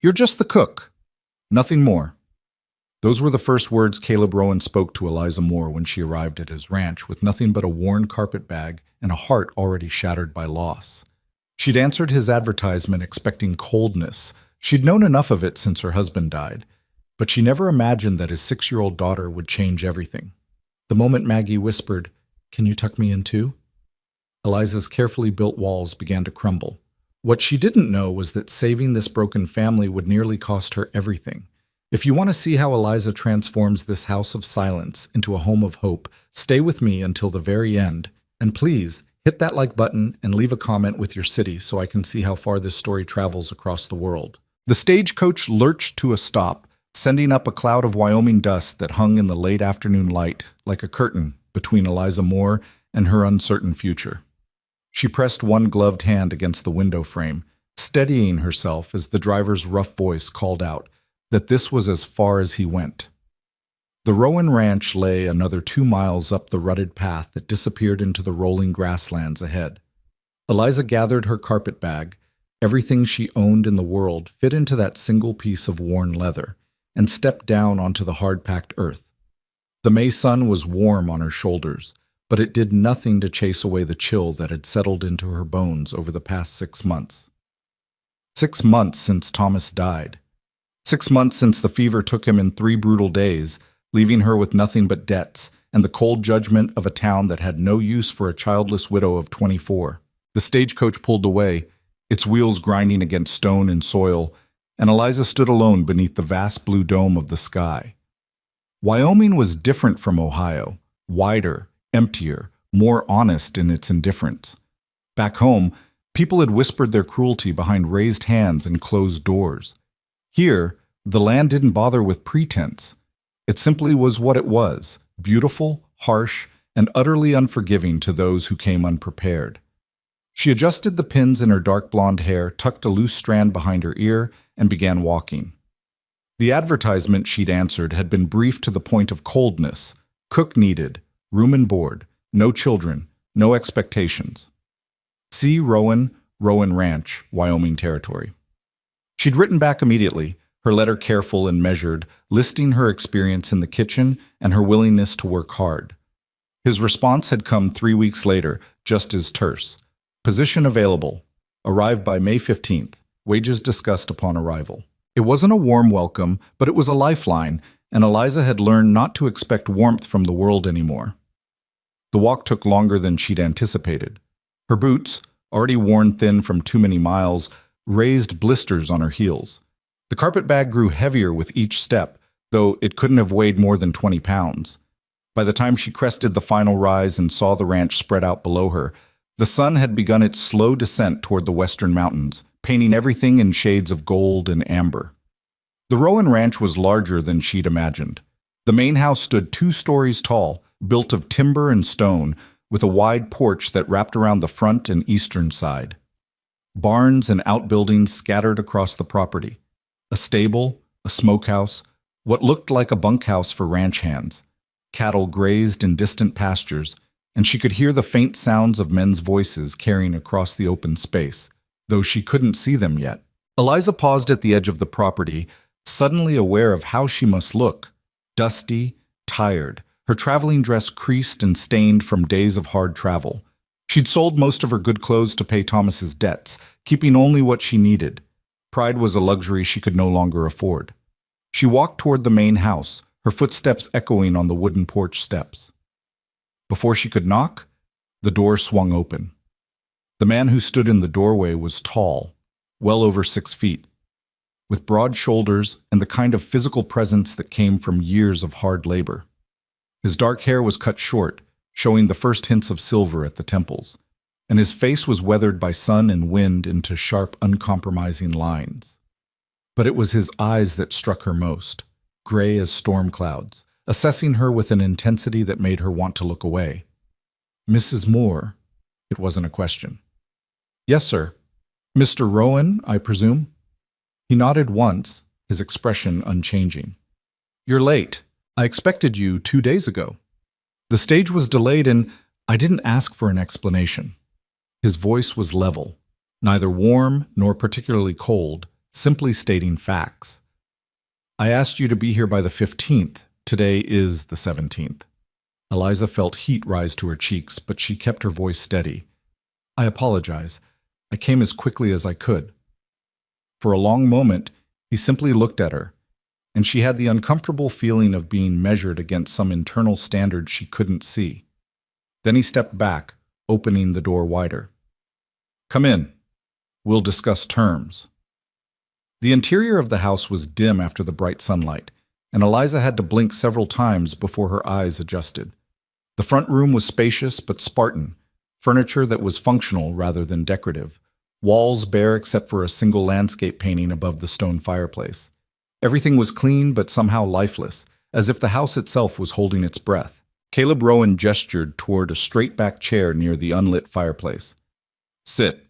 You're just the cook. Nothing more. Those were the first words Caleb Rowan spoke to Eliza Moore when she arrived at his ranch with nothing but a worn carpet bag and a heart already shattered by loss. She'd answered his advertisement expecting coldness. She'd known enough of it since her husband died, but she never imagined that his 6-year-old daughter would change everything. The moment Maggie whispered, "Can you tuck me in too?" Eliza's carefully built walls began to crumble. What she didn't know was that saving this broken family would nearly cost her everything. If you want to see how Eliza transforms this house of silence into a home of hope, stay with me until the very end. And please, hit that like button and leave a comment with your city so I can see how far this story travels across the world. The stagecoach lurched to a stop, sending up a cloud of Wyoming dust that hung in the late afternoon light like a curtain between Eliza Moore and her uncertain future. She pressed one gloved hand against the window frame, steadying herself as the driver's rough voice called out that this was as far as he went. The Rowan Ranch lay another 2 miles up the rutted path that disappeared into the rolling grasslands ahead. Eliza gathered her carpet bag. Everything she owned in the world fit into that single piece of worn leather, and stepped down onto the hard-packed earth. The May sun was warm on her shoulders, but it did nothing to chase away the chill that had settled into her bones over the past 6 months. 6 months since Thomas died. 6 months since the fever took him in 3 brutal days, leaving her with nothing but debts and the cold judgment of a town that had no use for a childless widow of 24. The stagecoach pulled away, its wheels grinding against stone and soil, and Eliza stood alone beneath the vast blue dome of the sky. Wyoming was different from Ohio, wider, emptier, more honest in its indifference. Back home, people had whispered their cruelty behind raised hands and closed doors. Here, the land didn't bother with pretense. It simply was what it was, beautiful, harsh, and utterly unforgiving to those who came unprepared. She adjusted the pins in her dark blonde hair, tucked a loose strand behind her ear, and began walking. The advertisement she'd answered had been brief to the point of coldness. Cook needed, room and board, no children, no expectations. See Rowan Ranch, Wyoming Territory. She'd written back immediately, her letter careful and measured, listing her experience in the kitchen and her willingness to work hard. His response had come 3 weeks later, just as terse. Position available. Arrive by May 15th. Wages discussed upon arrival. It wasn't a warm welcome, but it was a lifeline, and Eliza had learned not to expect warmth from the world anymore. The walk took longer than she'd anticipated. Her boots, already worn thin from too many miles, raised blisters on her heels. The carpet bag grew heavier with each step, though it couldn't have weighed more than 20 pounds. By the time she crested the final rise and saw the ranch spread out below her, the sun had begun its slow descent toward the western mountains, painting everything in shades of gold and amber. The Rowan Ranch was larger than she'd imagined. The main house stood 2 stories tall, built of timber and stone, with a wide porch that wrapped around the front and eastern side. Barns and outbuildings scattered across the property. A stable, a smokehouse, what looked like a bunkhouse for ranch hands. Cattle grazed in distant pastures, and she could hear the faint sounds of men's voices carrying across the open space, though she couldn't see them yet. Eliza paused at the edge of the property, suddenly aware of how she must look. Dusty, tired, her traveling dress creased and stained from days of hard travel. She'd sold most of her good clothes to pay Thomas's debts, keeping only what she needed. Pride was a luxury she could no longer afford. She walked toward the main house, her footsteps echoing on the wooden porch steps. Before she could knock, the door swung open. The man who stood in the doorway was tall, well over 6 feet, with broad shoulders and the kind of physical presence that came from years of hard labor. His dark hair was cut short, showing the first hints of silver at the temples, and his face was weathered by sun and wind into sharp, uncompromising lines. But it was his eyes that struck her most, gray as storm clouds, assessing her with an intensity that made her want to look away. "Mrs. Moore?" It wasn't a question. "Yes, sir. Mr. Rowan, I presume?" He nodded once, his expression unchanging. "You're late. I expected you 2 days ago. The stage was delayed and I didn't ask for an explanation." His voice was level, neither warm nor particularly cold, simply stating facts. I asked you to be here by the 15th. Today is the 17th. Eliza felt heat rise to her cheeks, but she kept her voice steady. I apologize. I came as quickly as I could. For a long moment, he simply looked at her, and she had the uncomfortable feeling of being measured against some internal standard she couldn't see. Then he stepped back, opening the door wider. Come in. We'll discuss terms. The interior of the house was dim after the bright sunlight, and Eliza had to blink several times before her eyes adjusted. The front room was spacious but Spartan, furniture that was functional rather than decorative, walls bare except for a single landscape painting above the stone fireplace. Everything was clean but somehow lifeless, as if the house itself was holding its breath. Caleb Rowan gestured toward a straight-back chair near the unlit fireplace. Sit.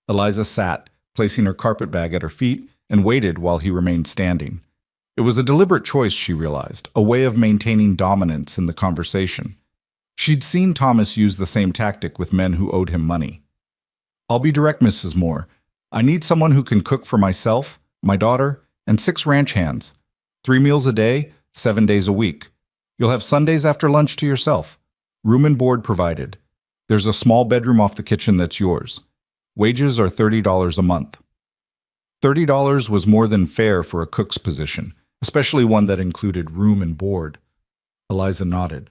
Eliza sat, placing her carpetbag at her feet, and waited while he remained standing. It was a deliberate choice, she realized, a way of maintaining dominance in the conversation. She'd seen Thomas use the same tactic with men who owed him money. I'll be direct, Mrs. Moore. I need someone who can cook for myself, my daughter, and 6 ranch hands. 3 meals a day, 7 days a week. You'll have Sundays after lunch to yourself. Room and board provided. There's a small bedroom off the kitchen that's yours. Wages are $30 a month. $30 was more than fair for a cook's position, especially one that included room and board. Eliza nodded.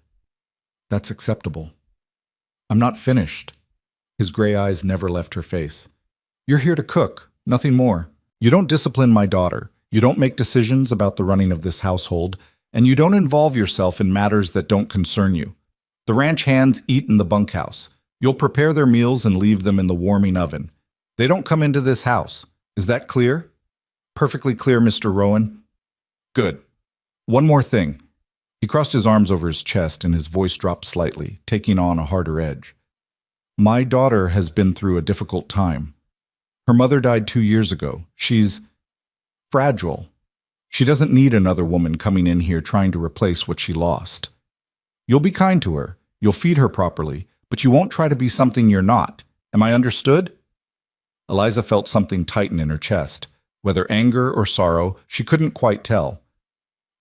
That's acceptable. I'm not finished. His gray eyes never left her face. You're here to cook, nothing more. You don't discipline my daughter. You don't make decisions about the running of this household, and you don't involve yourself in matters that don't concern you. The ranch hands eat in the bunkhouse. You'll prepare their meals and leave them in the warming oven. They don't come into this house. Is that clear? Perfectly clear, Mr. Rowan. Good. One more thing. He crossed his arms over his chest and his voice dropped slightly, taking on a harder edge. My daughter has been through a difficult time. Her mother died 2 years ago. She's fragile. She doesn't need another woman coming in here trying to replace what she lost. You'll be kind to her. You'll feed her properly, but you won't try to be something you're not. Am I understood? Eliza felt something tighten in her chest. Whether anger or sorrow, she couldn't quite tell.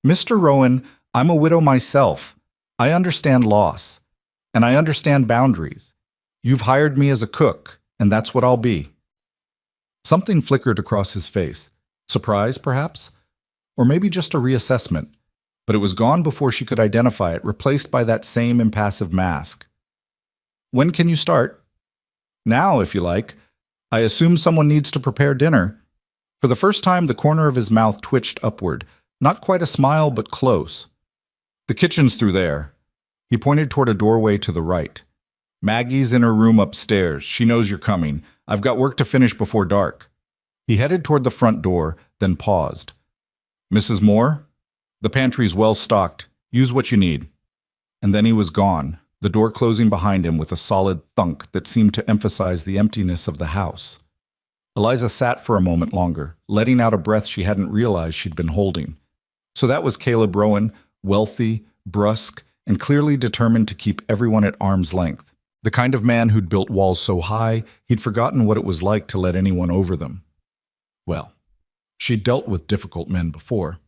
Mr. Rowan, I'm a widow myself. I understand loss, and I understand boundaries. You've hired me as a cook, and that's what I'll be. Something flickered across his face. Surprise, perhaps? Or maybe just a reassessment. But it was gone before she could identify it, replaced by that same impassive mask. When can you start? Now, if you like. I assume someone needs to prepare dinner. For the first time, the corner of his mouth twitched upward. Not quite a smile, but close. The kitchen's through there. He pointed toward a doorway to the right. Maggie's in her room upstairs. She knows you're coming. I've got work to finish before dark. He headed toward the front door, then paused. Mrs. Moore? The pantry's well stocked. Use what you need. And then he was gone, the door closing behind him with a solid thunk that seemed to emphasize the emptiness of the house. Eliza sat for a moment longer, letting out a breath she hadn't realized she'd been holding. So that was Caleb Rowan, wealthy, brusque, and clearly determined to keep everyone at arm's length. The kind of man who'd built walls so high, he'd forgotten what it was like to let anyone over them. Well, she'd dealt with difficult men before.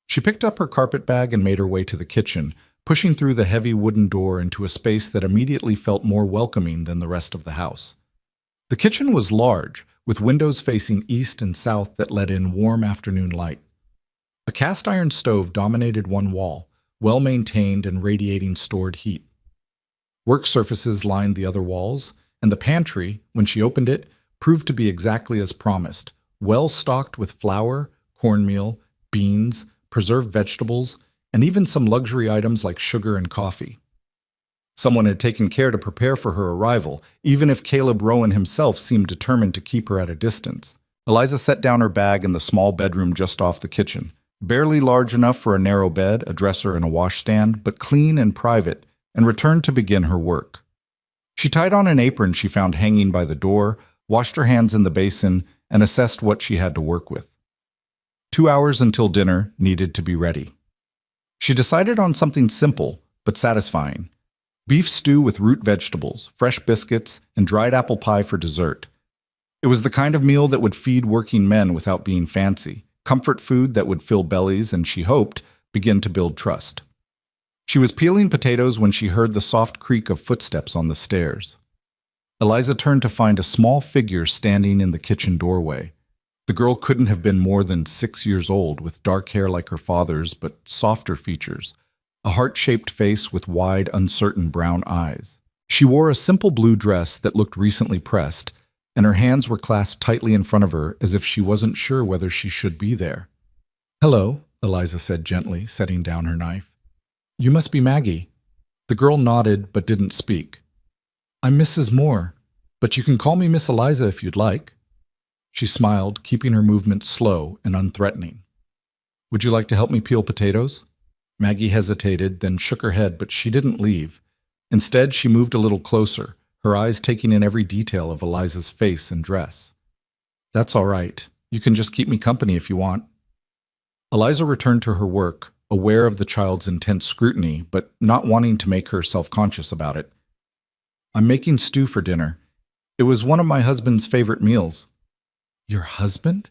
She picked up her carpetbag and made her way to the kitchen, pushing through the heavy wooden door into a space that immediately felt more welcoming than the rest of the house. The kitchen was large, with windows facing east and south that let in warm afternoon light. A cast-iron stove dominated one wall, well-maintained and radiating stored heat. Work surfaces lined the other walls, and the pantry, when she opened it, proved to be exactly as promised, well-stocked with flour, cornmeal, beans, preserved vegetables, and even some luxury items like sugar and coffee. Someone had taken care to prepare for her arrival, even if Caleb Rowan himself seemed determined to keep her at a distance. Eliza set down her bag in the small bedroom just off the kitchen, barely large enough for a narrow bed, a dresser, and a washstand, but clean and private, and returned to begin her work. She tied on an apron she found hanging by the door, washed her hands in the basin, and assessed what she had to work with. 2 hours until dinner needed to be ready. She decided on something simple but satisfying. Beef stew with root vegetables, fresh biscuits, and dried apple pie for dessert. It was the kind of meal that would feed working men without being fancy, comfort food that would fill bellies and, she hoped, begin to build trust. She was peeling potatoes when she heard the soft creak of footsteps on the stairs. Eliza turned to find a small figure standing in the kitchen doorway. The girl couldn't have been more than 6 years old, with dark hair like her father's, but softer features, a heart-shaped face with wide, uncertain brown eyes. She wore a simple blue dress that looked recently pressed, and her hands were clasped tightly in front of her as if she wasn't sure whether she should be there. "Hello," Eliza said gently, setting down her knife. "You must be Maggie." The girl nodded but didn't speak. "I'm Mrs. Moore, but you can call me Miss Eliza if you'd like." She smiled, keeping her movements slow and unthreatening. "Would you like to help me peel potatoes?" Maggie hesitated, then shook her head, but she didn't leave. Instead, she moved a little closer, her eyes taking in every detail of Eliza's face and dress. "That's all right. You can just keep me company if you want." Eliza returned to her work, aware of the child's intense scrutiny, but not wanting to make her self-conscious about it. "I'm making stew for dinner. It was one of my husband's favorite meals." "Your husband?"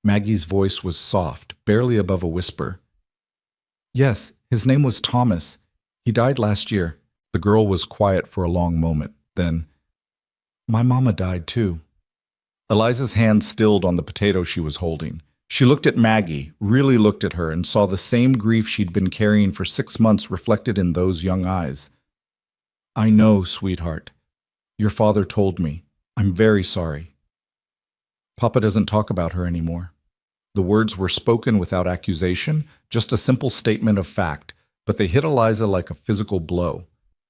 Maggie's voice was soft, barely above a whisper. "Yes, his name was Thomas. He died last year." The girl was quiet for a long moment. Then, "My mama died too." Eliza's hand stilled on the potato she was holding. She looked at Maggie, really looked at her, and saw the same grief she'd been carrying for 6 months reflected in those young eyes. "I know, sweetheart. Your father told me. I'm very sorry." "Papa doesn't talk about her anymore." The words were spoken without accusation, just a simple statement of fact, but they hit Eliza like a physical blow.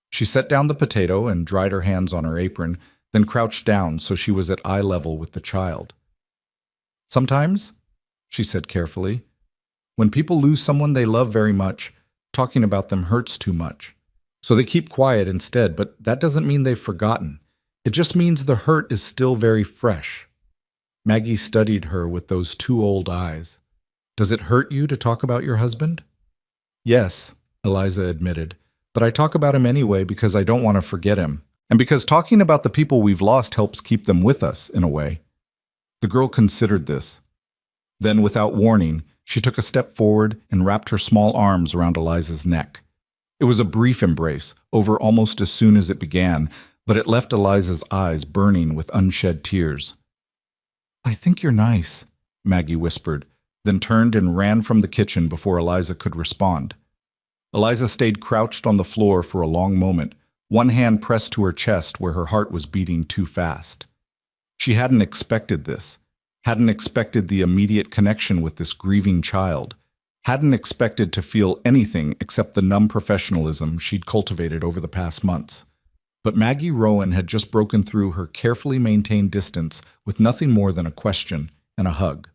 She set down the potato and dried her hands on her apron, then crouched down so she was at eye level with the child. "Sometimes," she said carefully, "when people lose someone they love very much, talking about them hurts too much. So they keep quiet instead, but that doesn't mean they've forgotten. It just means the hurt is still very fresh." Maggie studied her with those 2 old eyes. "Does it hurt you to talk about your husband?" "Yes," Eliza admitted, "but I talk about him anyway because I don't want to forget him, and because talking about the people we've lost helps keep them with us, in a way." The girl considered this. Then, without warning, she took a step forward and wrapped her small arms around Eliza's neck. It was a brief embrace, over almost as soon as it began, but it left Eliza's eyes burning with unshed tears. "I think you're nice," Maggie whispered, then turned and ran from the kitchen before Eliza could respond. Eliza stayed crouched on the floor for a long moment, one hand pressed to her chest where her heart was beating too fast. She hadn't expected this, hadn't expected the immediate connection with this grieving child, hadn't expected to feel anything except the numb professionalism she'd cultivated over the past months. But Maggie Rowan had just broken through her carefully maintained distance with nothing more than a question and a hug.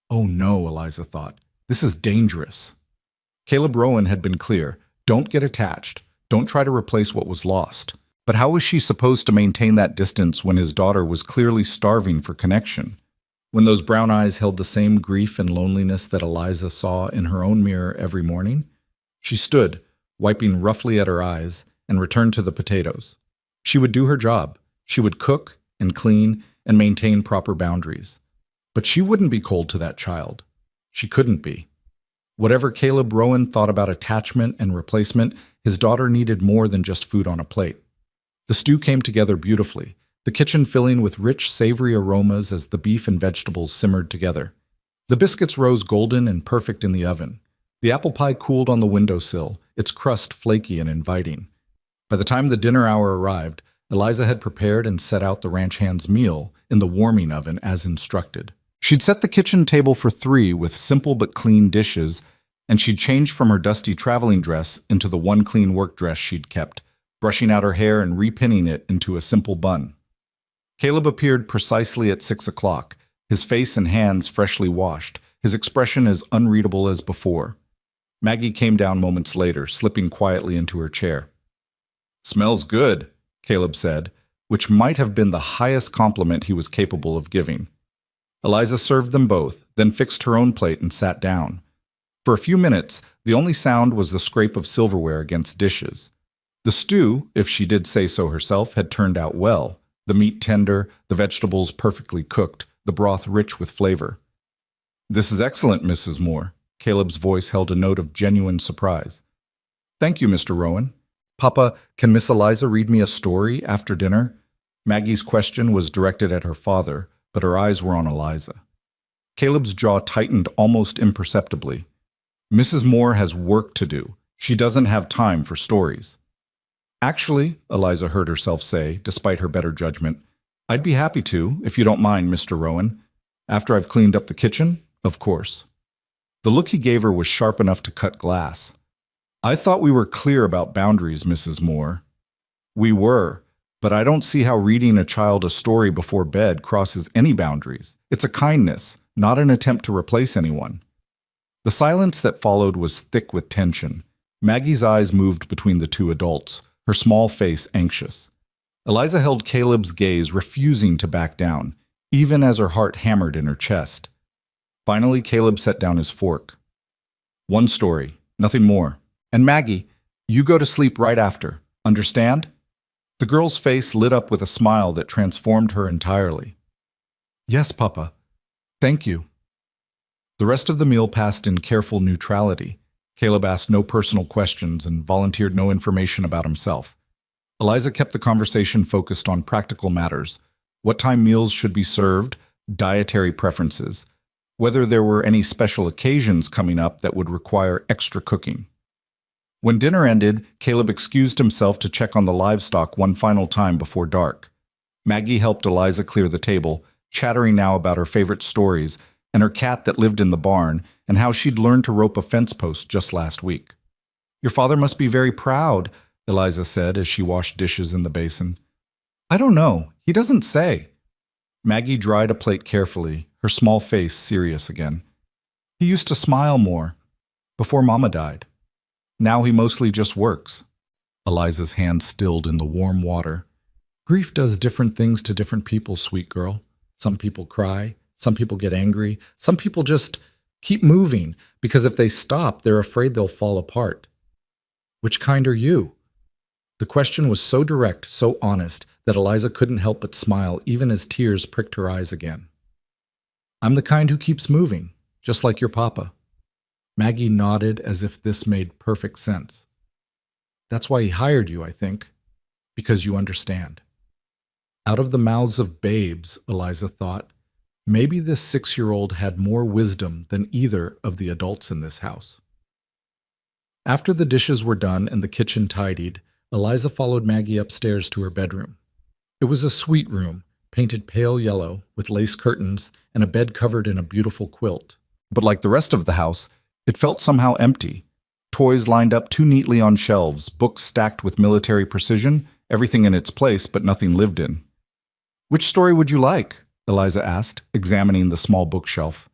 "Oh no," Eliza thought. "This is dangerous." Caleb Rowan had been clear. Don't get attached. Don't try to replace what was lost. But how was she supposed to maintain that distance when his daughter was clearly starving for connection? When those brown eyes held the same grief and loneliness that Eliza saw in her own mirror every morning? She stood, wiping roughly at her eyes, and returned to the potatoes. She would do her job. She would cook and clean and maintain proper boundaries. But she wouldn't be cold to that child. She couldn't be. Whatever Caleb Rowan thought about attachment and replacement, his daughter needed more than just food on a plate. The stew came together beautifully, the kitchen filling with rich, savory aromas as the beef and vegetables simmered together. The biscuits rose golden and perfect in the oven. The apple pie cooled on the windowsill, its crust flaky and inviting. By the time the dinner hour arrived, Eliza had prepared and set out the ranch hand's meal in the warming oven as instructed. She'd set the kitchen table for 3 with simple but clean dishes, and she'd changed from her dusty traveling dress into the one clean work dress she'd kept, brushing out her hair and repinning it into a simple bun. Caleb appeared precisely at 6 o'clock, his face and hands freshly washed, his expression as unreadable as before. Maggie came down moments later, slipping quietly into her chair. "Smells good," Caleb said, which might have been the highest compliment he was capable of giving. Eliza served them both, then fixed her own plate and sat down. For a few minutes, the only sound was the scrape of silverware against dishes. The stew, if she did say so herself, had turned out well, The meat tender, the vegetables perfectly cooked, the broth rich with flavor. "This is excellent, Mrs. Moore." Caleb's voice held a note of genuine surprise. "Thank you, Mr. Rowan. Papa, can Miss Eliza read me a story after dinner?" Maggie's question was directed at her father, but her eyes were on Eliza. Caleb's jaw tightened almost imperceptibly. "Mrs. Moore has work to do. She doesn't have time for stories." "Actually," Eliza heard herself say, despite her better judgment, "I'd be happy to, if you don't mind, Mr. Rowan. After I've cleaned up the kitchen, of course." The look he gave her was sharp enough to cut glass. "I thought we were clear about boundaries, Mrs. Moore." "We were, but I don't see how reading a child a story before bed crosses any boundaries. It's a kindness, not an attempt to replace anyone." The silence that followed was thick with tension. Maggie's eyes moved between the two adults, her small face anxious. Eliza held Caleb's gaze, refusing to back down, even as her heart hammered in her chest. Finally, Caleb set down his fork. "One story, nothing more. And Maggie, you go to sleep right after. Understand?" The girl's face lit up with a smile that transformed her entirely. "Yes, Papa. Thank you." The rest of the meal passed in careful neutrality. Caleb asked no personal questions and volunteered no information about himself. Eliza kept the conversation focused on practical matters: what time meals should be served, dietary preferences, whether there were any special occasions coming up that would require extra cooking. When dinner ended, Caleb excused himself to check on the livestock one final time before dark. Maggie helped Eliza clear the table, chattering now about her favorite stories and her cat that lived in the barn and how she'd learned to rope a fence post just last week. "Your father must be very proud," Eliza said as she washed dishes in the basin. "I don't know. He doesn't say." Maggie dried a plate carefully, her small face serious again. "He used to smile more before Mama died. Now he mostly just works." Eliza's hand stilled in the warm water. "Grief does different things to different people, sweet girl. Some people cry, some people get angry, some people just keep moving, because if they stop, they're afraid they'll fall apart. Which kind are you?" The question was so direct, so honest, that Eliza couldn't help but smile even as tears pricked her eyes again. "I'm the kind who keeps moving, just like your papa." Maggie nodded as if this made perfect sense. "That's why he hired you, I think. Because you understand." Out of the mouths of babes, Eliza thought, maybe this 6-year-old had more wisdom than either of the adults in this house. After the dishes were done and the kitchen tidied, Eliza followed Maggie upstairs to her bedroom. It was a sweet room, painted pale yellow, with lace curtains and a bed covered in a beautiful quilt. But like the rest of the house, it felt somehow empty. Toys lined up too neatly on shelves, books stacked with military precision, everything in its place but nothing lived in. "Which story would you like?" Eliza asked, examining the small bookshelf.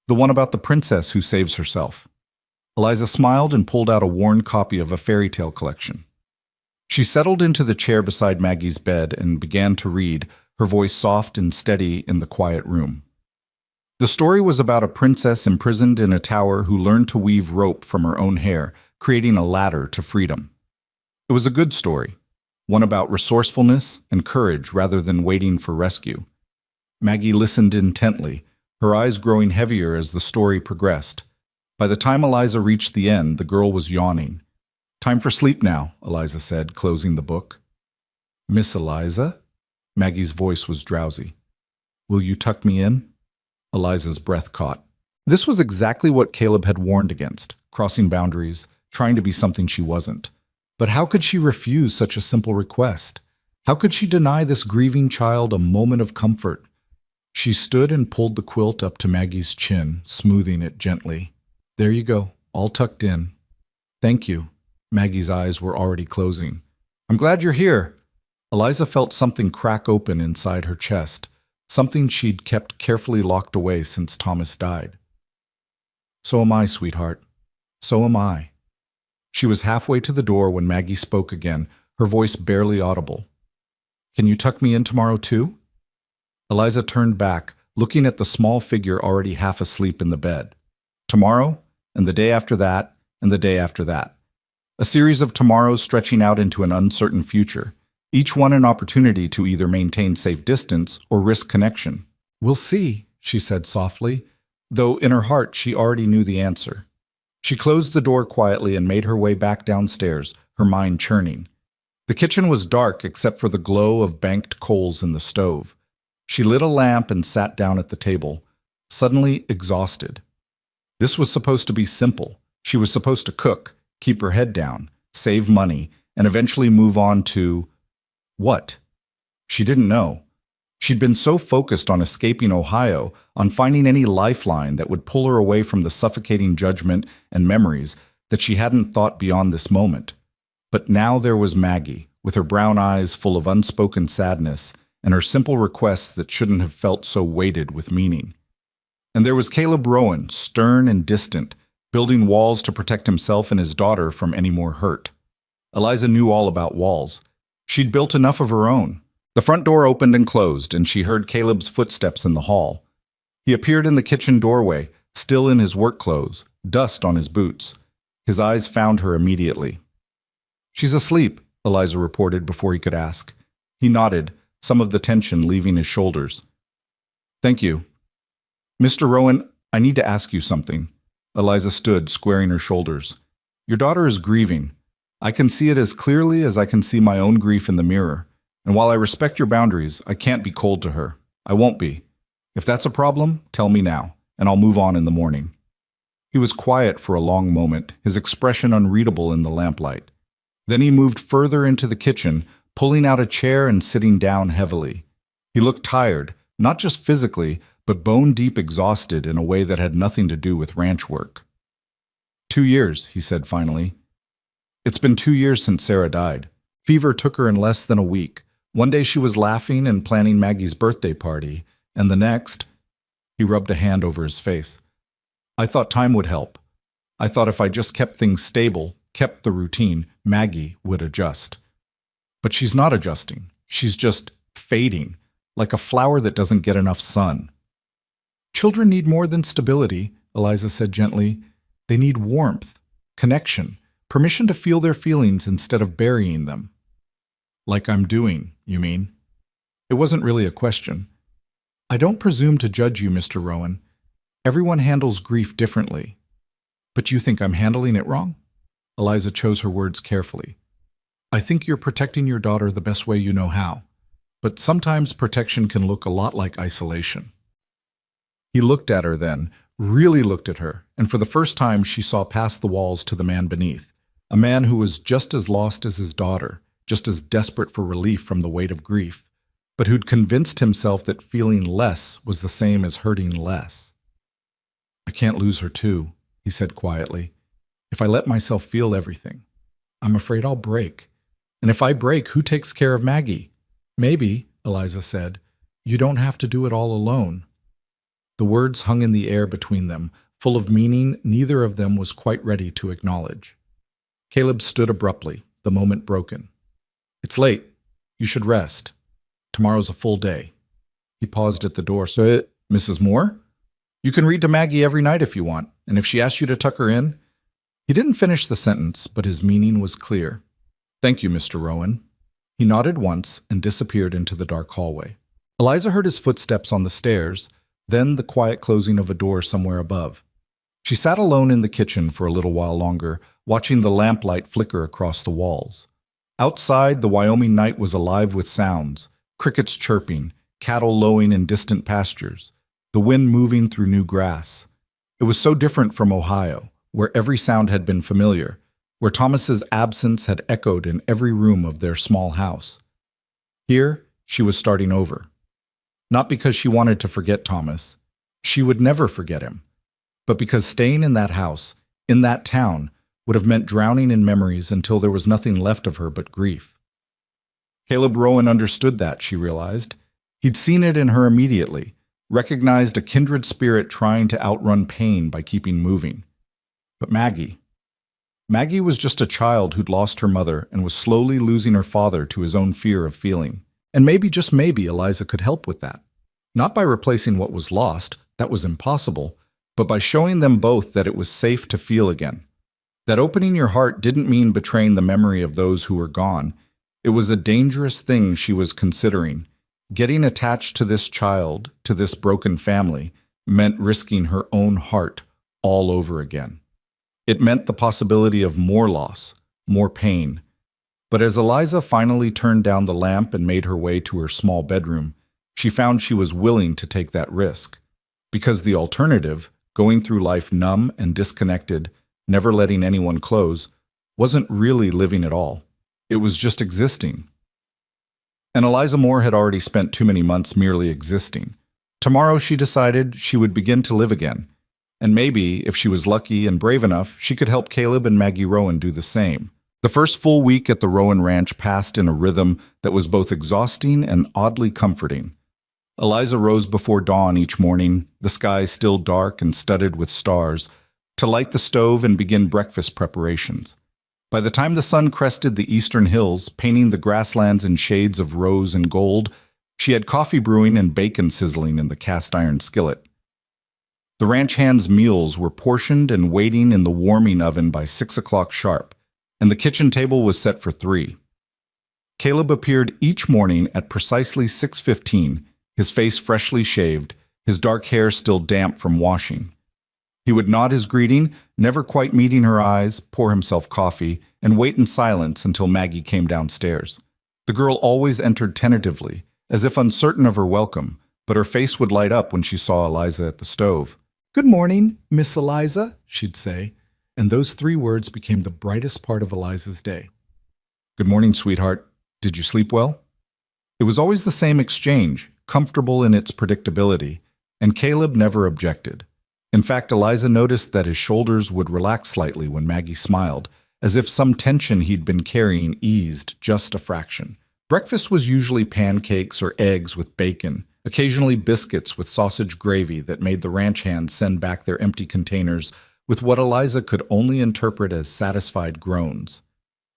"The one about the princess who saves herself." Eliza smiled and pulled out a worn copy of a fairy tale collection. She settled into the chair beside Maggie's bed and began to read, her voice soft and steady in the quiet room. The story was about a princess imprisoned in a tower who learned to weave rope from her own hair, creating a ladder to freedom. It was a good story, one about resourcefulness and courage rather than waiting for rescue. Maggie listened intently, her eyes growing heavier as the story progressed. By the time Eliza reached the end, the girl was yawning. "Time for sleep now," Eliza said, closing the book. "Miss Eliza?" Maggie's voice was drowsy. "Will you tuck me in?" Eliza's breath caught. This was exactly what Caleb had warned against, crossing boundaries, trying to be something she wasn't. But how could she refuse such a simple request? How could she deny this grieving child a moment of comfort? She stood and pulled the quilt up to Maggie's chin, smoothing it gently. "There you go, all tucked in." "Thank you." Maggie's eyes were already closing. "I'm glad you're here." Eliza felt something crack open inside her chest, something she'd kept carefully locked away since Thomas died. "So am I, sweetheart. So am I." She was halfway to the door when Maggie spoke again, her voice barely audible. "Can you tuck me in tomorrow too?" Eliza turned back, looking at the small figure already half asleep in the bed. Tomorrow, and the day after that, and the day after that. A series of tomorrows stretching out into an uncertain future. each one an opportunity to either maintain safe distance or risk connection. "We'll see," she said softly, though in her heart she already knew the answer. She closed the door quietly and made her way back downstairs, her mind churning. The kitchen was dark except for the glow of banked coals in the stove. She lit a lamp and sat down at the table, suddenly exhausted. This was supposed to be simple. She was supposed to cook, keep her head down, save money, and eventually move on to what? She didn't know. She'd been so focused on escaping Ohio, on finding any lifeline that would pull her away from the suffocating judgment and memories, that she hadn't thought beyond this moment. But now there was Maggie, with her brown eyes full of unspoken sadness, and her simple requests that shouldn't have felt so weighted with meaning. And there was Caleb Rowan, stern and distant, building walls to protect himself and his daughter from any more hurt. Eliza knew all about walls. She'd built enough of her own. The front door opened and closed, and she heard Caleb's footsteps in the hall. He appeared in the kitchen doorway, still in his work clothes, dust on his boots. His eyes found her immediately. "She's asleep," Eliza reported before he could ask. He nodded, some of the tension leaving his shoulders. "Thank you." "Mr. Rowan, I need to ask you something." Eliza stood, squaring her shoulders. "Your daughter is grieving. I can see it as clearly as I can see my own grief in the mirror. And while I respect your boundaries, I can't be cold to her. I won't be. If that's a problem, tell me now, and I'll move on in the morning." He was quiet for a long moment, his expression unreadable in the lamplight. Then he moved further into the kitchen, pulling out a chair and sitting down heavily. He looked tired, not just physically, but bone-deep exhausted in a way that had nothing to do with ranch work. 2 years, he said finally. It's been 2 years since Sarah died. Fever took her in less than a week. One day she was laughing and planning Maggie's birthday party, and the next, he rubbed a hand over his face. I thought time would help. I thought if I just kept things stable, kept the routine, Maggie would adjust. But she's not adjusting. She's just fading, like a flower that doesn't get enough sun. Children need more than stability, Eliza said gently. They need warmth, connection, permission to feel their feelings instead of burying them. Like I'm doing, you mean? It wasn't really a question. I don't presume to judge you, Mr. Rowan. Everyone handles grief differently. But you think I'm handling it wrong? Eliza chose her words carefully. I think you're protecting your daughter the best way you know how. But sometimes protection can look a lot like isolation. He looked at her then, really looked at her, and for the first time she saw past the walls to the man beneath, a man who was just as lost as his daughter, just as desperate for relief from the weight of grief, but who'd convinced himself that feeling less was the same as hurting less. I can't lose her too, he said quietly. If I let myself feel everything, I'm afraid I'll break. And if I break, who takes care of Maggie? Maybe, Eliza said, you don't have to do it all alone. The words hung in the air between them, full of meaning neither of them was quite ready to acknowledge. Caleb stood abruptly, the moment broken. It's late. You should rest. Tomorrow's a full day. He paused at the door. Mrs. Moore? You can read to Maggie every night if you want, and if she asks you to tuck her in. He didn't finish the sentence, but his meaning was clear. Thank you, Mr. Rowan. He nodded once and disappeared into the dark hallway. Eliza heard his footsteps on the stairs, then the quiet closing of a door somewhere above. She sat alone in the kitchen for a little while longer, watching the lamplight flicker across the walls. Outside, the Wyoming night was alive with sounds, crickets chirping, cattle lowing in distant pastures, the wind moving through new grass. It was so different from Ohio, where every sound had been familiar, where Thomas's absence had echoed in every room of their small house. Here, she was starting over. Not because she wanted to forget Thomas. She would never forget him. But because staying in that house, in that town, would have meant drowning in memories until there was nothing left of her but grief. Caleb Rowan understood that, she realized. He'd seen it in her immediately, recognized a kindred spirit trying to outrun pain by keeping moving. But Maggie was just a child who'd lost her mother and was slowly losing her father to his own fear of feeling. And maybe, just maybe, Eliza could help with that. Not by replacing what was lost, that was impossible, but by showing them both that it was safe to feel again. That opening your heart didn't mean betraying the memory of those who were gone. It was a dangerous thing she was considering. Getting attached to this child, to this broken family, meant risking her own heart all over again. It meant the possibility of more loss, more pain. But as Eliza finally turned down the lamp and made her way to her small bedroom, she found she was willing to take that risk. Because the alternative, going through life numb and disconnected, never letting anyone close, wasn't really living at all. It was just existing. And Eliza Moore had already spent too many months merely existing. Tomorrow, she decided, she would begin to live again. And maybe, if she was lucky and brave enough, she could help Caleb and Maggie Rowan do the same. The first full week at the Rowan Ranch passed in a rhythm that was both exhausting and oddly comforting. Eliza rose before dawn each morning, the sky still dark and studded with stars, to light the stove and begin breakfast preparations. By the time the sun crested the eastern hills, painting the grasslands in shades of rose and gold, she had coffee brewing and bacon sizzling in the cast-iron skillet. The ranch hands' meals were portioned and waiting in the warming oven by 6 o'clock sharp, and the kitchen table was set for 3. Caleb appeared each morning at precisely 6:15, his face freshly shaved, his dark hair still damp from washing. He would nod his greeting, never quite meeting her eyes, pour himself coffee, and wait in silence until Maggie came downstairs. The girl always entered tentatively, as if uncertain of her welcome, but her face would light up when she saw Eliza at the stove. "Good morning, Miss Eliza," she'd say, and those 3 words became the brightest part of Eliza's day. "Good morning, sweetheart. Did you sleep well?" It was always the same exchange, comfortable in its predictability, and Caleb never objected. In fact, Eliza noticed that his shoulders would relax slightly when Maggie smiled, as if some tension he'd been carrying eased just a fraction. Breakfast was usually pancakes or eggs with bacon, occasionally biscuits with sausage gravy that made the ranch hands send back their empty containers with what Eliza could only interpret as satisfied groans.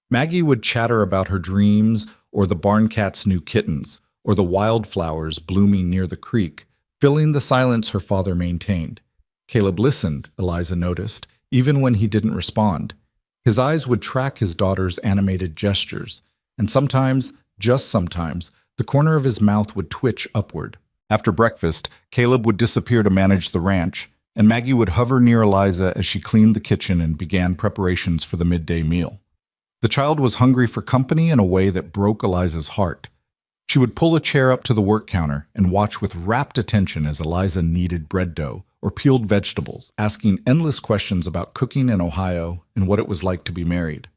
Maggie would chatter about her dreams, or the barn cat's new kittens, or the wildflowers blooming near the creek, filling the silence her father maintained. Caleb listened, Eliza noticed, even when he didn't respond. His eyes would track his daughter's animated gestures, and sometimes, just sometimes, the corner of his mouth would twitch upward. After breakfast, Caleb would disappear to manage the ranch, and Maggie would hover near Eliza as she cleaned the kitchen and began preparations for the midday meal. The child was hungry for company in a way that broke Eliza's heart. She would pull a chair up to the work counter and watch with rapt attention as Eliza kneaded bread dough or peeled vegetables, asking endless questions about cooking in Ohio and what it was like to be married.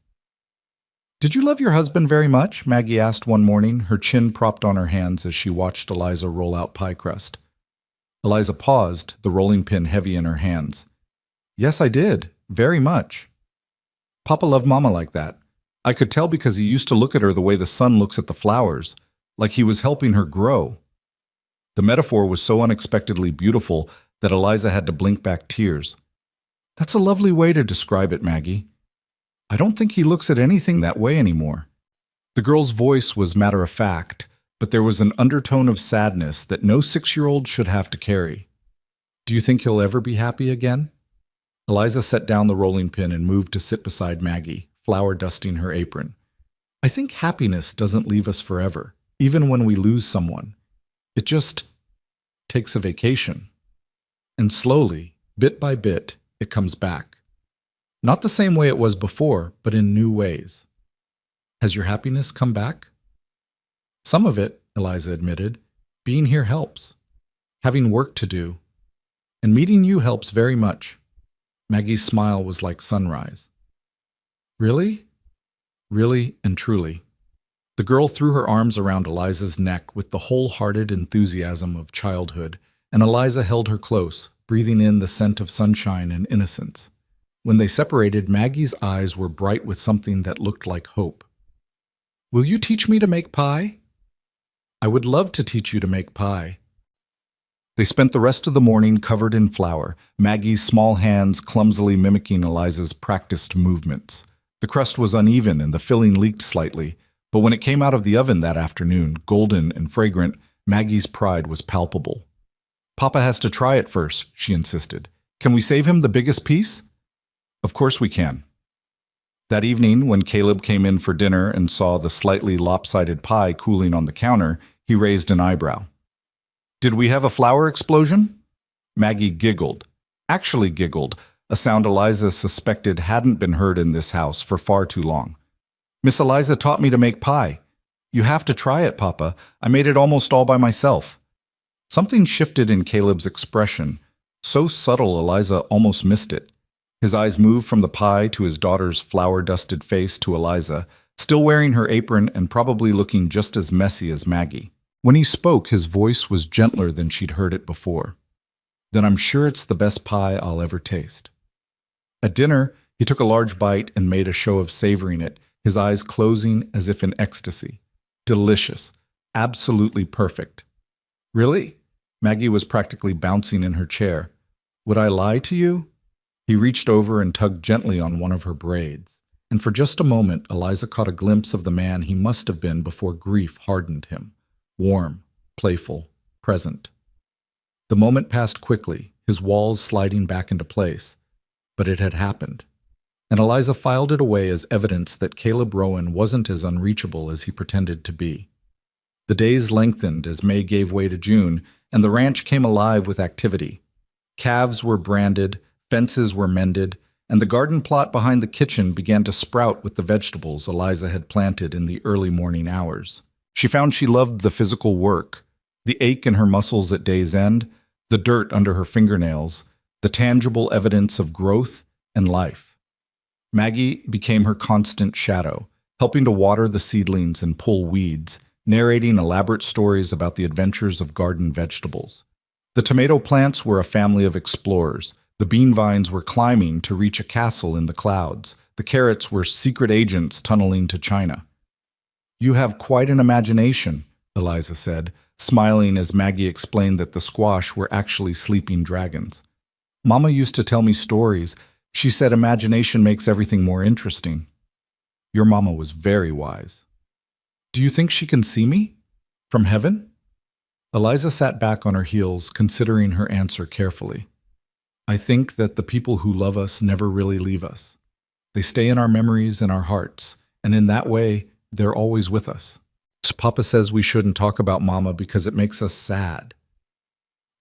"Did you love your husband very much?" Maggie asked one morning, her chin propped on her hands as she watched Eliza roll out pie crust. Eliza paused, the rolling pin heavy in her hands. "Yes, I did. Very much. Papa loved Mama like that. I could tell because he used to look at her the way the sun looks at the flowers, like he was helping her grow." The metaphor was so unexpectedly beautiful that Eliza had to blink back tears. "That's a lovely way to describe it, Maggie. I don't think he looks at anything that way anymore." The girl's voice was matter-of-fact, but there was an undertone of sadness that no 6-year-old should have to carry. "Do you think he'll ever be happy again?" Eliza set down the rolling pin and moved to sit beside Maggie, flour dusting her apron. "I think happiness doesn't leave us forever, even when we lose someone. It just takes a vacation. And slowly, bit by bit, it comes back. Not the same way it was before, but in new ways." "Has your happiness come back?" "Some of it," Eliza admitted. "Being here helps. Having work to do. And meeting you helps very much." Maggie's smile was like sunrise. "Really?" "Really and truly." The girl threw her arms around Eliza's neck with the wholehearted enthusiasm of childhood, and Eliza held her close, breathing in the scent of sunshine and innocence. When they separated, Maggie's eyes were bright with something that looked like hope. "Will you teach me to make pie?" "I would love to teach you to make pie." They spent the rest of the morning covered in flour, Maggie's small hands clumsily mimicking Eliza's practiced movements. The crust was uneven and the filling leaked slightly, but when it came out of the oven that afternoon, golden and fragrant, Maggie's pride was palpable. "Papa has to try it first," she insisted. "Can we save him the biggest piece?" "Of course we can." That evening, when Caleb came in for dinner and saw the slightly lopsided pie cooling on the counter, he raised an eyebrow. "Did we have a flour explosion?" Maggie giggled. Actually giggled, a sound Eliza suspected hadn't been heard in this house for far too long. "Miss Eliza taught me to make pie. You have to try it, Papa. I made it almost all by myself." Something shifted in Caleb's expression, so subtle Eliza almost missed it. His eyes moved from the pie to his daughter's flour-dusted face to Eliza, still wearing her apron and probably looking just as messy as Maggie. When he spoke, his voice was gentler than she'd heard it before. "Then I'm sure it's the best pie I'll ever taste." At dinner, he took a large bite and made a show of savoring it, his eyes closing as if in ecstasy. Delicious. Absolutely perfect. "Really?" Maggie was practically bouncing in her chair. "Would I lie to you?" He reached over and tugged gently on one of her braids, and for just a moment Eliza caught a glimpse of the man he must have been before grief hardened him. Warm, playful, present. The moment passed quickly, his walls sliding back into place. But it had happened, and Eliza filed it away as evidence that Caleb Rowan wasn't as unreachable as he pretended to be. The days lengthened as May gave way to June, and the ranch came alive with activity. Calves were branded, fences were mended, and the garden plot behind the kitchen began to sprout with the vegetables Eliza had planted in the early morning hours. She found she loved the physical work, the ache in her muscles at day's end, the dirt under her fingernails, the tangible evidence of growth and life. Maggie became her constant shadow, helping to water the seedlings and pull weeds, narrating elaborate stories about the adventures of garden vegetables. The tomato plants were a family of explorers. The bean vines were climbing to reach a castle in the clouds. The carrots were secret agents tunneling to China. "You have quite an imagination," Eliza said, smiling as Maggie explained that the squash were actually sleeping dragons. "Mama used to tell me stories. She said imagination makes everything more interesting." "Your mama was very wise." "Do you think she can see me? From heaven?" Eliza sat back on her heels, considering her answer carefully. "I think that the people who love us never really leave us. They stay in our memories and our hearts, and in that way, they're always with us. Papa says we shouldn't talk about Mama because it makes us sad."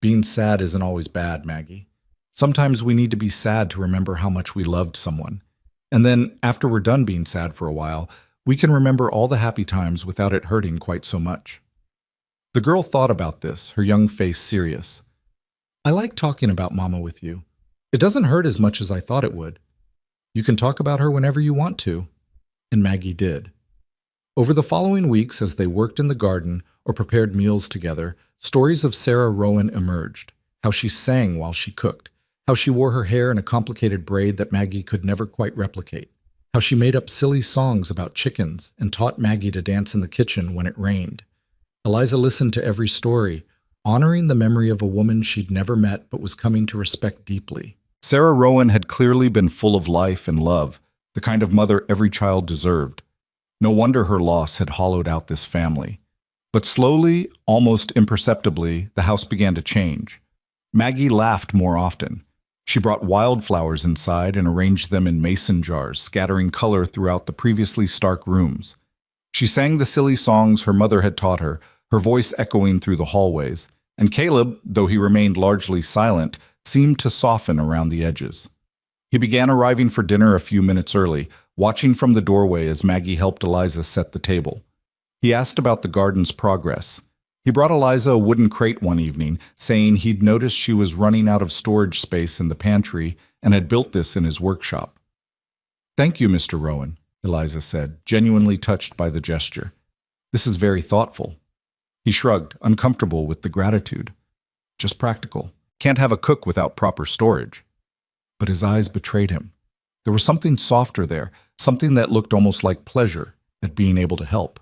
"Being sad isn't always bad, Maggie. Sometimes we need to be sad to remember how much we loved someone. And then, after we're done being sad for a while, we can remember all the happy times without it hurting quite so much." The girl thought about this, her young face serious. "I like talking about Mama with you. It doesn't hurt as much as I thought it would. You can talk about her whenever you want to." And Maggie did. Over the following weeks, as they worked in the garden or prepared meals together, stories of Sarah Rowan emerged. How she sang while she cooked. How she wore her hair in a complicated braid that Maggie could never quite replicate. How she made up silly songs about chickens and taught Maggie to dance in the kitchen when it rained. Eliza listened to every story, honoring the memory of a woman she'd never met but was coming to respect deeply. Sarah Rowan had clearly been full of life and love, the kind of mother every child deserved. No wonder her loss had hollowed out this family. But slowly, almost imperceptibly, the house began to change. Maggie laughed more often. She brought wildflowers inside and arranged them in mason jars, scattering color throughout the previously stark rooms. She sang the silly songs her mother had taught her, her voice echoing through the hallways, and Caleb, though he remained largely silent, seemed to soften around the edges. He began arriving for dinner a few minutes early, watching from the doorway as Maggie helped Eliza set the table. He asked about the garden's progress. He brought Eliza a wooden crate one evening, saying he'd noticed she was running out of storage space in the pantry and had built this in his workshop. "Thank you, Mr. Rowan," Eliza said, genuinely touched by the gesture. "This is very thoughtful." He shrugged, uncomfortable with the gratitude. "Just practical. Can't have a cook without proper storage." But his eyes betrayed him. There was something softer there, something that looked almost like pleasure at being able to help.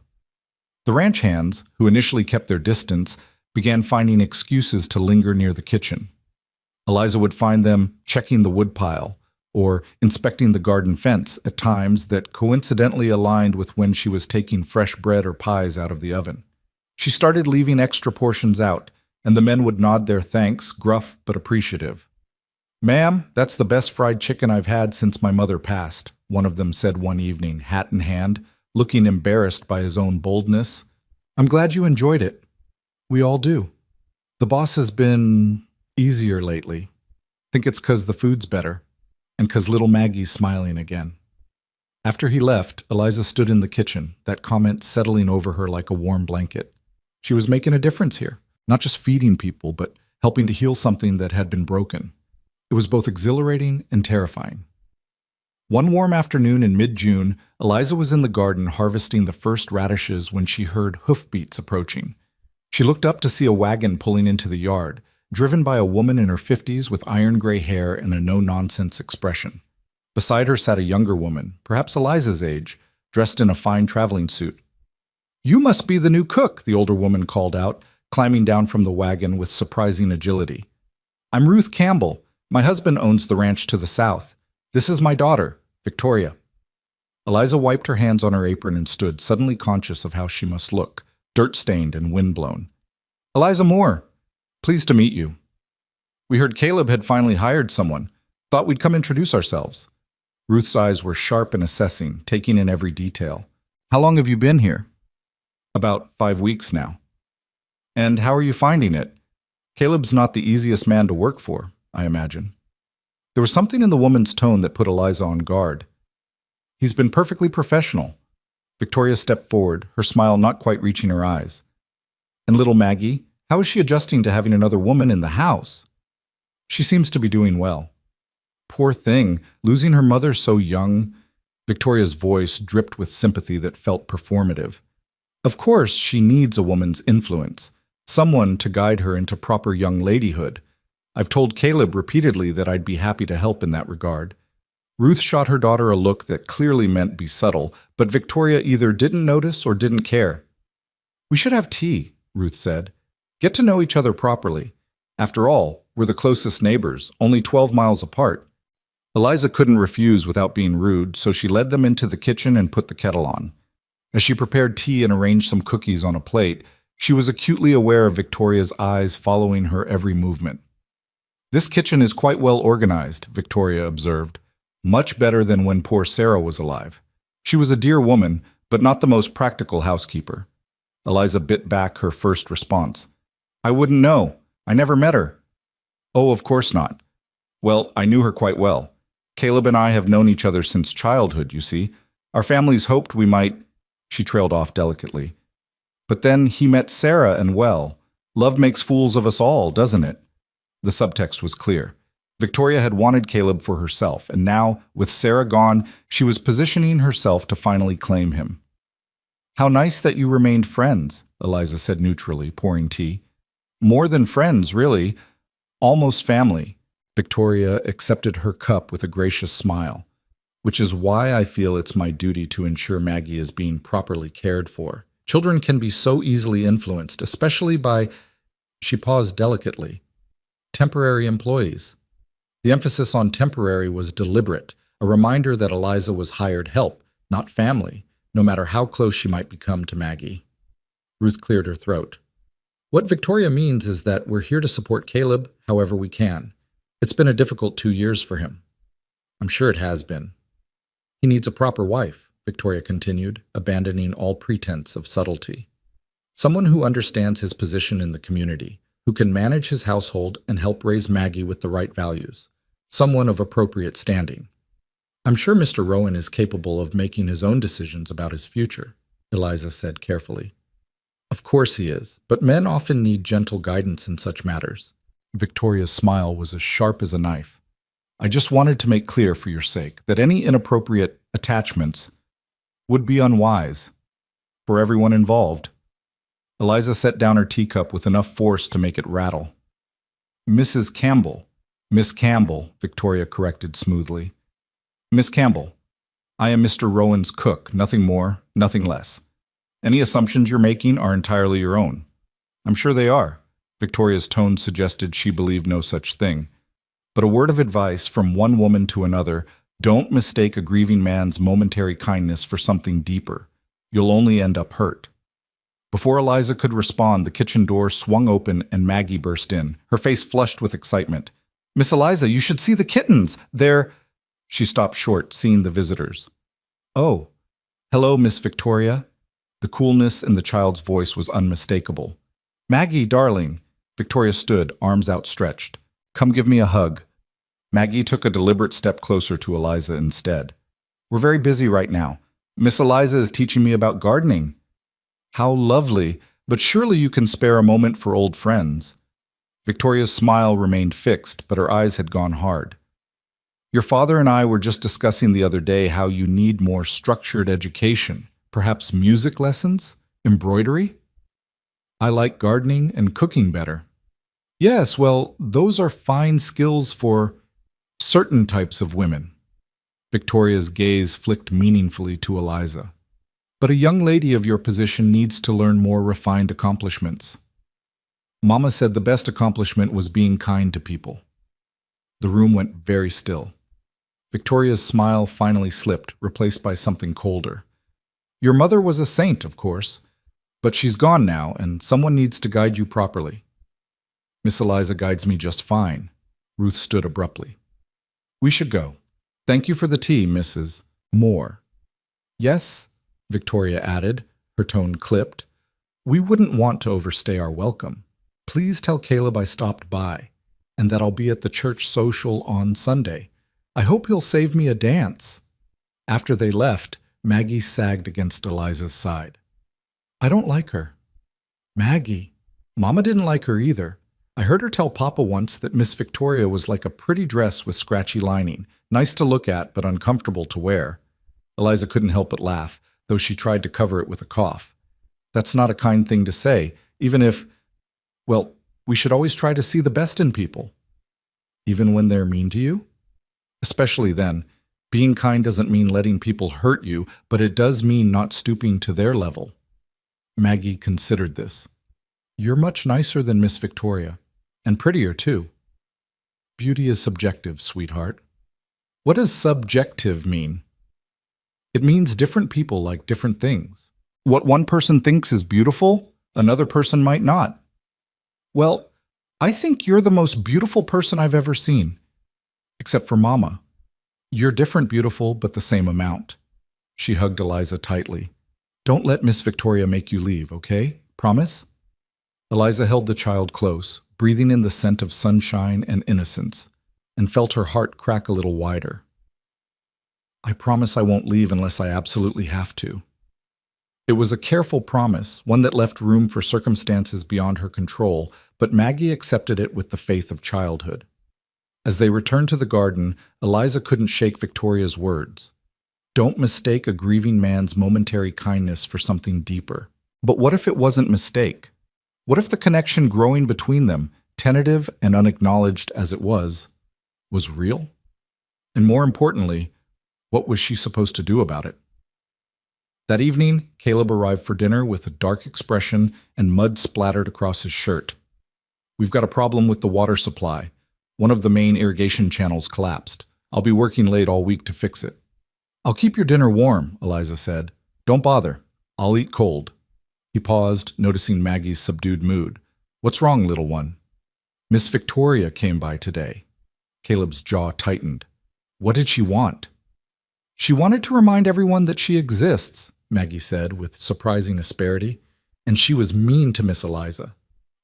The ranch hands, who initially kept their distance, began finding excuses to linger near the kitchen. Eliza would find them checking the woodpile or inspecting the garden fence at times that coincidentally aligned with when she was taking fresh bread or pies out of the oven. She started leaving extra portions out, and the men would nod their thanks, gruff but appreciative. "Ma'am, that's the best fried chicken I've had since my mother passed," one of them said one evening, hat in hand, looking embarrassed by his own boldness. I'm glad you enjoyed it. We all do. The boss has been easier lately. Think it's 'cause the food's better, and 'cause little Maggie's smiling again. After he left, Eliza stood in the kitchen, that comment settling over her like a warm blanket. She was making a difference here, not just feeding people, but helping to heal something that had been broken. It was both exhilarating and terrifying. One warm afternoon in mid-June, Eliza was in the garden harvesting the first radishes when she heard hoofbeats approaching. She looked up to see a wagon pulling into the yard, driven by a woman in her 50s with iron-gray hair and a no-nonsense expression. Beside her sat a younger woman, perhaps Eliza's age, dressed in a fine traveling suit. "You must be the new cook," the older woman called out, climbing down from the wagon with surprising agility. "I'm Ruth Campbell. My husband owns the ranch to the south. This is my daughter, Victoria." Eliza wiped her hands on her apron and stood, suddenly conscious of how she must look, dirt-stained and wind-blown. "Eliza Moore. Pleased to meet you. We heard Caleb had finally hired someone. Thought we'd come introduce ourselves." Ruth's eyes were sharp and assessing, taking in every detail. "How long have you been here?" "About 5 weeks now." "And how are you finding it? Caleb's not the easiest man to work for, I imagine." There was something in the woman's tone that put Eliza on guard. "He's been perfectly professional." Victoria stepped forward, her smile not quite reaching her eyes. "And little Maggie, how is she adjusting to having another woman in the house?" "She seems to be doing well." "Poor thing, losing her mother so young." Victoria's voice dripped with sympathy that felt performative. "Of course, she needs a woman's influence, someone to guide her into proper young ladyhood. I've told Caleb repeatedly that I'd be happy to help in that regard." Ruth shot her daughter a look that clearly meant be subtle, but Victoria either didn't notice or didn't care. "We should have tea," Ruth said. "Get to know each other properly. After all, we're the closest neighbors, only 12 miles apart." Eliza couldn't refuse without being rude, so she led them into the kitchen and put the kettle on. As she prepared tea and arranged some cookies on a plate, she was acutely aware of Victoria's eyes following her every movement. "This kitchen is quite well organized," Victoria observed. "Much better than when poor Sarah was alive. She was a dear woman, but not the most practical housekeeper." Eliza bit back her first response. "I wouldn't know. I never met her." "Oh, of course not." "Well, I knew her quite well. Caleb and I have known each other since childhood, you see. Our families hoped we might—" She trailed off delicately. "But then he met Sarah and well, love makes fools of us all, doesn't it?" The subtext was clear. Victoria had wanted Caleb for herself, and now, with Sarah gone, she was positioning herself to finally claim him. "How nice that you remained friends," Eliza said neutrally, pouring tea. "More than friends, really. Almost family." Victoria accepted her cup with a gracious smile. "Which is why I feel it's my duty to ensure Maggie is being properly cared for. Children can be so easily influenced, especially by—" She paused delicately. "Temporary employees." The emphasis on temporary was deliberate, a reminder that Eliza was hired help, not family, no matter how close she might become to Maggie. Ruth cleared her throat. "What Victoria means is that we're here to support Caleb however we can. It's been a difficult 2 years for him." "I'm sure it has been." "He needs a proper wife," Victoria continued, abandoning all pretense of subtlety. "Someone who understands his position in the community, who can manage his household and help raise Maggie with the right values. Someone of appropriate standing." "I'm sure Mr. Rowan is capable of making his own decisions about his future," Eliza said carefully. "Of course he is, but men often need gentle guidance in such matters." Victoria's smile was as sharp as a knife. "I just wanted to make clear for your sake that any inappropriate attachments would be unwise for everyone involved." Eliza set down her teacup with enough force to make it rattle. "Mrs. Campbell." "Miss Campbell," Victoria corrected smoothly. "Miss Campbell, I am Mr. Rowan's cook, nothing more, nothing less. Any assumptions you're making are entirely your own." "I'm sure they are." Victoria's tone suggested she believed no such thing. "But a word of advice from one woman to another: don't mistake a grieving man's momentary kindness for something deeper. You'll only end up hurt." Before Eliza could respond, the kitchen door swung open and Maggie burst in, her face flushed with excitement. "Miss Eliza, you should see the kittens! They're—" She stopped short, seeing the visitors. "Oh, hello, Miss Victoria." The coolness in the child's voice was unmistakable. "Maggie, darling." Victoria stood, arms outstretched. "Come give me a hug." Maggie took a deliberate step closer to Eliza instead. "We're very busy right now. Miss Eliza is teaching me about gardening." "How lovely, but surely you can spare a moment for old friends." Victoria's smile remained fixed, but her eyes had gone hard. "Your father and I were just discussing the other day how you need more structured education. Perhaps music lessons? Embroidery?" "I like gardening and cooking better." "Yes, well, those are fine skills for certain types of women." Victoria's gaze flicked meaningfully to Eliza. "But a young lady of your position needs to learn more refined accomplishments." Mama said the best accomplishment was being kind to people. The room went very still. Victoria's smile finally slipped, replaced by something colder. "Your mother was a saint, of course, but she's gone now, and someone needs to guide you properly." "Miss Eliza guides me just fine." Ruth stood abruptly. "We should go. Thank you for the tea, Mrs. Moore." "Yes," Victoria added, her tone clipped. "We wouldn't want to overstay our welcome. Please tell Caleb I stopped by, and that I'll be at the church social on Sunday. I hope he'll save me a dance." After they left, Maggie sagged against Eliza's side. "I don't like her." "Maggie, Mama didn't like her either. I heard her tell Papa once that Miss Victoria was like a pretty dress with scratchy lining, nice to look at but uncomfortable to wear." Eliza couldn't help but laugh, though she tried to cover it with a cough. "That's not a kind thing to say, even if, well, we should always try to see the best in people." "Even when they're mean to you?" "Especially then. Being kind doesn't mean letting people hurt you, but it does mean not stooping to their level." Maggie considered this. "You're much nicer than Miss Victoria, and prettier too." "Beauty is subjective, sweetheart." "What does subjective mean?" "It means different people like different things. What one person thinks is beautiful, another person might not." "Well, I think you're the most beautiful person I've ever seen. Except for Mama. You're different beautiful, but the same amount." She hugged Eliza tightly. "Don't let Miss Victoria make you leave, okay? Promise?" Eliza held the child close, breathing in the scent of sunshine and innocence, and felt her heart crack a little wider. "I promise I won't leave unless I absolutely have to." It was a careful promise, one that left room for circumstances beyond her control, but Maggie accepted it with the faith of childhood. As they returned to the garden, Eliza couldn't shake Victoria's words. Don't mistake a grieving man's momentary kindness for something deeper. But what if it wasn't mistake? What if the connection growing between them, tentative and unacknowledged as it was real? And more importantly, what was she supposed to do about it? That evening, Caleb arrived for dinner with a dark expression and mud splattered across his shirt. "We've got a problem with the water supply. One of the main irrigation channels collapsed. I'll be working late all week to fix it." "I'll keep your dinner warm," Eliza said. "Don't bother. I'll eat cold." He paused, noticing Maggie's subdued mood. "What's wrong, little one?" "Miss Victoria came by today." Caleb's jaw tightened. "What did she want?" "She wanted to remind everyone that she exists," Maggie said with surprising asperity. "And she was mean to Miss Eliza."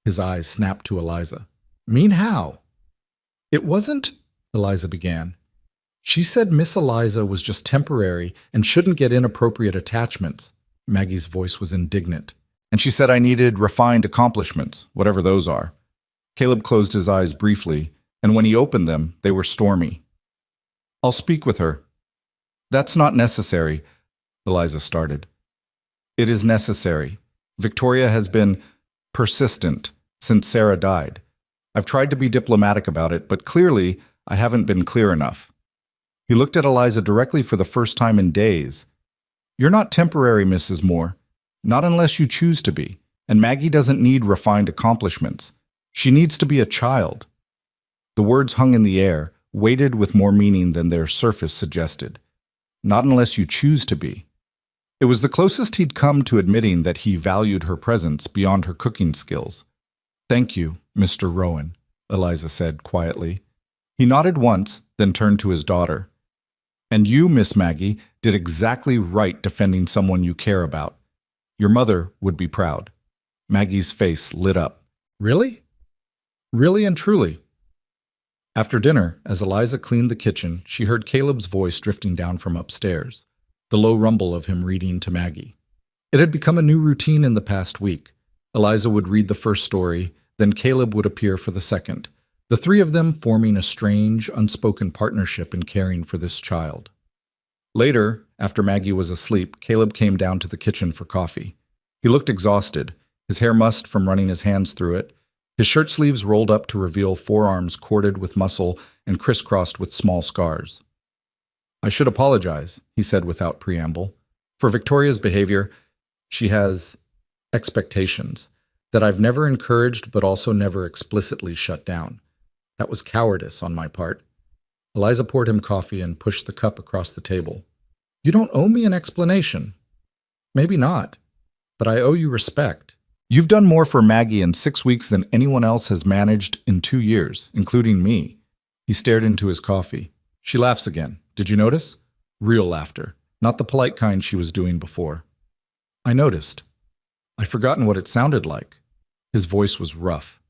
His eyes snapped to Eliza. "Mean how?" "It wasn't," Eliza began. "She said Miss Eliza was just temporary and shouldn't get inappropriate attachments." Maggie's voice was indignant. "And she said I needed refined accomplishments, whatever those are." Caleb closed his eyes briefly, and when he opened them, they were stormy. "I'll speak with her." "That's not necessary," Eliza started. "It is necessary. Victoria has been persistent since Sarah died. I've tried to be diplomatic about it, but clearly I haven't been clear enough." He looked at Eliza directly for the first time in days. "You're not temporary, Mrs. Moore. Not unless you choose to be. And Maggie doesn't need refined accomplishments. She needs to be a child." The words hung in the air, weighted with more meaning than their surface suggested. Not unless you choose to be. It was the closest he'd come to admitting that he valued her presence beyond her cooking skills. "Thank you, Mr. Rowan," Eliza said quietly. He nodded once, then turned to his daughter. And you, Miss Maggie, did exactly right defending someone you care about. Your mother would be proud. Maggie's face lit up. Really? Really and truly. After dinner, as Eliza cleaned the kitchen, she heard Caleb's voice drifting down from upstairs, the low rumble of him reading to Maggie. It had become a new routine in the past week. Eliza would read the first story, then Caleb would appear for the second, the three of them forming a strange, unspoken partnership in caring for this child. Later, after Maggie was asleep, Caleb came down to the kitchen for coffee. He looked exhausted, his hair mussed from running his hands through it, his shirt sleeves rolled up to reveal forearms corded with muscle and crisscrossed with small scars. I should apologize, he said without preamble. For Victoria's behavior, she has expectations that I've never encouraged but also never explicitly shut down. That was cowardice on my part. Eliza poured him coffee and pushed the cup across the table. You don't owe me an explanation. Maybe not, but I owe you respect. You've done more for Maggie in 6 weeks than anyone else has managed in 2 years, including me. He stared into his coffee. She laughs again. Did you notice? Real laughter, not the polite kind she was doing before. I noticed. I'd forgotten what it sounded like. His voice was rough.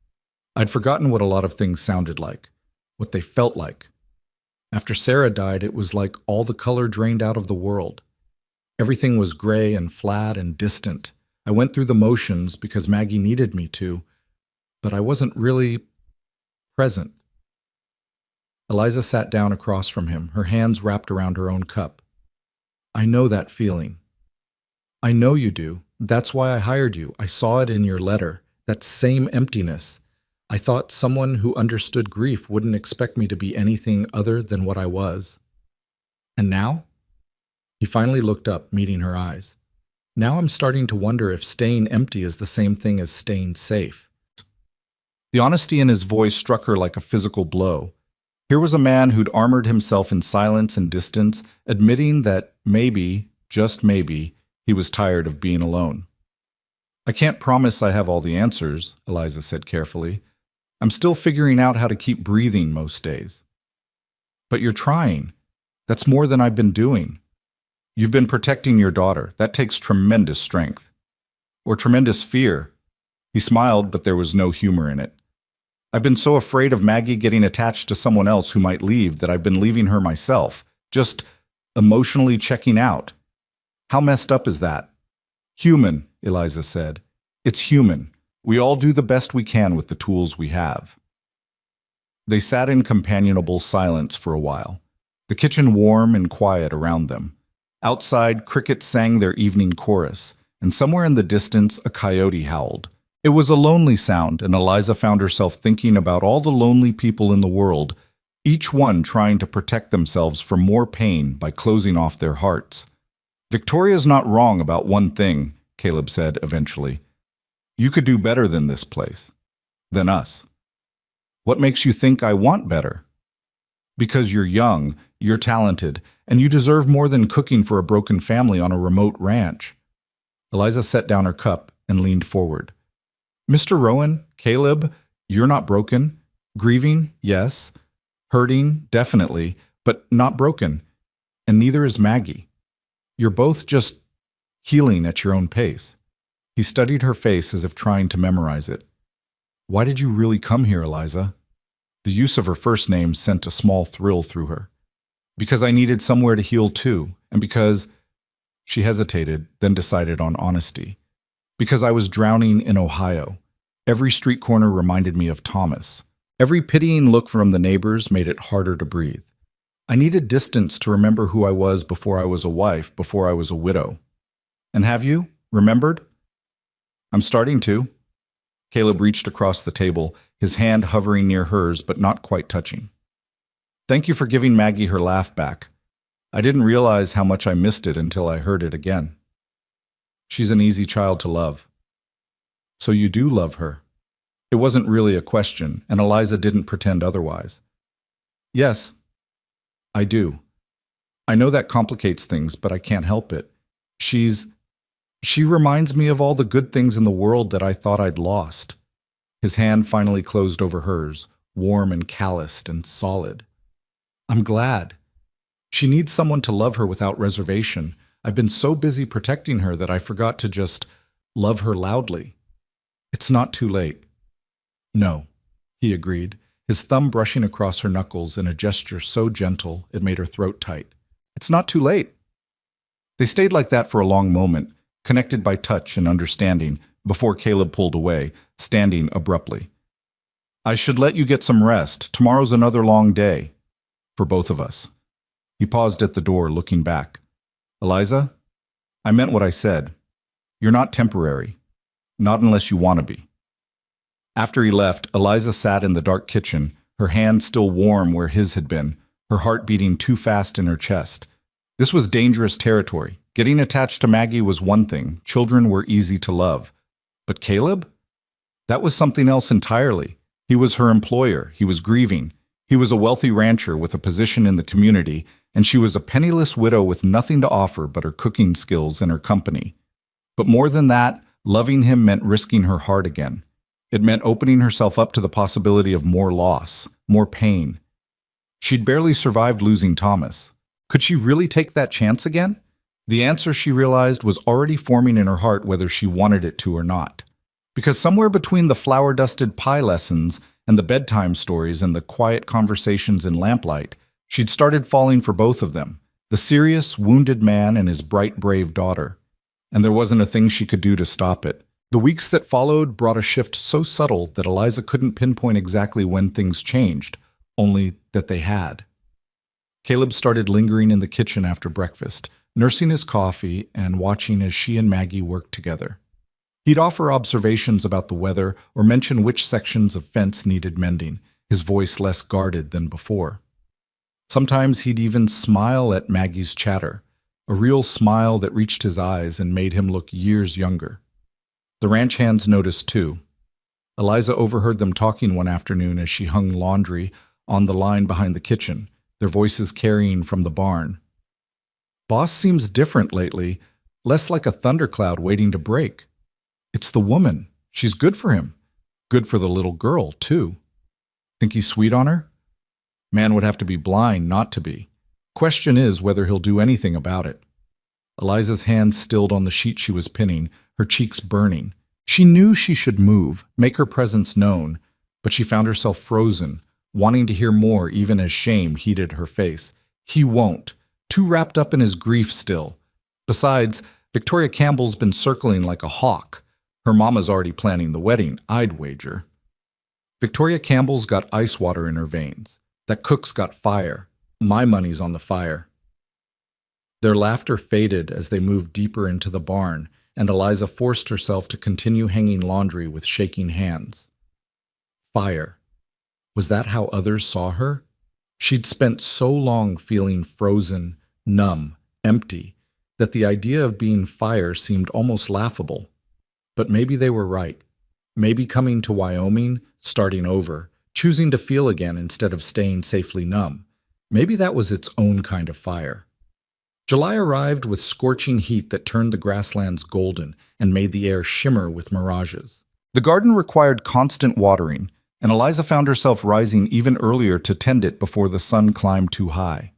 I'd forgotten what a lot of things sounded like, what they felt like. After Sarah died, it was like all the color drained out of the world. Everything was gray and flat and distant. I went through the motions because Maggie needed me to, but I wasn't really present. Eliza sat down across from him, her hands wrapped around her own cup. I know that feeling. I know you do. That's why I hired you. I saw it in your letter, that same emptiness. I thought someone who understood grief wouldn't expect me to be anything other than what I was. And now? He finally looked up, meeting her eyes. Now I'm starting to wonder if staying empty is the same thing as staying safe. The honesty in his voice struck her like a physical blow. Here was a man who'd armored himself in silence and distance, admitting that maybe, just maybe, he was tired of being alone. I can't promise I have all the answers, Eliza said carefully. I'm still figuring out how to keep breathing most days. But you're trying. That's more than I've been doing. You've been protecting your daughter. That takes tremendous strength. Or tremendous fear. He smiled, but there was no humor in it. I've been so afraid of Maggie getting attached to someone else who might leave that I've been leaving her myself, just emotionally checking out. How messed up is that? Human, Eliza said. It's human. We all do the best we can with the tools we have. They sat in companionable silence for a while, the kitchen warm and quiet around them. Outside, crickets sang their evening chorus, and somewhere in the distance a coyote howled. It was a lonely sound, and Eliza found herself thinking about all the lonely people in the world, each one trying to protect themselves from more pain by closing off their hearts. Victoria's not wrong about one thing, Caleb said eventually. You could do better than this place, than us. What makes you think I want better? Because you're young, you're talented, and you deserve more than cooking for a broken family on a remote ranch. Eliza set down her cup and leaned forward. Mr. Rowan, Caleb, you're not broken. Grieving, yes. Hurting, definitely, but not broken. And neither is Maggie. You're both just healing at your own pace. He studied her face as if trying to memorize it. Why did you really come here, Eliza? The use of her first name sent a small thrill through her. Because I needed somewhere to heal too, and because... She hesitated, then decided on honesty. Because I was drowning in Ohio. Every street corner reminded me of Thomas. Every pitying look from the neighbors made it harder to breathe. I needed distance to remember who I was before I was a wife, before I was a widow. And have you remembered? I'm starting to. Caleb reached across the table, his hand hovering near hers but not quite touching. Thank you for giving Maggie her laugh back. I didn't realize how much I missed it until I heard it again. She's an easy child to love. So you do love her. It wasn't really a question, and Eliza didn't pretend otherwise. Yes, I do. I know that complicates things, but I can't help it. She reminds me of all the good things in the world that I thought I'd lost. His hand finally closed over hers, warm and calloused and solid. I'm glad. She needs someone to love her without reservation. I've been so busy protecting her that I forgot to just love her loudly. It's not too late. No, he agreed, his thumb brushing across her knuckles in a gesture so gentle it made her throat tight. It's not too late. They stayed like that for a long moment, connected by touch and understanding, before Caleb pulled away, standing abruptly. I should let you get some rest. Tomorrow's another long day. For both of us. He paused at the door, looking back. Eliza, I meant what I said. You're not temporary. Not unless you want to be. After he left, Eliza sat in the dark kitchen, her hand still warm where his had been, her heart beating too fast in her chest. This was dangerous territory. Getting attached to Maggie was one thing. Children were easy to love. But Caleb? That was something else entirely. He was her employer. He was grieving. He was a wealthy rancher with a position in the community, and she was a penniless widow with nothing to offer but her cooking skills and her company. But more than that, loving him meant risking her heart again. It meant opening herself up to the possibility of more loss, more pain. She'd barely survived losing Thomas. Could she really take that chance again? The answer, she realized, was already forming in her heart whether she wanted it to or not. Because somewhere between the flour-dusted pie lessons and the bedtime stories and the quiet conversations in lamplight, she'd started falling for both of them, the serious, wounded man and his bright, brave daughter. And there wasn't a thing she could do to stop it. The weeks that followed brought a shift so subtle that Eliza couldn't pinpoint exactly when things changed, only that they had. Caleb started lingering in the kitchen after breakfast, nursing his coffee and watching as she and Maggie worked together. He'd offer observations about the weather or mention which sections of fence needed mending, his voice less guarded than before. Sometimes he'd even smile at Maggie's chatter, a real smile that reached his eyes and made him look years younger. The ranch hands noticed too. Eliza overheard them talking one afternoon as she hung laundry on the line behind the kitchen, their voices carrying from the barn. Boss seems different lately, less like a thundercloud waiting to break. It's the woman. She's good for him. Good for the little girl, too. Think he's sweet on her? Man would have to be blind not to be. Question is whether he'll do anything about it. Eliza's hands stilled on the sheet she was pinning, her cheeks burning. She knew she should move, make her presence known, but she found herself frozen, wanting to hear more even as shame heated her face. He won't. Too wrapped up in his grief still. Besides, Victoria Campbell's been circling like a hawk. Her mama's already planning the wedding, I'd wager. Victoria Campbell's got ice water in her veins. That cook's got fire. My money's on the fire. Their laughter faded as they moved deeper into the barn, and Eliza forced herself to continue hanging laundry with shaking hands. Fire. Was that how others saw her? She'd spent so long feeling frozen, numb, empty, that the idea of being fire seemed almost laughable. But maybe they were right. Maybe coming to Wyoming, starting over, choosing to feel again instead of staying safely numb. Maybe that was its own kind of fire. July arrived with scorching heat that turned the grasslands golden and made the air shimmer with mirages. The garden required constant watering, and Eliza found herself rising even earlier to tend it before the sun climbed too high.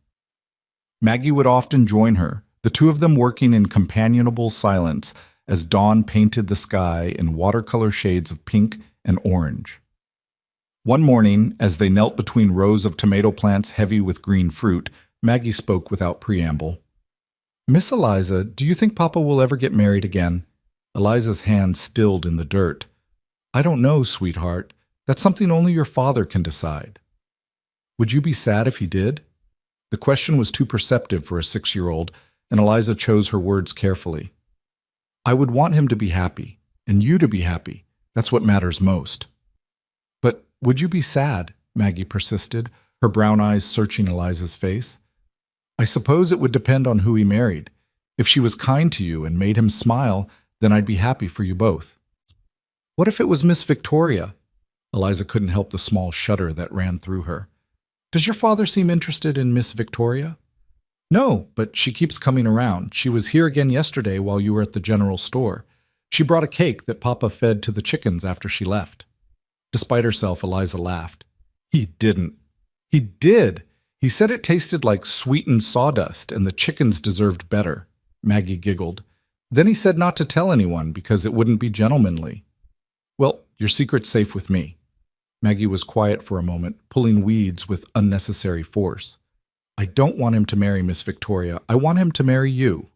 Maggie would often join her, the two of them working in companionable silence as dawn painted the sky in watercolor shades of pink and orange. One morning, as they knelt between rows of tomato plants heavy with green fruit, Maggie spoke without preamble. Miss Eliza, do you think Papa will ever get married again? Eliza's hand stilled in the dirt. I don't know, sweetheart. That's something only your father can decide. Would you be sad if he did? The question was too perceptive for a 6-year-old, and Eliza chose her words carefully. I would want him to be happy, and you to be happy. That's what matters most. But would you be sad? Maggie persisted, her brown eyes searching Eliza's face. I suppose it would depend on who he married. If she was kind to you and made him smile, then I'd be happy for you both. What if it was Miss Victoria? Eliza couldn't help the small shudder that ran through her. Does your father seem interested in Miss Victoria? No, but she keeps coming around. She was here again yesterday while you were at the general store. She brought a cake that Papa fed to the chickens after she left. Despite herself, Eliza laughed. He didn't. He did. He said it tasted like sweetened sawdust and the chickens deserved better, Maggie giggled. Then he said not to tell anyone because it wouldn't be gentlemanly. Well, your secret's safe with me. Maggie was quiet for a moment, pulling weeds with unnecessary force. I don't want him to marry Miss Victoria. I want him to marry you.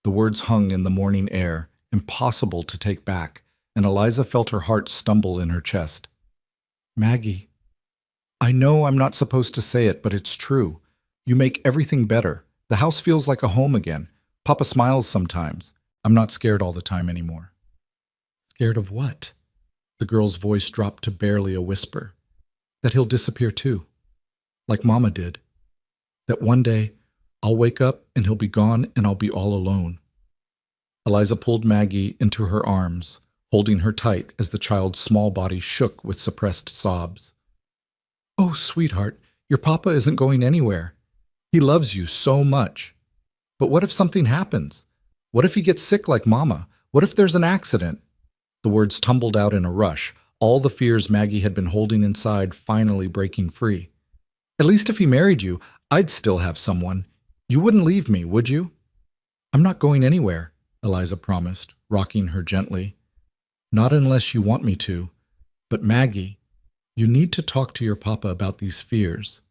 The words hung in the morning air, impossible to take back, and Eliza felt her heart stumble in her chest. Maggie, I know I'm not supposed to say it, but it's true. You make everything better. The house feels like a home again. Papa smiles sometimes. I'm not scared all the time anymore. Scared of what? The girl's voice dropped to barely a whisper. That he'll disappear too, like Mama did. That one day I'll wake up and he'll be gone and I'll be all alone. Eliza pulled Maggie into her arms, holding her tight as the child's small body shook with suppressed sobs. Oh, sweetheart, your papa isn't going anywhere. He loves you so much. But what if something happens? What if he gets sick like Mama? What if there's an accident? The words tumbled out in a rush, all the fears Maggie had been holding inside finally breaking free. At least if he married you, I'd still have someone. You wouldn't leave me, would you? I'm not going anywhere, Eliza promised, rocking her gently. Not unless you want me to. But Maggie, you need to talk to your papa about these fears.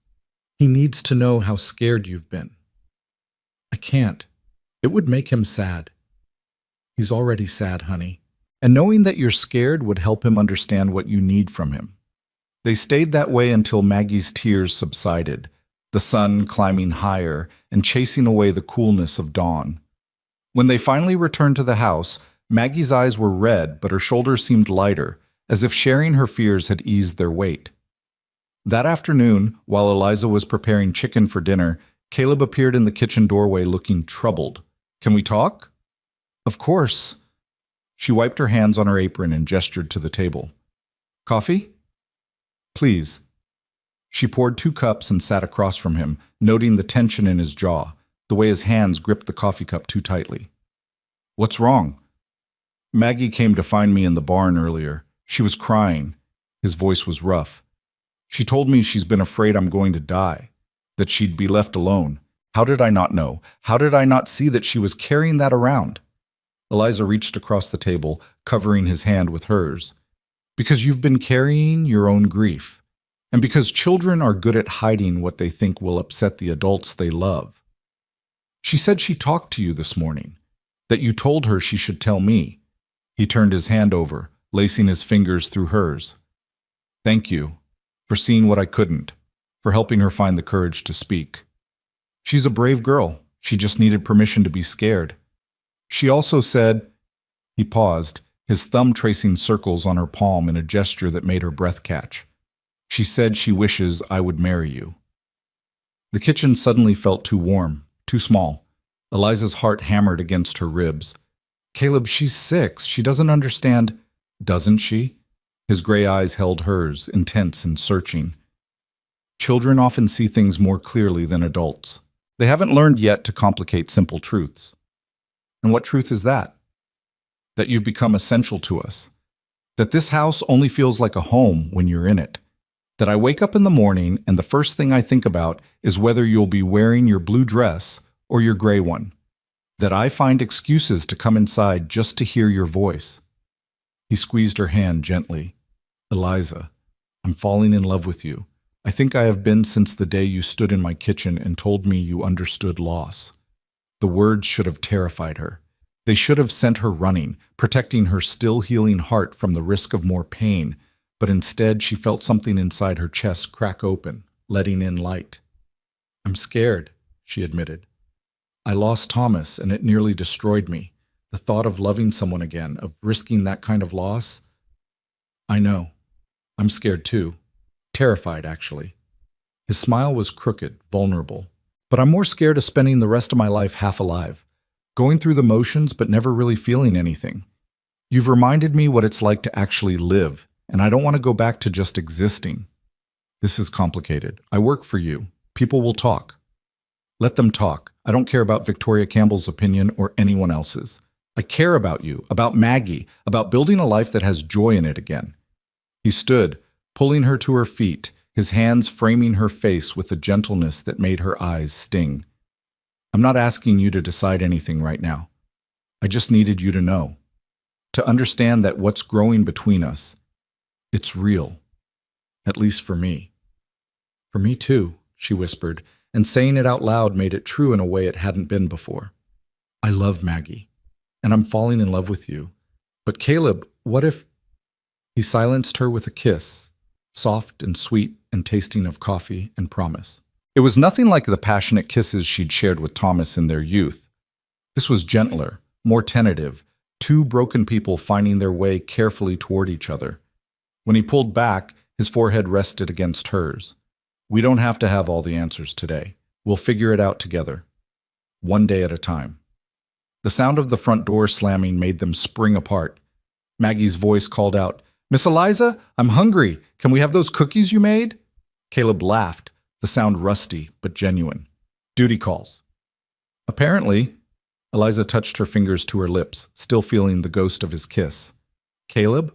He needs to know how scared you've been. I can't. It would make him sad. He's already sad, honey. And knowing that you're scared would help him understand what you need from him. They stayed that way until Maggie's tears subsided, the sun climbing higher and chasing away the coolness of dawn. When they finally returned to the house, Maggie's eyes were red, but her shoulders seemed lighter, as if sharing her fears had eased their weight. That afternoon, while Eliza was preparing chicken for dinner, Caleb appeared in the kitchen doorway looking troubled. Can we talk? Of course. She wiped her hands on her apron and gestured to the table. Coffee? Please. She poured 2 cups and sat across from him, noting the tension in his jaw, the way his hands gripped the coffee cup too tightly. What's wrong? Maggie came to find me in the barn earlier. She was crying. His voice was rough. She told me she's been afraid I'm going to die, that she'd be left alone. How did I not know? How did I not see that she was carrying that around? Eliza reached across the table, covering his hand with hers. Because you've been carrying your own grief, and because children are good at hiding what they think will upset the adults they love. She said she talked to you this morning, that you told her she should tell me. He turned his hand over, lacing his fingers through hers. Thank you for seeing what I couldn't, for helping her find the courage to speak. She's a brave girl. She just needed permission to be scared. She also said, he paused, his thumb tracing circles on her palm in a gesture that made her breath catch. She said she wishes I would marry you. The kitchen suddenly felt too warm, too small. Eliza's heart hammered against her ribs. Caleb, she's 6. She doesn't understand. Doesn't she? His gray eyes held hers, intense and searching. Children often see things more clearly than adults. They haven't learned yet to complicate simple truths. And what truth is that? That you've become essential to us. That this house only feels like a home when you're in it. That I wake up in the morning and the first thing I think about is whether you'll be wearing your blue dress or your gray one. That I find excuses to come inside just to hear your voice. He squeezed her hand gently. Eliza, I'm falling in love with you. I think I have been since the day you stood in my kitchen and told me you understood loss. The words should have terrified her. They should have sent her running, protecting her still healing heart from the risk of more pain, but instead she felt something inside her chest crack open, letting in light. I'm scared, she admitted. I lost Thomas and it nearly destroyed me. The thought of loving someone again, of risking that kind of loss. I know. I'm scared too. Terrified, actually. His smile was crooked, vulnerable. But I'm more scared of spending the rest of my life half alive, going through the motions but never really feeling anything. You've reminded me what it's like to actually live, and I don't want to go back to just existing. This is complicated. I work for you. People will talk. Let them talk. I don't care about Victoria Campbell's opinion or anyone else's. I care about you, about Maggie, about building a life that has joy in it again. He stood, pulling her to her feet, his hands framing her face with a gentleness that made her eyes sting. I'm not asking you to decide anything right now. I just needed you to know, to understand that what's growing between us, it's real, at least for me. For me too, she whispered, and saying it out loud made it true in a way it hadn't been before. I love Maggie, and I'm falling in love with you. But Caleb, what if... He silenced her with a kiss, soft and sweet and tasting of coffee and promise. It was nothing like the passionate kisses she'd shared with Thomas in their youth. This was gentler, more tentative, two broken people finding their way carefully toward each other. When he pulled back, his forehead rested against hers. We don't have to have all the answers today. We'll figure it out together, one day at a time. The sound of the front door slamming made them spring apart. Maggie's voice called out, Miss Eliza, I'm hungry. Can we have those cookies you made? Caleb laughed, the sound rusty but genuine. Duty calls. Apparently, Eliza touched her fingers to her lips, still feeling the ghost of his kiss. Caleb,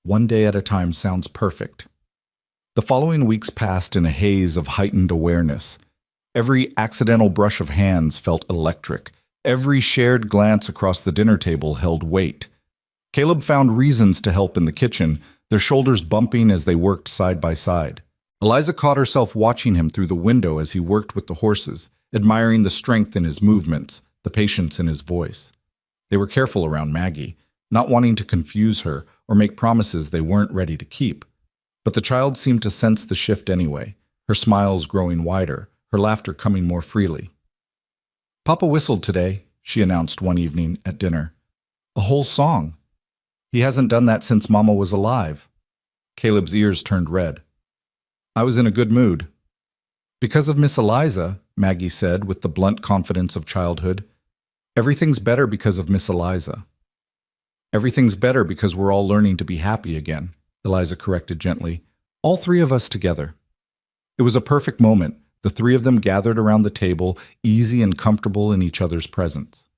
one day at a time sounds perfect. The following weeks passed in a haze of heightened awareness. Every accidental brush of hands felt electric. Every shared glance across the dinner table held weight. Caleb found reasons to help in the kitchen, their shoulders bumping as they worked side by side. Eliza caught herself watching him through the window as he worked with the horses, admiring the strength in his movements, the patience in his voice. They were careful around Maggie, not wanting to confuse her or make promises they weren't ready to keep. But the child seemed to sense the shift anyway, her smiles growing wider, her laughter coming more freely. Papa whistled today, she announced one evening at dinner. A whole song. He hasn't done that since Mama was alive. Caleb's ears turned red. I was in a good mood. Because of Miss Eliza, Maggie said with the blunt confidence of childhood. Everything's better because of Miss Eliza. Everything's better because we're all learning to be happy again, Eliza corrected gently. All three of us together. It was a perfect moment, the three of them gathered around the table, easy and comfortable in each other's presence.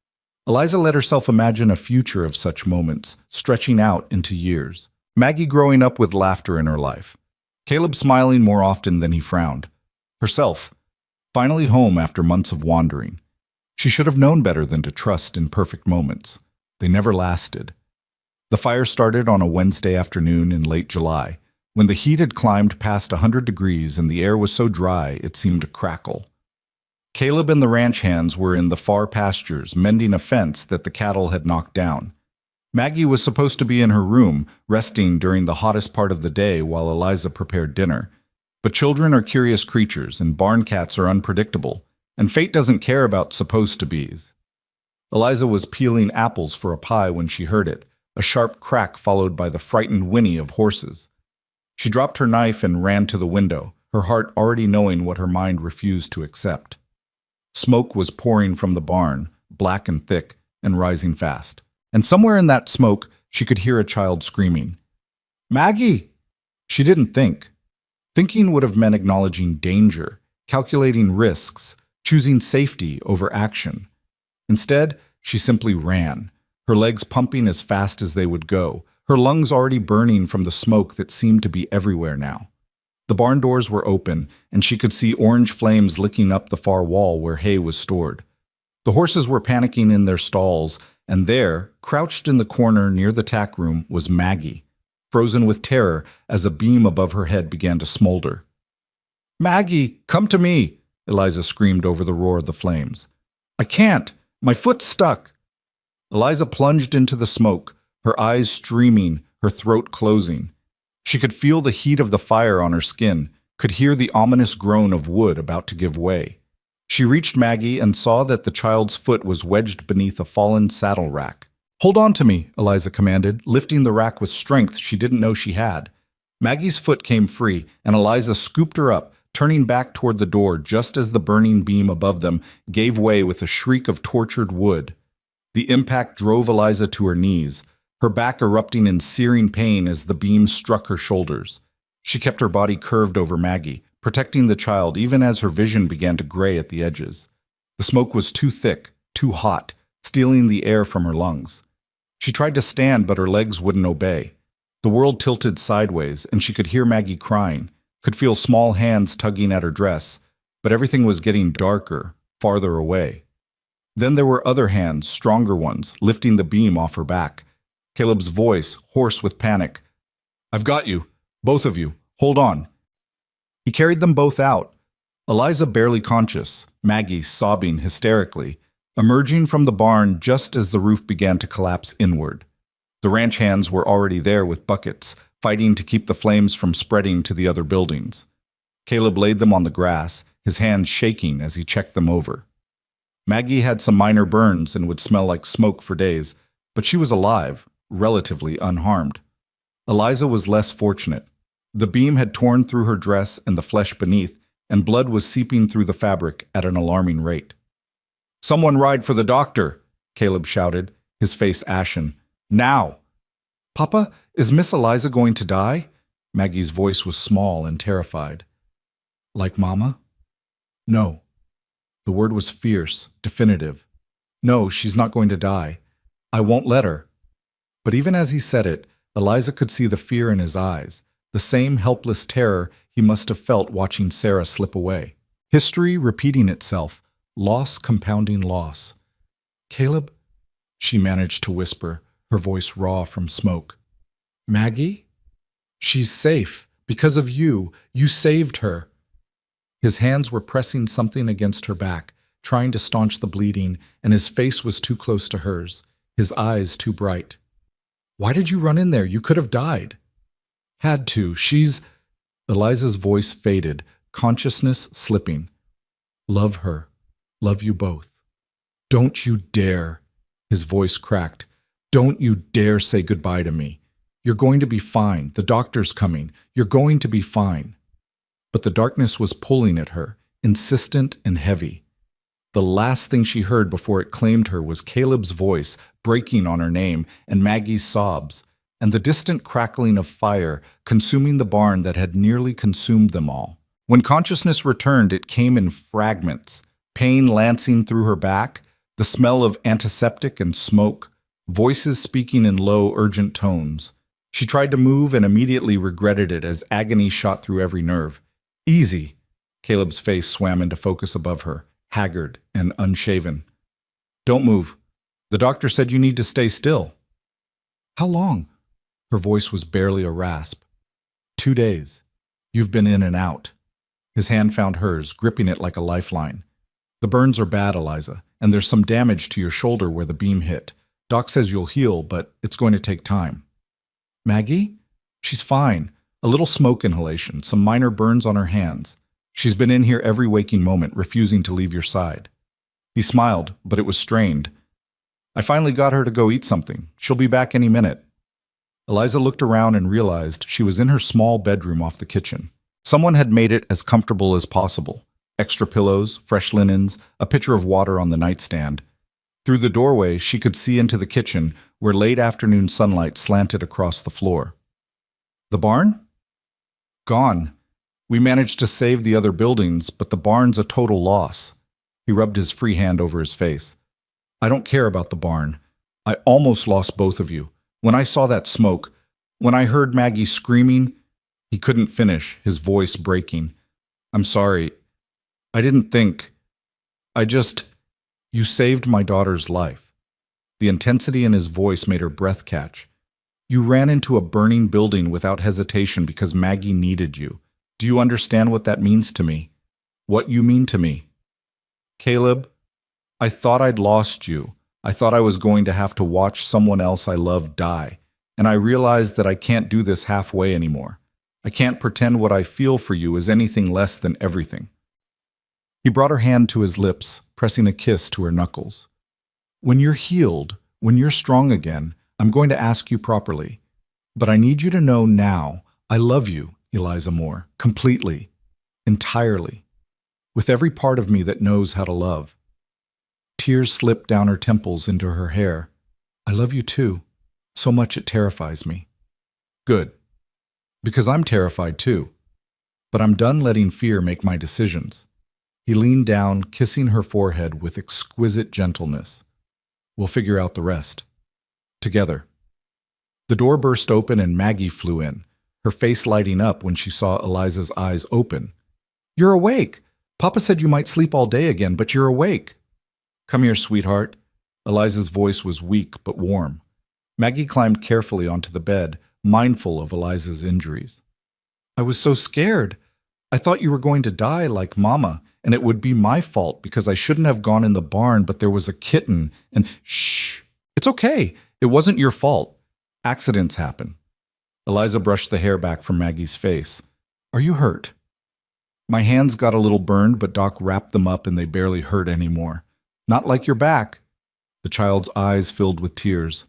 Eliza let herself imagine a future of such moments, stretching out into years. Maggie growing up with laughter in her life. Caleb smiling more often than he frowned. Herself, finally home after months of wandering. She should have known better than to trust in perfect moments. They never lasted. The fire started on a Wednesday afternoon in late July, when the heat had climbed past 100 degrees and the air was so dry it seemed to crackle. Caleb and the ranch hands were in the far pastures, mending a fence that the cattle had knocked down. Maggie was supposed to be in her room, resting during the hottest part of the day while Eliza prepared dinner. But children are curious creatures, and barn cats are unpredictable, and fate doesn't care about supposed to be's. Eliza was peeling apples for a pie when she heard it, a sharp crack followed by the frightened whinny of horses. She dropped her knife and ran to the window, her heart already knowing what her mind refused to accept. Smoke was pouring from the barn, black and thick, and rising fast. And somewhere in that smoke, she could hear a child screaming. Maggie! She didn't think. Thinking would have meant acknowledging danger, calculating risks, choosing safety over action. Instead, she simply ran, her legs pumping as fast as they would go, her lungs already burning from the smoke that seemed to be everywhere now. The barn doors were open, and she could see orange flames licking up the far wall where hay was stored. The horses were panicking in their stalls, and there, crouched in the corner near the tack room, was Maggie, frozen with terror as a beam above her head began to smolder. Maggie, come to me, Eliza screamed over the roar of the flames. I can't. My foot's stuck. Eliza plunged into the smoke, her eyes streaming, her throat closing. She could feel the heat of the fire on her skin, could hear the ominous groan of wood about to give way. She reached Maggie and saw that the child's foot was wedged beneath a fallen saddle rack. Hold on to me, Eliza commanded, lifting the rack with strength she didn't know she had. Maggie's foot came free, and Eliza scooped her up, turning back toward the door just as the burning beam above them gave way with a shriek of tortured wood. The impact drove Eliza to her knees, her back erupting in searing pain as the beam struck her shoulders. She kept her body curved over Maggie, protecting the child even as her vision began to gray at the edges. The smoke was too thick, too hot, stealing the air from her lungs. She tried to stand, but her legs wouldn't obey. The world tilted sideways, and she could hear Maggie crying, could feel small hands tugging at her dress, but everything was getting darker, farther away. Then there were other hands, stronger ones, lifting the beam off her back. Caleb's voice, hoarse with panic. "I've got you. Both of you. Hold on." He carried them both out. Eliza barely conscious, Maggie sobbing hysterically, emerging from the barn just as the roof began to collapse inward. The ranch hands were already there with buckets, fighting to keep the flames from spreading to the other buildings. Caleb laid them on the grass, his hands shaking as he checked them over. Maggie had some minor burns and would smell like smoke for days, but she was alive, relatively unharmed. Eliza was less fortunate. The beam had torn through her dress and the flesh beneath, and blood was seeping through the fabric at an alarming rate. "Someone ride for the doctor," Caleb shouted, his face ashen. "Now!" "Papa, is Miss Eliza going to die?" Maggie's voice was small and terrified. "Like Mama?" "No." The word was fierce, definitive. "No, she's not going to die. I won't let her." But even as he said it, Eliza could see the fear in his eyes, the same helpless terror he must have felt watching Sarah slip away. History repeating itself, loss compounding loss. "Caleb?" she managed to whisper, her voice raw from smoke. "Maggie? She's safe. Because of you. You saved her." His hands were pressing something against her back, trying to staunch the bleeding, and his face was too close to hers, his eyes too bright. "Why did you run in there? You could have died." "Had to. She's—" Eliza's voice faded, consciousness slipping. "Love her. Love you both. Don't you dare." His voice cracked. "Don't you dare say goodbye to me. You're going to be fine. The doctor's coming. You're going to be fine." But the darkness was pulling at her, insistent and heavy. The last thing she heard before it claimed her was Caleb's voice breaking on her name and Maggie's sobs, and the distant crackling of fire consuming the barn that had nearly consumed them all. When consciousness returned, it came in fragments, pain lancing through her back, the smell of antiseptic and smoke, voices speaking in low, urgent tones. She tried to move and immediately regretted it as agony shot through every nerve. "Easy." Caleb's face swam into focus above her, haggard and unshaven. "Don't move. The doctor said you need to stay still." "How long?" Her voice was barely a rasp. 2 days. You've been in and out." His hand found hers, gripping it like a lifeline. "The burns are bad, Eliza, and there's some damage to your shoulder where the beam hit. Doc says you'll heal, but it's going to take time." "Maggie?" "She's fine. A little smoke inhalation, some minor burns on her hands. She's been in here every waking moment, refusing to leave your side." He smiled, but it was strained. "I finally got her to go eat something. She'll be back any minute." Eliza looked around and realized she was in her small bedroom off the kitchen. Someone had made it as comfortable as possible. Extra pillows, fresh linens, a pitcher of water on the nightstand. Through the doorway, she could see into the kitchen, where late afternoon sunlight slanted across the floor. "The barn?" "Gone. We managed to save the other buildings, but the barn's a total loss." He rubbed his free hand over his face. "I don't care about the barn. I almost lost both of you. When I saw that smoke, when I heard Maggie screaming—" He couldn't finish, his voice breaking. "I'm sorry. I didn't think. You saved my daughter's life." The intensity in his voice made her breath catch. "You ran into a burning building without hesitation because Maggie needed you. Do you understand what that means to me? What you mean to me?" "Caleb, I thought I'd lost you. I thought I was going to have to watch someone else I love die. And I realized that I can't do this halfway anymore. I can't pretend what I feel for you is anything less than everything." He brought her hand to his lips, pressing a kiss to her knuckles. "When you're healed, when you're strong again, I'm going to ask you properly. But I need you to know now, I love you, Eliza Moore, completely, entirely, with every part of me that knows how to love." Tears slipped down her temples into her hair. "I love you too, so much it terrifies me." "Good. Because I'm terrified too. But I'm done letting fear make my decisions." He leaned down, kissing her forehead with exquisite gentleness. "We'll figure out the rest. Together." The door burst open and Maggie flew in. her face lighting up when she saw Eliza's eyes open. "You're awake! Papa said you might sleep all day again, but you're awake." "Come here, sweetheart." Eliza's voice was weak but warm. Maggie climbed carefully onto the bed, mindful of Eliza's injuries. "I was so scared. I thought you were going to die like Mama, and it would be my fault because I shouldn't have gone in the barn, but there was a kitten, and shh. It's okay. It wasn't your fault. Accidents happen." Eliza brushed the hair back from Maggie's face. "Are you hurt?" "My hands got a little burned, but Doc wrapped them up and they barely hurt anymore. Not like your back." The child's eyes filled with tears.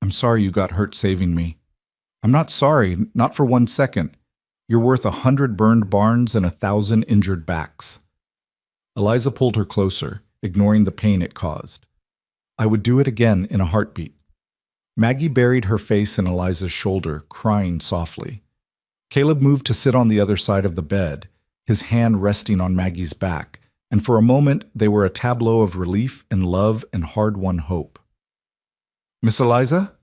"I'm sorry you got hurt saving me." "I'm not sorry, not for 1 second. You're worth 100 burned barns and 1,000 injured backs." Eliza pulled her closer, ignoring the pain it caused. "I would do it again in a heartbeat." Maggie buried her face in Eliza's shoulder, crying softly. Caleb moved to sit on the other side of the bed, his hand resting on Maggie's back, and for a moment they were a tableau of relief and love and hard-won hope. "Miss Eliza?"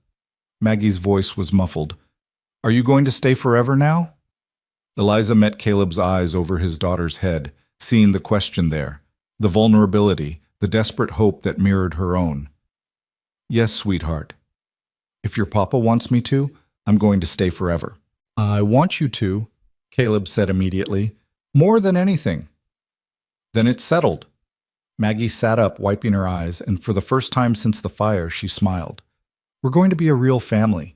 Maggie's voice was muffled. "Are you going to stay forever now?" Eliza met Caleb's eyes over his daughter's head, seeing the question there, the vulnerability, the desperate hope that mirrored her own. "Yes, sweetheart. If your papa wants me to, I'm going to stay forever." "I want you to," Caleb said immediately, "more than anything." "Then it's settled." Maggie sat up, wiping her eyes, and for the first time since the fire, she smiled. "We're going to be a real family."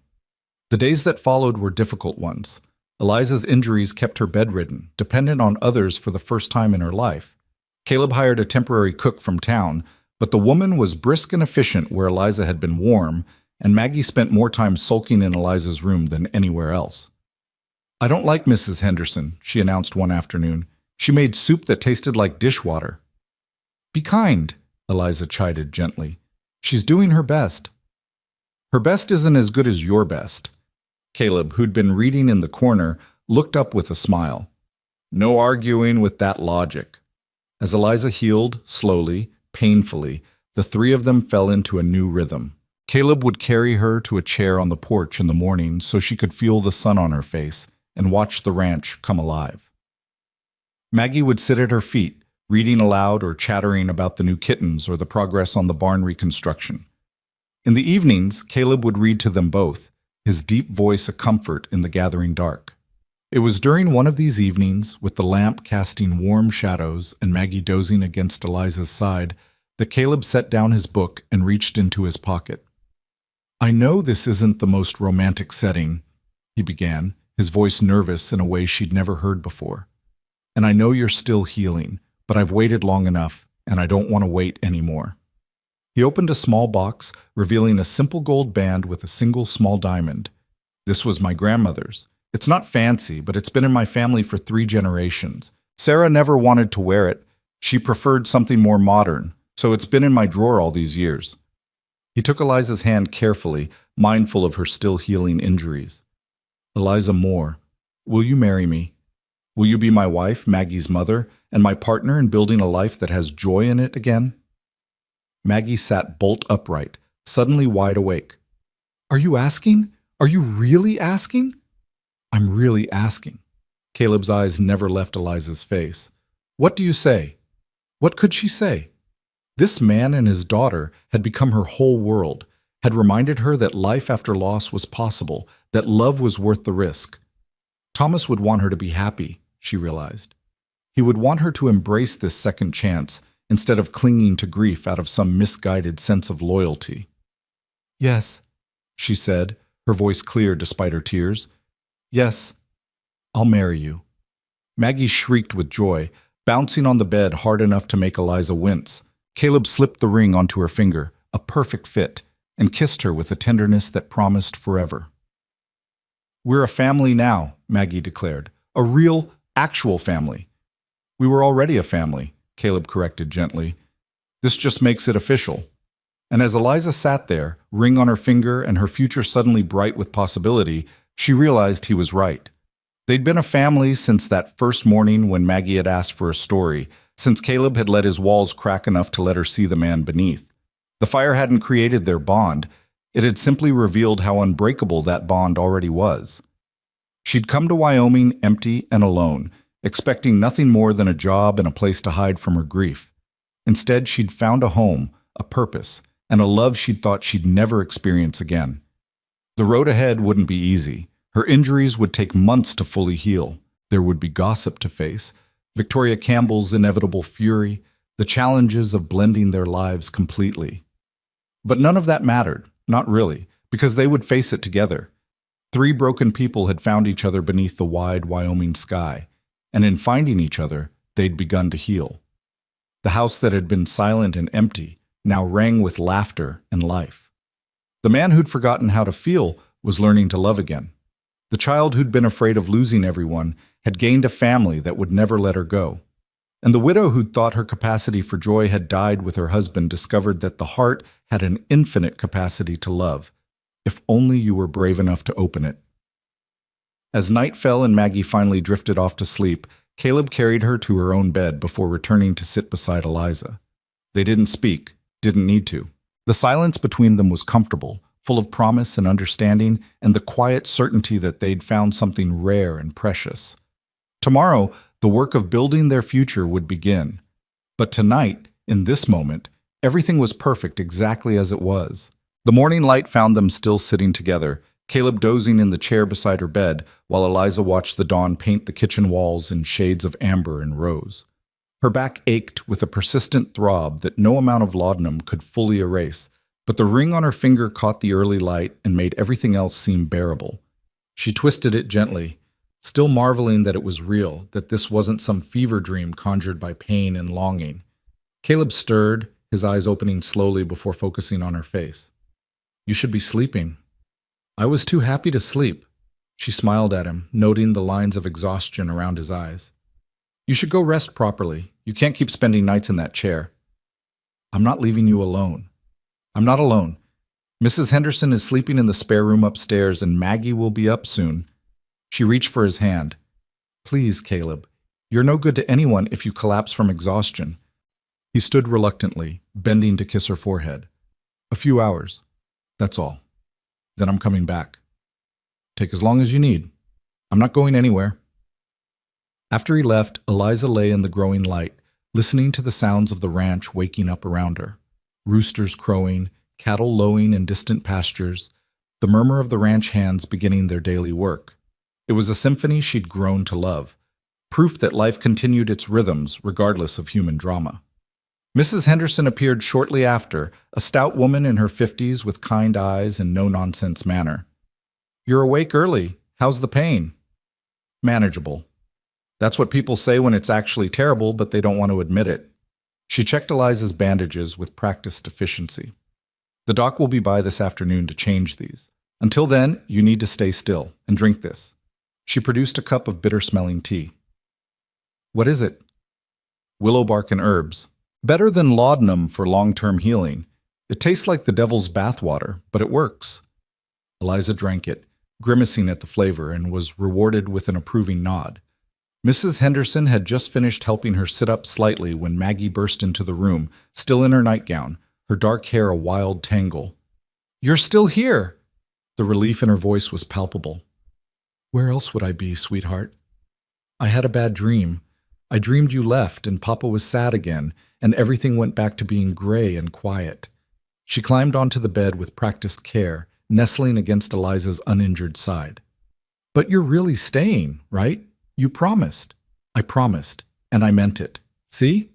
The days that followed were difficult ones. Eliza's injuries kept her bedridden, dependent on others for the first time in her life. Caleb hired a temporary cook from town, but the woman was brisk and efficient where Eliza had been warm, and Maggie spent more time sulking in Eliza's room than anywhere else. "I don't like Mrs. Henderson," she announced one afternoon. "She made soup that tasted like dishwater." "Be kind," Eliza chided gently. "She's doing her best." "Her best isn't as good as your best." Caleb, who'd been reading in the corner, looked up with a smile. "No arguing with that logic." As Eliza healed, slowly, painfully, the three of them fell into a new rhythm. Caleb would carry her to a chair on the porch in the morning so she could feel the sun on her face and watch the ranch come alive. Maggie would sit at her feet, reading aloud or chattering about the new kittens or the progress on the barn reconstruction. In the evenings, Caleb would read to them both, his deep voice a comfort in the gathering dark. It was during one of these evenings, with the lamp casting warm shadows and Maggie dozing against Eliza's side, that Caleb set down his book and reached into his pocket. "I know this isn't the most romantic setting," he began, his voice nervous in a way she'd never heard before. "And I know you're still healing, but I've waited long enough, and I don't want to wait anymore." He opened a small box, revealing a simple gold band with a single small diamond. "This was my grandmother's. It's not fancy, but it's been in my family for 3 generations. Sarah never wanted to wear it. She preferred something more modern, so it's been in my drawer all these years." He took Eliza's hand carefully, mindful of her still healing injuries. "Eliza Moore, will you marry me? Will you be my wife, Maggie's mother, and my partner in building a life that has joy in it again?" Maggie sat bolt upright, suddenly wide awake. "Are you asking? Are you really asking?" "I'm really asking." Caleb's eyes never left Eliza's face. "What do you say?" What could she say? This man and his daughter had become her whole world, had reminded her that life after loss was possible, that love was worth the risk. Thomas would want her to be happy, she realized. He would want her to embrace this second chance instead of clinging to grief out of some misguided sense of loyalty. "Yes," she said, her voice clear despite her tears. "Yes, I'll marry you." Maggie shrieked with joy, bouncing on the bed hard enough to make Eliza wince. Caleb slipped the ring onto her finger, a perfect fit, and kissed her with a tenderness that promised forever. "We're a family now," Maggie declared. "A real, actual family." "We were already a family," Caleb corrected gently. "This just makes it official." And as Eliza sat there, ring on her finger and her future suddenly bright with possibility, she realized he was right. They'd been a family since that first morning when Maggie had asked for a story, since Caleb had let his walls crack enough to let her see the man beneath. The fire hadn't created their bond. It had simply revealed how unbreakable that bond already was. She'd come to Wyoming empty and alone, expecting nothing more than a job and a place to hide from her grief. Instead, she'd found a home, a purpose, and a love she'd thought she'd never experience again. The road ahead wouldn't be easy. Her injuries would take months to fully heal. There would be gossip to face, Victoria Campbell's inevitable fury, the challenges of blending their lives completely. But none of that mattered, not really, because they would face it together. 3 broken people had found each other beneath the wide Wyoming sky, and in finding each other, they'd begun to heal. The house that had been silent and empty now rang with laughter and life. The man who'd forgotten how to feel was learning to love again. The child who'd been afraid of losing everyone had gained a family that would never let her go. And the widow who'd thought her capacity for joy had died with her husband discovered that the heart had an infinite capacity to love, if only you were brave enough to open it. As night fell and Maggie finally drifted off to sleep, Caleb carried her to her own bed before returning to sit beside Eliza. They didn't speak, didn't need to. The silence between them was comfortable, full of promise and understanding, and the quiet certainty that they'd found something rare and precious. Tomorrow, the work of building their future would begin. But tonight, in this moment, everything was perfect exactly as it was. The morning light found them still sitting together, Caleb dozing in the chair beside her bed, while Eliza watched the dawn paint the kitchen walls in shades of amber and rose. Her back ached with a persistent throb that no amount of laudanum could fully erase, but the ring on her finger caught the early light and made everything else seem bearable. She twisted it gently, still marveling that it was real, that this wasn't some fever dream conjured by pain and longing. Caleb stirred, his eyes opening slowly before focusing on her face. "You should be sleeping." "I was too happy to sleep." She smiled at him, noting the lines of exhaustion around his eyes. "You should go rest properly. You can't keep spending nights in that chair." "I'm not leaving you alone." "I'm not alone. Mrs. Henderson is sleeping in the spare room upstairs, and Maggie will be up soon." She reached for his hand. "Please, Caleb. You're no good to anyone if you collapse from exhaustion." He stood reluctantly, bending to kiss her forehead. "A few hours. That's all. Then I'm coming back. Take as long as you need. I'm not going anywhere." After he left, Eliza lay in the growing light, listening to the sounds of the ranch waking up around her. Roosters crowing, cattle lowing in distant pastures, the murmur of the ranch hands beginning their daily work. It was a symphony she'd grown to love, proof that life continued its rhythms regardless of human drama. Mrs. Henderson appeared shortly after, a stout woman in her 50s with kind eyes and no-nonsense manner. "You're awake early. How's the pain?" "Manageable." That's what people say when it's actually terrible, but they don't want to admit it. She checked Eliza's bandages with practiced efficiency. "The doc will be by this afternoon to change these. Until then, you need to stay still and drink this." She produced a cup of bitter-smelling tea. "What is it?" "Willow bark and herbs. Better than laudanum for long-term healing. It tastes like the devil's bathwater, but it works." Eliza drank it, grimacing at the flavor, and was rewarded with an approving nod. Mrs. Henderson had just finished helping her sit up slightly when Maggie burst into the room, still in her nightgown, her dark hair a wild tangle. "You're still here!" The relief in her voice was palpable. "Where else would I be, sweetheart? I had a bad dream. I dreamed you left and Papa was sad again, and everything went back to being gray and quiet." She climbed onto the bed with practiced care, nestling against Eliza's uninjured side. "But you're really staying, right? You promised." "I promised, and I meant it. See?"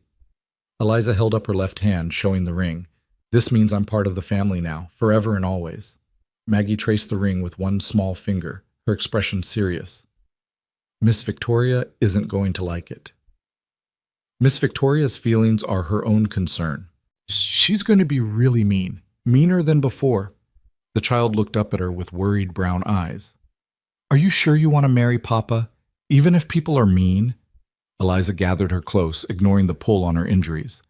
Eliza held up her left hand, showing the ring. "This means I'm part of the family now, forever and always." Maggie traced the ring with one small finger, her expression serious. "Miss Victoria isn't going to like it." Miss Victoria's feelings are her own concern. "She's going to be really mean, meaner than before." The child looked up at her with worried brown eyes. "Are you sure you want to marry Papa, even if people are mean?" Eliza gathered her close, ignoring the pull on her injuries.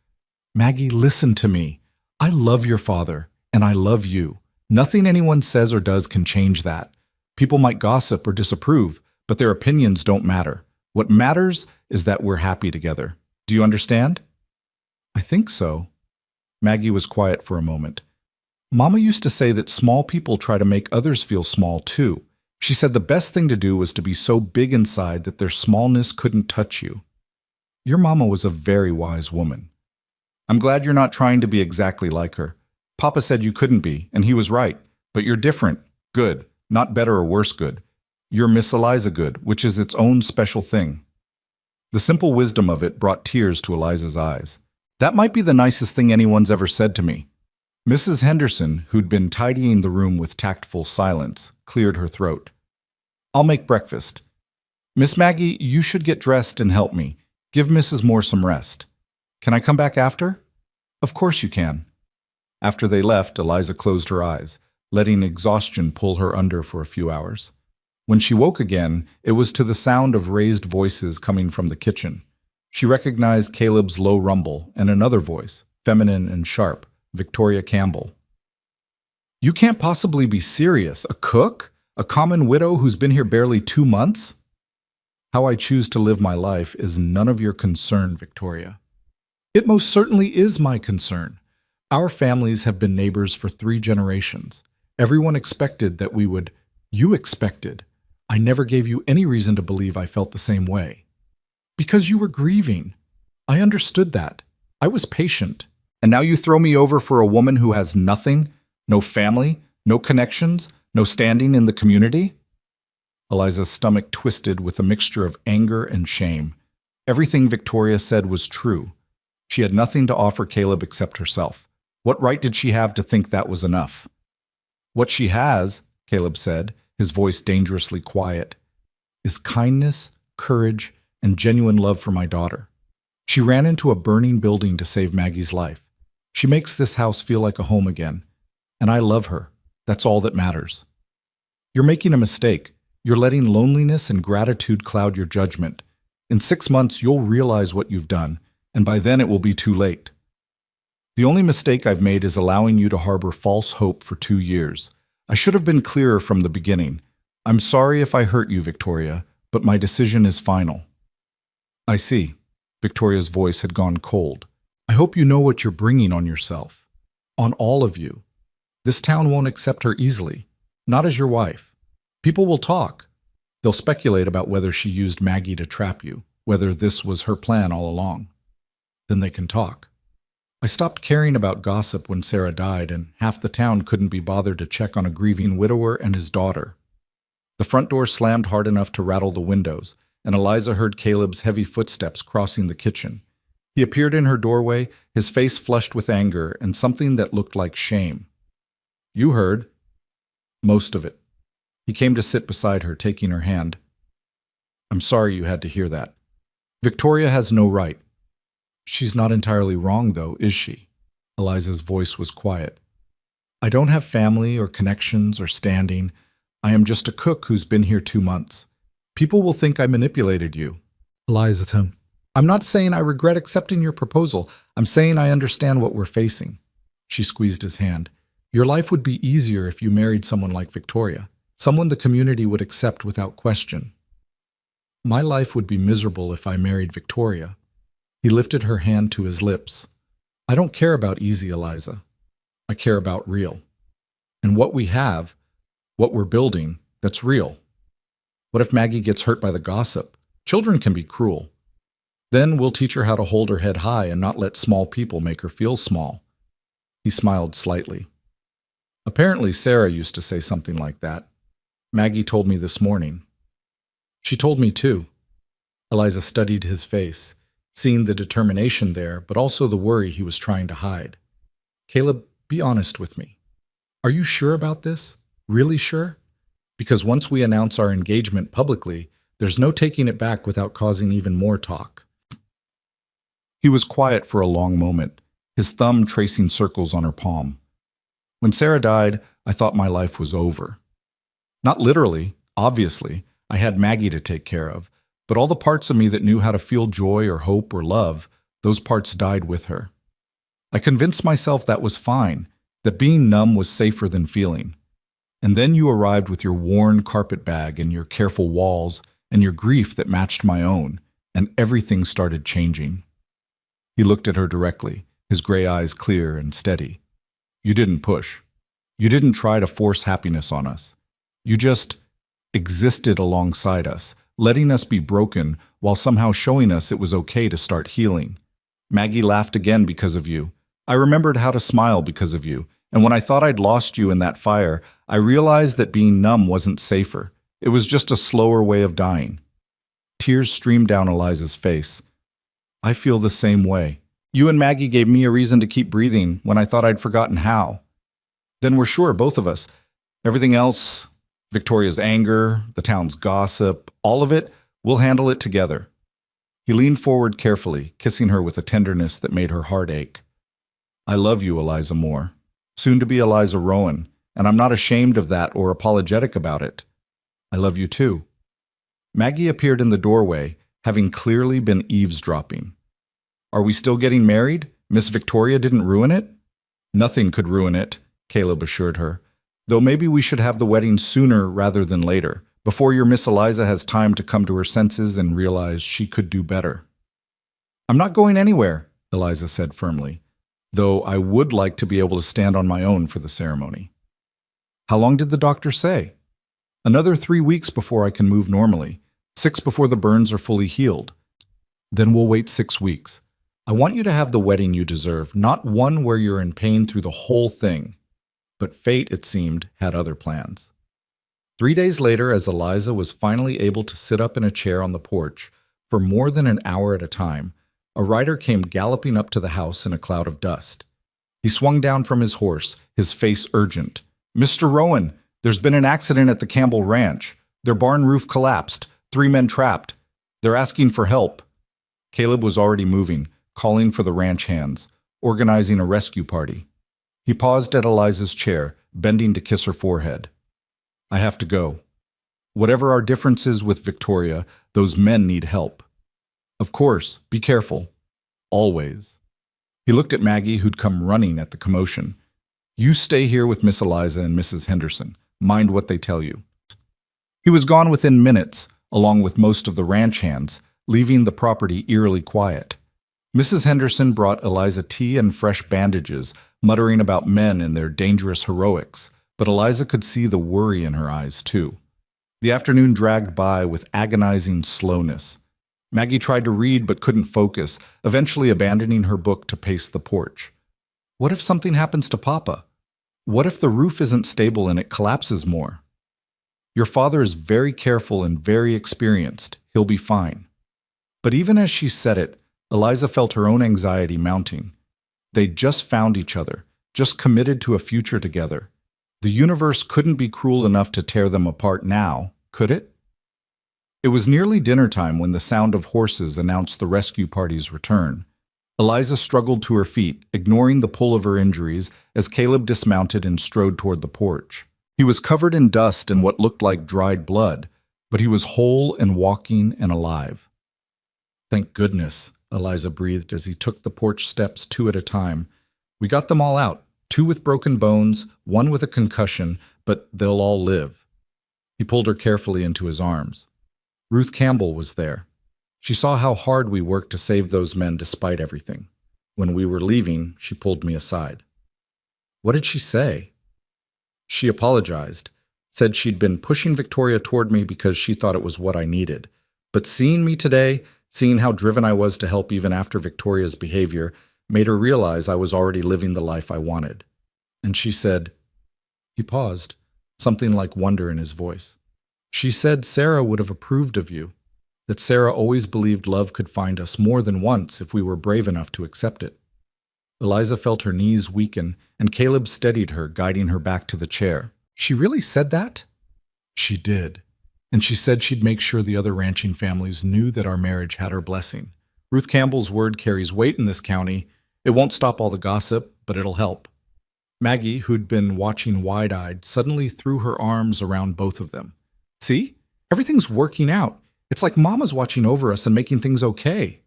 "Maggie, listen to me. I love your father, and I love you. Nothing anyone says or does can change that. People might gossip or disapprove, but their opinions don't matter. What matters is that we're happy together. Do you understand?" "I think so." Maggie was quiet for a moment. "Mama used to say that small people try to make others feel small too. She said the best thing to do was to be so big inside that their smallness couldn't touch you. Your mama was a very wise woman. I'm glad you're not trying to be exactly like her. Papa said you couldn't be, and he was right. But you're different. Good. Not better or worse good. You're Miss Eliza Good, which is its own special thing. The simple wisdom of it brought tears to Eliza's eyes. That might be the nicest thing anyone's ever said to me. Mrs. Henderson, who'd been tidying the room with tactful silence, cleared her throat. I'll make breakfast. Miss Maggie, you should get dressed and help me. Give Mrs. Moore some rest. Can I come back after? Of course you can. After they left, Eliza closed her eyes, letting exhaustion pull her under for a few hours. When she woke again, it was to the sound of raised voices coming from the kitchen. She recognized Caleb's low rumble and another voice, feminine and sharp, Victoria Campbell. You can't possibly be serious. A cook? A common widow who's been here barely 2 months? How I choose to live my life is none of your concern, Victoria. It most certainly is my concern. Our families have been neighbors for 3 generations. Everyone expected that we would. You expected. I never gave you any reason to believe I felt the same way. Because you were grieving. I understood that. I was patient. And now you throw me over for a woman who has nothing, no family, no connections, no standing in the community? Eliza's stomach twisted with a mixture of anger and shame. Everything Victoria said was true. She had nothing to offer Caleb except herself. What right did she have to think that was enough? What she has, Caleb said, his voice dangerously quiet, is kindness, courage, and genuine love for my daughter. She ran into a burning building to save Maggie's life. She makes this house feel like a home again. And I love her. That's all that matters. You're making a mistake. You're letting loneliness and gratitude cloud your judgment. In 6 months, you'll realize what you've done, and by then it will be too late. The only mistake I've made is allowing you to harbor false hope for 2 years. I should have been clearer from the beginning. I'm sorry if I hurt you, Victoria, but my decision is final. I see. Victoria's voice had gone cold. I hope you know what you're bringing on yourself. On all of you. This town won't accept her easily. Not as your wife. People will talk. They'll speculate about whether she used Maggie to trap you, whether this was her plan all along. Then they can talk. I stopped caring about gossip when Sarah died, and half the town couldn't be bothered to check on a grieving widower and his daughter. The front door slammed hard enough to rattle the windows, and Eliza heard Caleb's heavy footsteps crossing the kitchen. He appeared in her doorway, his face flushed with anger and something that looked like shame. You heard. Most of it. He came to sit beside her, taking her hand. I'm sorry you had to hear that. Victoria has no right. She's not entirely wrong, though, is she? Eliza's voice was quiet. I don't have family or connections or standing. I am just a cook who's been here 2 months. People will think I manipulated you. Eliza, I'm not saying I regret accepting your proposal. I'm saying I understand what we're facing. She squeezed his hand. Your life would be easier if you married someone like Victoria, someone the community would accept without question. My life would be miserable if I married Victoria. He lifted her hand to his lips. I don't care about easy, Eliza. I care about real. And what we have, what we're building, that's real. What if Maggie gets hurt by the gossip? Children can be cruel. Then we'll teach her how to hold her head high and not let small people make her feel small. He smiled slightly. Apparently Sarah used to say something like that. Maggie told me this morning. She told me too. Eliza studied his face, seeing the determination there, but also the worry he was trying to hide. Caleb, be honest with me. Are you sure about this? Really sure? Because once we announce our engagement publicly, there's no taking it back without causing even more talk. He was quiet for a long moment, his thumb tracing circles on her palm. When Sarah died, I thought my life was over. Not literally, obviously. I had Maggie to take care of, but all the parts of me that knew how to feel joy or hope or love, those parts died with her. I convinced myself that was fine, that being numb was safer than feeling. And then you arrived with your worn carpet bag and your careful walls and your grief that matched my own, and everything started changing. He looked at her directly, his gray eyes clear and steady. You didn't push. You didn't try to force happiness on us. You just existed alongside us, letting us be broken while somehow showing us it was okay to start healing. Maggie laughed again because of you. I remembered how to smile because of you. And when I thought I'd lost you in that fire, I realized that being numb wasn't safer. It was just a slower way of dying. Tears streamed down Eliza's face. I feel the same way. You and Maggie gave me a reason to keep breathing when I thought I'd forgotten how. Then we're sure, both of us. Everything else, Victoria's anger, the town's gossip, all of it, we'll handle it together. He leaned forward carefully, kissing her with a tenderness that made her heart ache. I love you, Eliza Moore. Soon to be Eliza Rowan, and I'm not ashamed of that or apologetic about it. I love you too. Maggie appeared in the doorway, having clearly been eavesdropping. Are we still getting married? Miss Victoria didn't ruin it? Nothing could ruin it, Caleb assured her. Though maybe we should have the wedding sooner rather than later, before your Miss Eliza has time to come to her senses and realize she could do better. I'm not going anywhere, Eliza said firmly, though I would like to be able to stand on my own for the ceremony. How long did the doctor say? Another 3 weeks before I can move normally, 6 before the burns are fully healed. Then we'll wait 6 weeks. I want you to have the wedding you deserve, not one where you're in pain through the whole thing. But fate, it seemed, had other plans. 3 days later, as Eliza was finally able to sit up in a chair on the porch for more than an hour at a time, a rider came galloping up to the house in a cloud of dust. He swung down from his horse, his face urgent. Mr. Rowan, there's been an accident at the Campbell Ranch. Their barn roof collapsed. 3 men trapped. They're asking for help. Caleb was already moving, calling for the ranch hands, organizing a rescue party. He paused at Eliza's chair, bending to kiss her forehead. I have to go. Whatever our differences with Victoria, those men need help. Of course, be careful. Always. He looked at Maggie, who'd come running at the commotion. You stay here with Miss Eliza and Mrs. Henderson. Mind what they tell you. He was gone within minutes, along with most of the ranch hands, leaving the property eerily quiet. Mrs. Henderson brought Eliza tea and fresh bandages, muttering about men and their dangerous heroics, but Eliza could see the worry in her eyes, too. The afternoon dragged by with agonizing slowness. Maggie tried to read but couldn't focus, eventually abandoning her book to pace the porch. What if something happens to Papa? What if the roof isn't stable and it collapses more? Your father is very careful and very experienced. He'll be fine. But even as she said it, Eliza felt her own anxiety mounting. They'd just found each other, just committed to a future together. The universe couldn't be cruel enough to tear them apart now, could it? It was nearly dinner time when the sound of horses announced the rescue party's return. Eliza struggled to her feet, ignoring the pull of her injuries, as Caleb dismounted and strode toward the porch. He was covered in dust and what looked like dried blood, but he was whole and walking and alive. Thank goodness, Eliza breathed as he took the porch steps 2 at a time. We got them all out, 2 with broken bones, 1 with a concussion, but they'll all live. He pulled her carefully into his arms. Ruth Campbell was there. She saw how hard we worked to save those men despite everything. When we were leaving, she pulled me aside. What did she say? She apologized, said she'd been pushing Victoria toward me because she thought it was what I needed. But seeing me today, seeing how driven I was to help even after Victoria's behavior, made her realize I was already living the life I wanted. And she said, he paused, something like wonder in his voice. She said Sarah would have approved of you, that Sarah always believed love could find us more than once if we were brave enough to accept it. Eliza felt her knees weaken, and Caleb steadied her, guiding her back to the chair. She really said that? She did. And she said she'd make sure the other ranching families knew that our marriage had her blessing. Ruth Campbell's word carries weight in this county. It won't stop all the gossip, but it'll help. Maggie, who'd been watching wide-eyed, suddenly threw her arms around both of them. See? Everything's working out. It's like Mama's watching over us and making things okay.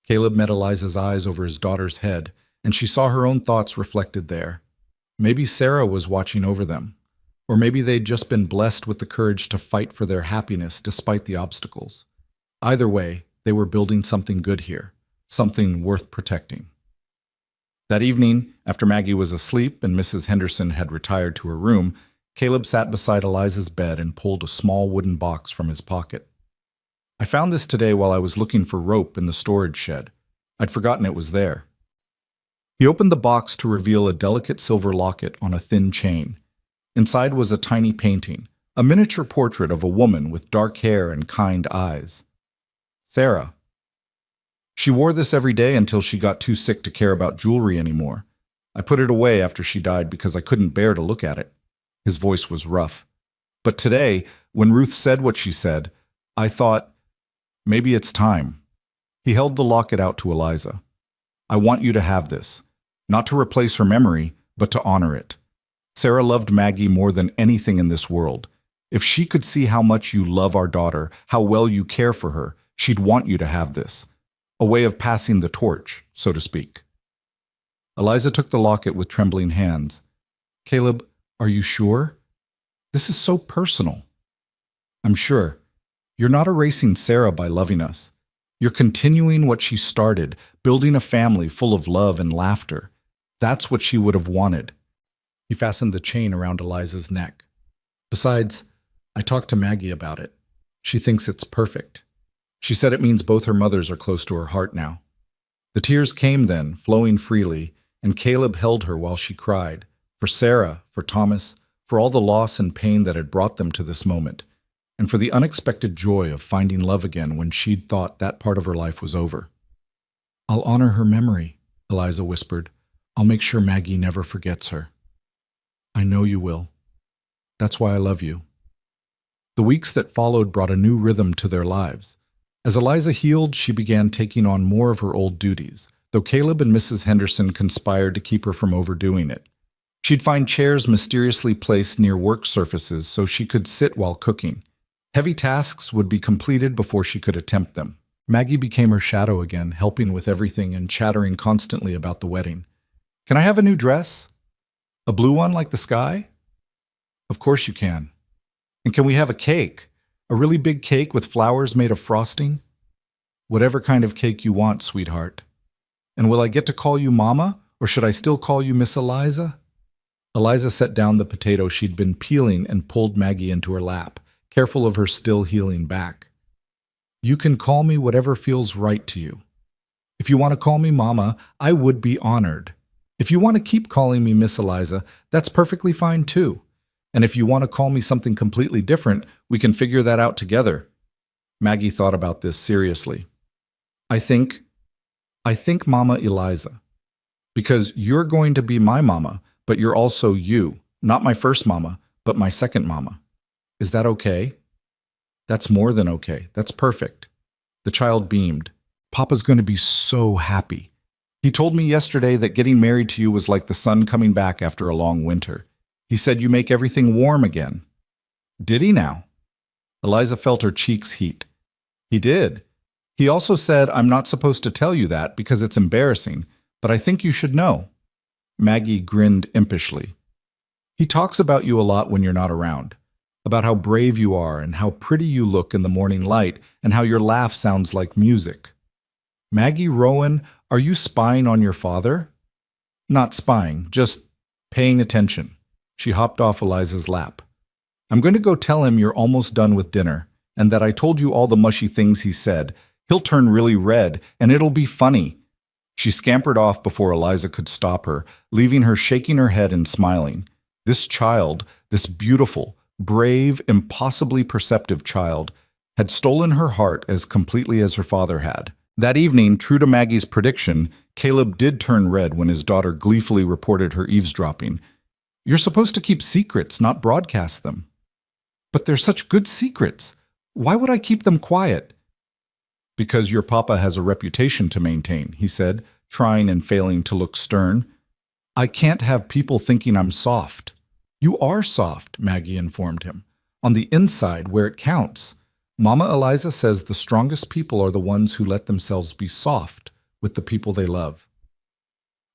Caleb met Eliza's eyes over his daughter's head, and she saw her own thoughts reflected there. Maybe Sarah was watching over them. Or maybe they'd just been blessed with the courage to fight for their happiness despite the obstacles. Either way, they were building something good here, something worth protecting. That evening, after Maggie was asleep and Mrs. Henderson had retired to her room, Caleb sat beside Eliza's bed and pulled a small wooden box from his pocket. I found this today while I was looking for rope in the storage shed. I'd forgotten it was there. He opened the box to reveal a delicate silver locket on a thin chain. Inside was a tiny painting, a miniature portrait of a woman with dark hair and kind eyes. Sarah. She wore this every day until she got too sick to care about jewelry anymore. I put it away after she died because I couldn't bear to look at it. His voice was rough. But today, when Ruth said what she said, I thought, maybe it's time. He held the locket out to Eliza. I want you to have this. Not to replace her memory, but to honor it. Sarah loved Maggie more than anything in this world. If she could see how much you love our daughter, how well you care for her, she'd want you to have this. A way of passing the torch, so to speak. Eliza took the locket with trembling hands. Caleb, are you sure? This is so personal. I'm sure. You're not erasing Sarah by loving us. You're continuing what she started, building a family full of love and laughter. That's what she would have wanted. He fastened the chain around Eliza's neck. Besides, I talked to Maggie about it. She thinks it's perfect. She said it means both her mothers are close to her heart now. The tears came then, flowing freely, and Caleb held her while she cried, for Sarah, for Thomas, for all the loss and pain that had brought them to this moment, and for the unexpected joy of finding love again when she'd thought that part of her life was over. I'll honor her memory, Eliza whispered. I'll make sure Maggie never forgets her. I know you will. That's why I love you. The weeks that followed brought a new rhythm to their lives. As Eliza healed, she began taking on more of her old duties, though Caleb and Mrs. Henderson conspired to keep her from overdoing it. She'd find chairs mysteriously placed near work surfaces so she could sit while cooking. Heavy tasks would be completed before she could attempt them. Maggie became her shadow again, helping with everything and chattering constantly about the wedding. Can I have a new dress? A blue one like the sky? Of course you can. And can we have a cake? A really big cake with flowers made of frosting? Whatever kind of cake you want, sweetheart. And will I get to call you Mama, or should I still call you Miss Eliza? Eliza set down the potato she'd been peeling and pulled Maggie into her lap, careful of her still healing back. You can call me whatever feels right to you. If you want to call me Mama, I would be honored. If you want to keep calling me Miss Eliza, that's perfectly fine too. And if you want to call me something completely different, we can figure that out together. Maggie thought about this seriously. I think Mama Eliza. Because you're going to be my mama, but you're also you. Not my first mama, but my second mama. Is that okay? That's more than okay. That's perfect. The child beamed. Papa's going to be so happy. He told me yesterday that getting married to you was like the sun coming back after a long winter. He said you make everything warm again. Did he now? Eliza felt her cheeks heat. He did. He also said, I'm not supposed to tell you that because it's embarrassing, but I think you should know. Maggie grinned impishly. He talks about you a lot when you're not around, about how brave you are and how pretty you look in the morning light and how your laugh sounds like music. Maggie Rowan, are you spying on your father? Not spying, just paying attention. She hopped off Eliza's lap. I'm going to go tell him you're almost done with dinner and that I told you all the mushy things he said. He'll turn really red and it'll be funny. She scampered off before Eliza could stop her, leaving her shaking her head and smiling. This child, this beautiful, brave, impossibly perceptive child, had stolen her heart as completely as her father had. That evening, true to Maggie's prediction, Caleb did turn red when his daughter gleefully reported her eavesdropping. You're supposed to keep secrets, not broadcast them. But they're such good secrets. Why would I keep them quiet? Because your papa has a reputation to maintain, he said, trying and failing to look stern. I can't have people thinking I'm soft. You are soft, Maggie informed him. On the inside, where it counts. Mama Eliza says the strongest people are the ones who let themselves be soft with the people they love.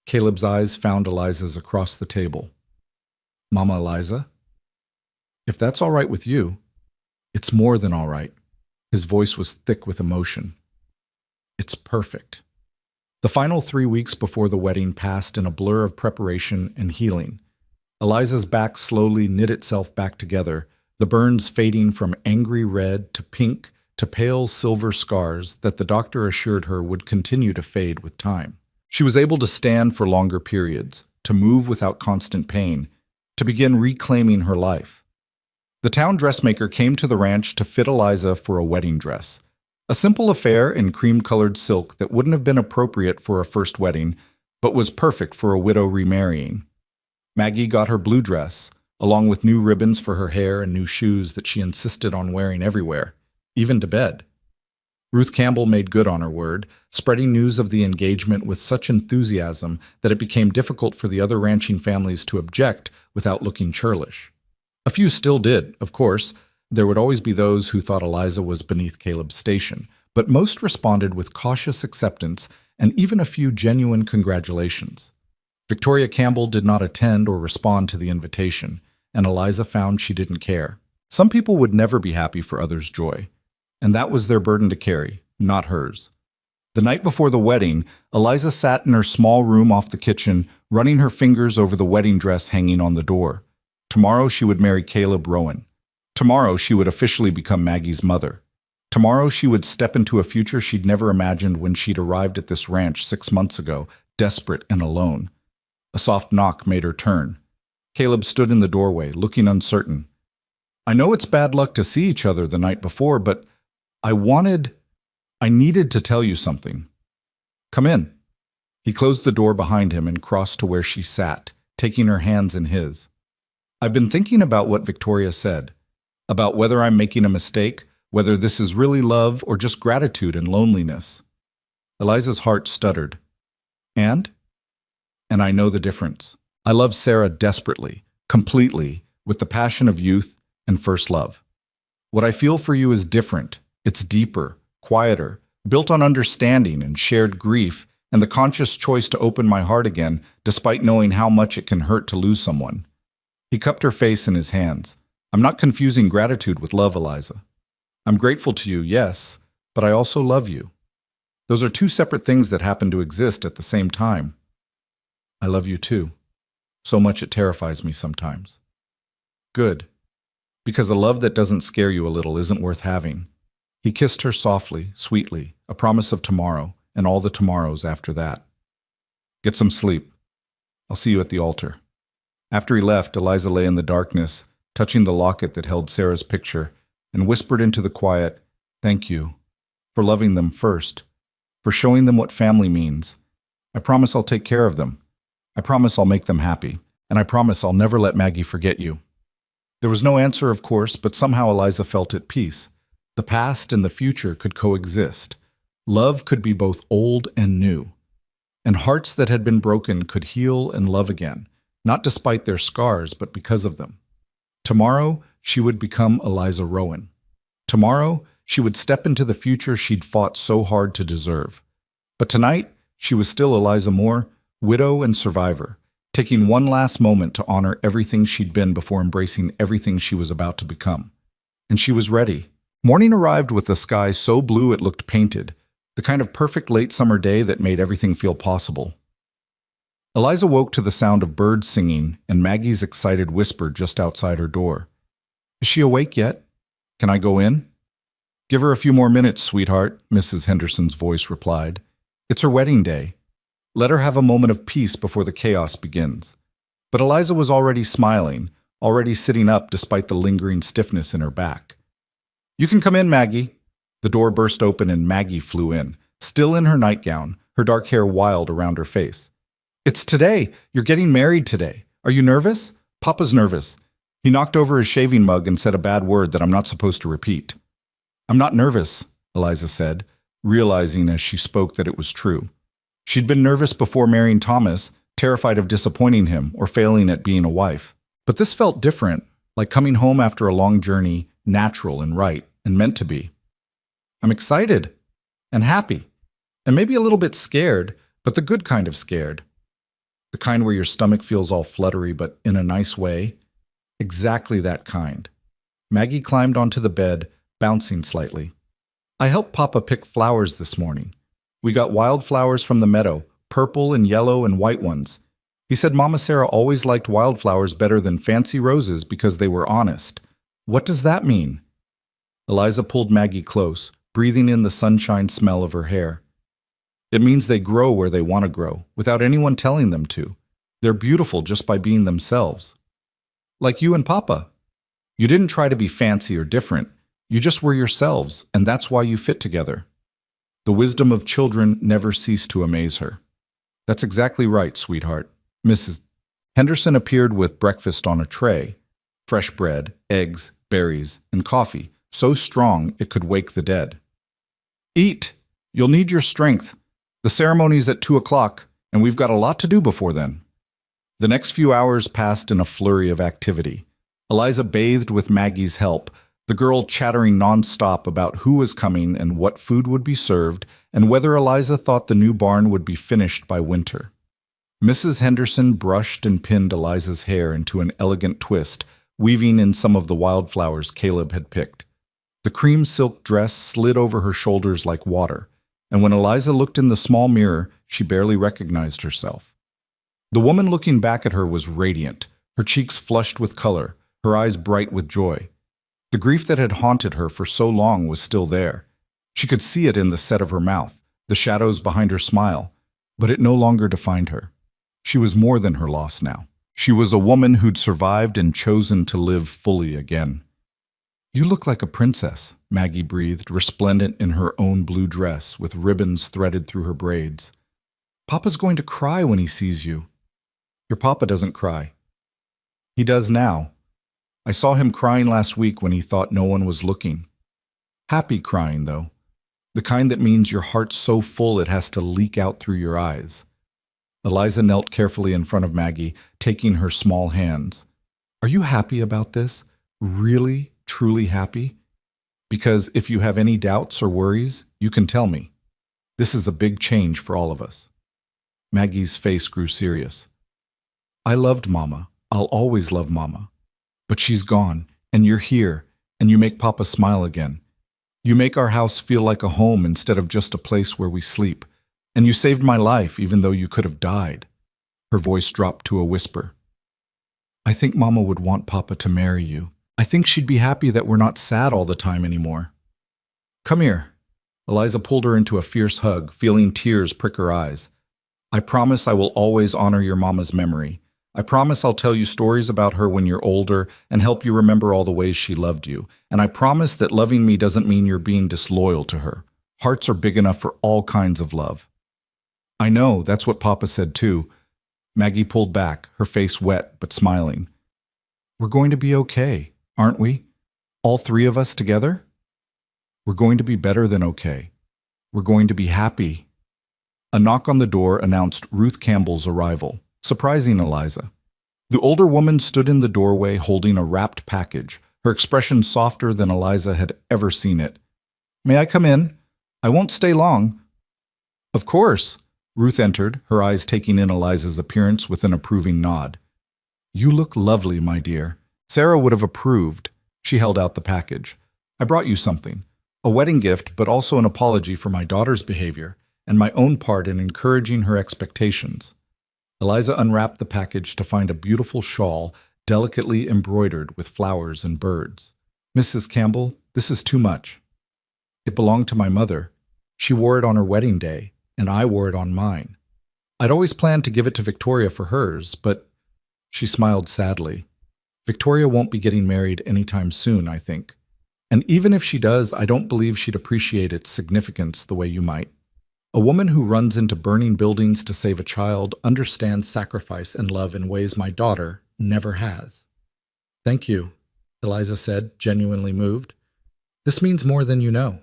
Caleb's eyes found Eliza's across the table. Mama Eliza? If that's all right with you, it's more than all right. His voice was thick with emotion. It's perfect. The final 3 weeks before the wedding passed in a blur of preparation and healing. Eliza's back slowly knit itself back together, the burns fading from angry red to pink to pale silver scars that the doctor assured her would continue to fade with time. She was able to stand for longer periods, to move without constant pain, to begin reclaiming her life. The town dressmaker came to the ranch to fit Eliza for a wedding dress. A simple affair in cream-colored silk that wouldn't have been appropriate for a first wedding, but was perfect for a widow remarrying. Maggie got her blue dress, along with new ribbons for her hair and new shoes that she insisted on wearing everywhere, even to bed. Ruth Campbell made good on her word, spreading news of the engagement with such enthusiasm that it became difficult for the other ranching families to object without looking churlish. A few still did, of course. There would always be those who thought Eliza was beneath Caleb's station, but most responded with cautious acceptance and even a few genuine congratulations. Victoria Campbell did not attend or respond to the invitation, and Eliza found she didn't care. Some people would never be happy for others' joy, and that was their burden to carry, not hers. The night before the wedding, Eliza sat in her small room off the kitchen, running her fingers over the wedding dress hanging on the door. Tomorrow she would marry Caleb Rowan. Tomorrow she would officially become Maggie's mother. Tomorrow she would step into a future she'd never imagined when she'd arrived at this ranch 6 months ago, desperate and alone. A soft knock made her turn. Caleb stood in the doorway, looking uncertain. "I know it's bad luck to see each other the night before, but I needed to tell you something. Come in." He closed the door behind him and crossed to where she sat, taking her hands in his. "I've been thinking about what Victoria said, about whether I'm making a mistake, whether this is really love or just gratitude and loneliness." Eliza's heart stuttered. And I know the difference. I love Sarah desperately, completely, with the passion of youth and first love. What I feel for you is different. It's deeper, quieter, built on understanding and shared grief, and the conscious choice to open my heart again, despite knowing how much it can hurt to lose someone. He cupped her face in his hands. "I'm not confusing gratitude with love, Eliza. I'm grateful to you, yes, but I also love you. Those are two separate things that happen to exist at the same time. I love you too. So much it terrifies me sometimes." "Good. Because a love that doesn't scare you a little isn't worth having." He kissed her softly, sweetly, a promise of tomorrow, and all the tomorrows after that. "Get some sleep. I'll see you at the altar." After he left, Eliza lay in the darkness, touching the locket that held Sarah's picture, and whispered into the quiet, "Thank you, for loving them first, for showing them what family means. I promise I'll take care of them. I promise I'll make them happy, and I promise I'll never let Maggie forget you." There was no answer, of course, but somehow Eliza felt at peace. The past and the future could coexist. Love could be both old and new. And hearts that had been broken could heal and love again, not despite their scars, but because of them. Tomorrow, she would become Eliza Rowan. Tomorrow, she would step into the future she'd fought so hard to deserve. But tonight, she was still Eliza Moore, widow and survivor, taking one last moment to honor everything she'd been before embracing everything she was about to become. And she was ready. Morning arrived with the sky so blue it looked painted, the kind of perfect late summer day that made everything feel possible. Eliza woke to the sound of birds singing and Maggie's excited whisper just outside her door. "Is she awake yet? Can I go in?" "Give her a few more minutes, sweetheart," Mrs. Henderson's voice replied. "It's her wedding day. Let her have a moment of peace before the chaos begins." But Eliza was already smiling, already sitting up despite the lingering stiffness in her back. "You can come in, Maggie." The door burst open and Maggie flew in, still in her nightgown, her dark hair wild around her face. "It's today. You're getting married today. Are you nervous?" "Papa's nervous." He knocked over his shaving mug and said a bad word that I'm not supposed to repeat. "I'm not nervous," Eliza said, realizing as she spoke that it was true. She'd been nervous before marrying Thomas, terrified of disappointing him or failing at being a wife. But this felt different, like coming home after a long journey, natural and right, and meant to be. "I'm excited and happy, and maybe a little bit scared, but the good kind of scared. The kind where your stomach feels all fluttery, but in a nice way. Exactly that kind." Maggie climbed onto the bed, bouncing slightly. "I helped Papa pick flowers this morning. We got wildflowers from the meadow, purple and yellow and white ones. He said Mama Sarah always liked wildflowers better than fancy roses because they were honest. What does that mean? Eliza pulled Maggie close, breathing in the sunshine smell of her hair. It means they grow where they want to grow, without anyone telling them to. They're beautiful just by being themselves. Like you and Papa. You didn't try to be fancy or different. You just were yourselves, and that's why you fit together. The wisdom of children never ceased to amaze her. That's exactly right, sweetheart. Mrs. Henderson appeared with breakfast on a tray. Fresh bread, eggs, berries, and coffee, so strong it could wake the dead. Eat! You'll need your strength. The ceremony's at 2 o'clock, and we've got a lot to do before then. The next few hours passed in a flurry of activity. Eliza bathed with Maggie's help, the girl chattering nonstop about who was coming and what food would be served, and whether Eliza thought the new barn would be finished by winter. Mrs. Henderson brushed and pinned Eliza's hair into an elegant twist, weaving in some of the wildflowers Caleb had picked. The cream silk dress slid over her shoulders like water, and when Eliza looked in the small mirror, she barely recognized herself. The woman looking back at her was radiant, her cheeks flushed with color, her eyes bright with joy. The grief that had haunted her for so long was still there. She could see it in the set of her mouth, the shadows behind her smile, but it no longer defined her. She was more than her loss now. She was a woman who'd survived and chosen to live fully again. You look like a princess, Maggie breathed, resplendent in her own blue dress with ribbons threaded through her braids. Papa's going to cry when he sees you. Your papa doesn't cry. He does now. I saw him crying last week when he thought no one was looking. Happy crying, though. The kind that means your heart's so full it has to leak out through your eyes. Eliza knelt carefully in front of Maggie, taking her small hands. Are you happy about this? Really, truly happy? Because if you have any doubts or worries, you can tell me. This is a big change for all of us. Maggie's face grew serious. I loved Mama. I'll always love Mama. But she's gone, and you're here, and you make Papa smile again. You make our house feel like a home instead of just a place where we sleep. And you saved my life even though you could have died. Her voice dropped to a whisper. I think Mama would want Papa to marry you. I think she'd be happy that we're not sad all the time anymore. Come here. Eliza pulled her into a fierce hug, feeling tears prick her eyes. I promise I will always honor your Mama's memory. I promise I'll tell you stories about her when you're older and help you remember all the ways she loved you. And I promise that loving me doesn't mean you're being disloyal to her. Hearts are big enough for all kinds of love. I know, that's what Papa said too. Maggie pulled back, her face wet but smiling. We're going to be okay, aren't we? All three of us together? We're going to be better than okay. We're going to be happy. A knock on the door announced Ruth Campbell's arrival, surprising Eliza. The older woman stood in the doorway holding a wrapped package, her expression softer than Eliza had ever seen it. May I come in? I won't stay long. Of course. Ruth entered, her eyes taking in Eliza's appearance with an approving nod. You look lovely, my dear. Sarah would have approved. She held out the package. I brought you something. A wedding gift, but also an apology for my daughter's behavior and my own part in encouraging her expectations. Eliza unwrapped the package to find a beautiful shawl, delicately embroidered with flowers and birds. Mrs. Campbell, this is too much. It belonged to my mother. She wore it on her wedding day, and I wore it on mine. I'd always planned to give it to Victoria for hers, but she smiled sadly. Victoria won't be getting married anytime soon, I think. And even if she does, I don't believe she'd appreciate its significance the way you might. A woman who runs into burning buildings to save a child understands sacrifice and love in ways my daughter never has. Thank you, Eliza said, genuinely moved. This means more than you know.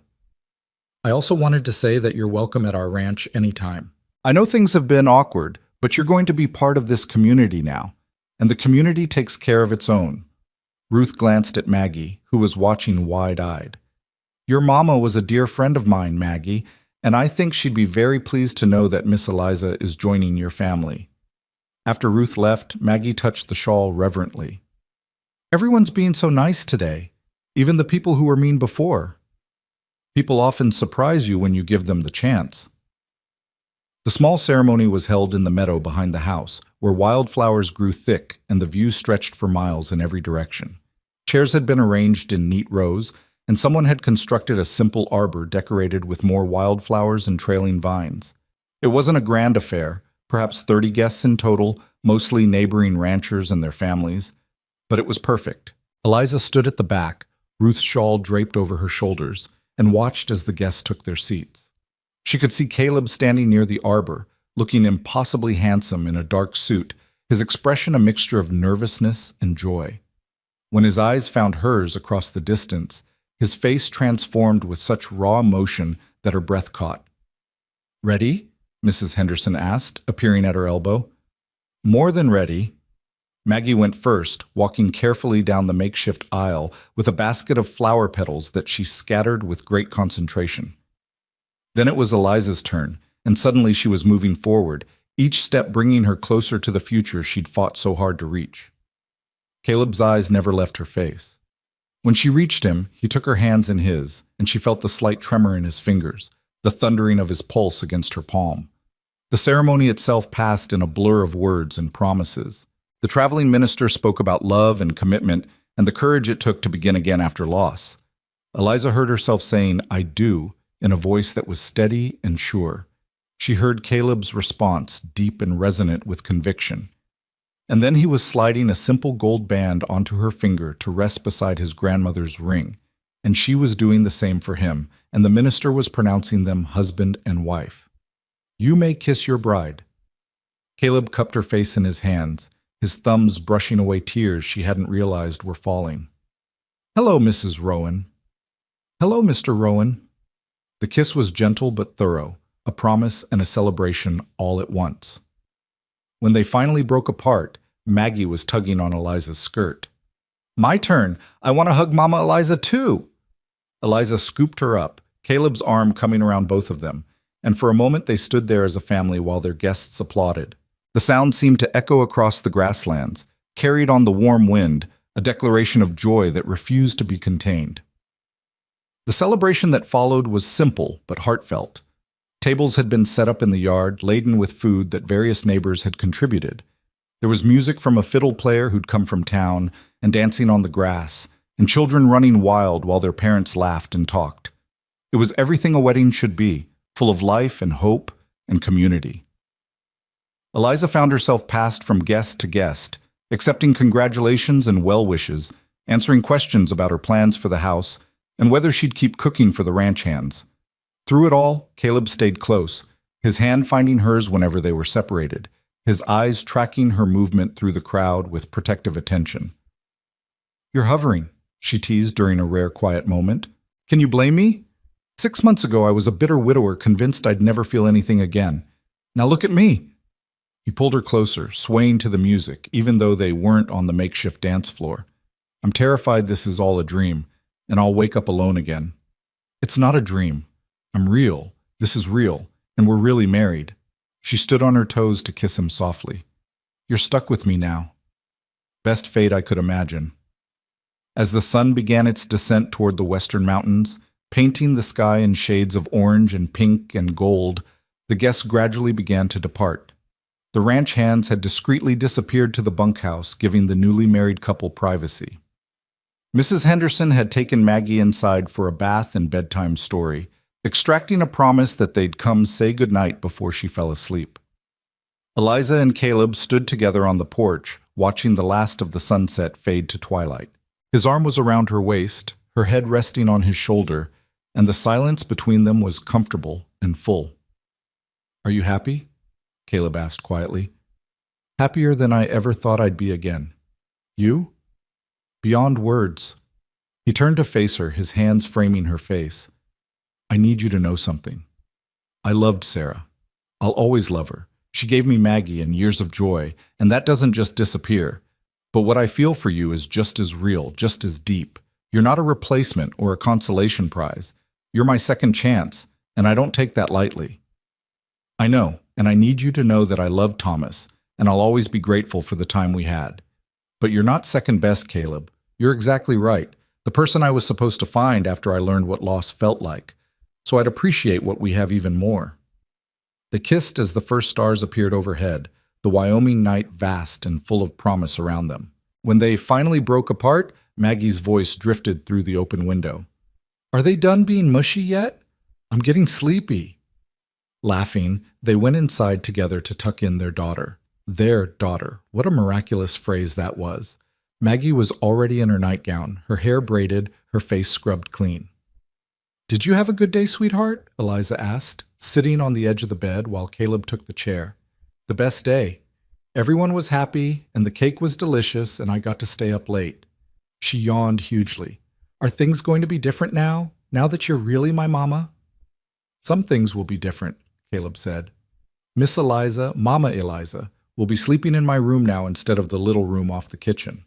I also wanted to say that you're welcome at our ranch anytime. I know things have been awkward, but you're going to be part of this community now, and the community takes care of its own. Ruth glanced at Maggie, who was watching wide-eyed. Your mama was a dear friend of mine, Maggie, and I think she'd be very pleased to know that Miss Eliza is joining your family. After Ruth left, Maggie touched the shawl reverently. Everyone's being so nice today, even the people who were mean before. People often surprise you when you give them the chance. The small ceremony was held in the meadow behind the house, where wildflowers grew thick and the view stretched for miles in every direction. Chairs had been arranged in neat rows, and someone had constructed a simple arbor decorated with more wildflowers and trailing vines. It wasn't a grand affair, perhaps 30 guests in total, mostly neighboring ranchers and their families, but it was perfect. Eliza stood at the back, Ruth's shawl draped over her shoulders, and watched as the guests took their seats. She could see Caleb standing near the arbor, looking impossibly handsome in a dark suit, his expression a mixture of nervousness and joy. When his eyes found hers across the distance, his face transformed with such raw emotion that her breath caught. "Ready?" Mrs. Henderson asked, appearing at her elbow. "More than ready." Maggie went first, walking carefully down the makeshift aisle with a basket of flower petals that she scattered with great concentration. Then it was Eliza's turn, and suddenly she was moving forward, each step bringing her closer to the future she'd fought so hard to reach. Caleb's eyes never left her face. When she reached him, he took her hands in his, and she felt the slight tremor in his fingers, the thundering of his pulse against her palm. The ceremony itself passed in a blur of words and promises. The traveling minister spoke about love and commitment and the courage it took to begin again after loss. Eliza heard herself saying, "I do," in a voice that was steady and sure. She heard Caleb's response, deep and resonant with conviction. And then he was sliding a simple gold band onto her finger to rest beside his grandmother's ring, and she was doing the same for him, and the minister was pronouncing them husband and wife. "You may kiss your bride." Caleb cupped her face in his hands, his thumbs brushing away tears she hadn't realized were falling. "Hello, Mrs. Rowan." "Hello, Mr. Rowan." The kiss was gentle but thorough, a promise and a celebration all at once. When they finally broke apart, Maggie was tugging on Eliza's skirt. "My turn! I want to hug Mama Eliza too!" Eliza scooped her up, Caleb's arm coming around both of them, and for a moment they stood there as a family while their guests applauded. The sound seemed to echo across the grasslands, carried on the warm wind, a declaration of joy that refused to be contained. The celebration that followed was simple but heartfelt. Tables had been set up in the yard, laden with food that various neighbors had contributed. There was music from a fiddle player who'd come from town, and dancing on the grass, and children running wild while their parents laughed and talked. It was everything a wedding should be, full of life and hope and community. Eliza found herself passed from guest to guest, accepting congratulations and well wishes, answering questions about her plans for the house, and whether she'd keep cooking for the ranch hands. Through it all, Caleb stayed close, his hand finding hers whenever they were separated, his eyes tracking her movement through the crowd with protective attention. "You're hovering," she teased during a rare quiet moment. "Can you blame me? 6 months ago I was a bitter widower convinced I'd never feel anything again. Now look at me." He pulled her closer, swaying to the music, even though they weren't on the makeshift dance floor. "I'm terrified this is all a dream, and I'll wake up alone again." "It's not a dream. I'm real. This is real, and we're really married." She stood on her toes to kiss him softly. "You're stuck with me now." Best fate I could imagine. As the sun began its descent toward the western mountains, painting the sky in shades of orange and pink and gold, the guests gradually began to depart. The ranch hands had discreetly disappeared to the bunkhouse, giving the newly married couple privacy. Mrs. Henderson had taken Maggie inside for a bath and bedtime story, extracting a promise that they'd come say goodnight before she fell asleep. Eliza and Caleb stood together on the porch, watching the last of the sunset fade to twilight. His arm was around her waist, her head resting on his shoulder, and the silence between them was comfortable and full. "Are you happy?" Caleb asked quietly. "Happier than I ever thought I'd be again. You?" "Beyond words." He turned to face her, his hands framing her face. "I need you to know something. I loved Sarah. I'll always love her. She gave me Maggie and years of joy, and that doesn't just disappear. But what I feel for you is just as real, just as deep. You're not a replacement or a consolation prize. You're my second chance, and I don't take that lightly. I know, and I need you to know that I love Thomas, and I'll always be grateful for the time we had. But you're not second best, Caleb. You're exactly right. The person I was supposed to find after I learned what loss felt like. So I'd appreciate what we have even more." They kissed as the first stars appeared overhead, the Wyoming night vast and full of promise around them. When they finally broke apart, Maggie's voice drifted through the open window. "Are they done being mushy yet? I'm getting sleepy." Laughing, they went inside together to tuck in their daughter. Their daughter. What a miraculous phrase that was. Maggie was already in her nightgown, her hair braided, her face scrubbed clean. "Did you have a good day, sweetheart?" Eliza asked, sitting on the edge of the bed while Caleb took the chair. "The best day. Everyone was happy, and the cake was delicious, and I got to stay up late." She yawned hugely. "Are things going to be different now that you're really my mama?" "Some things will be different," Caleb said. "Miss Eliza, Mama Eliza, will be sleeping in my room now instead of the little room off the kitchen.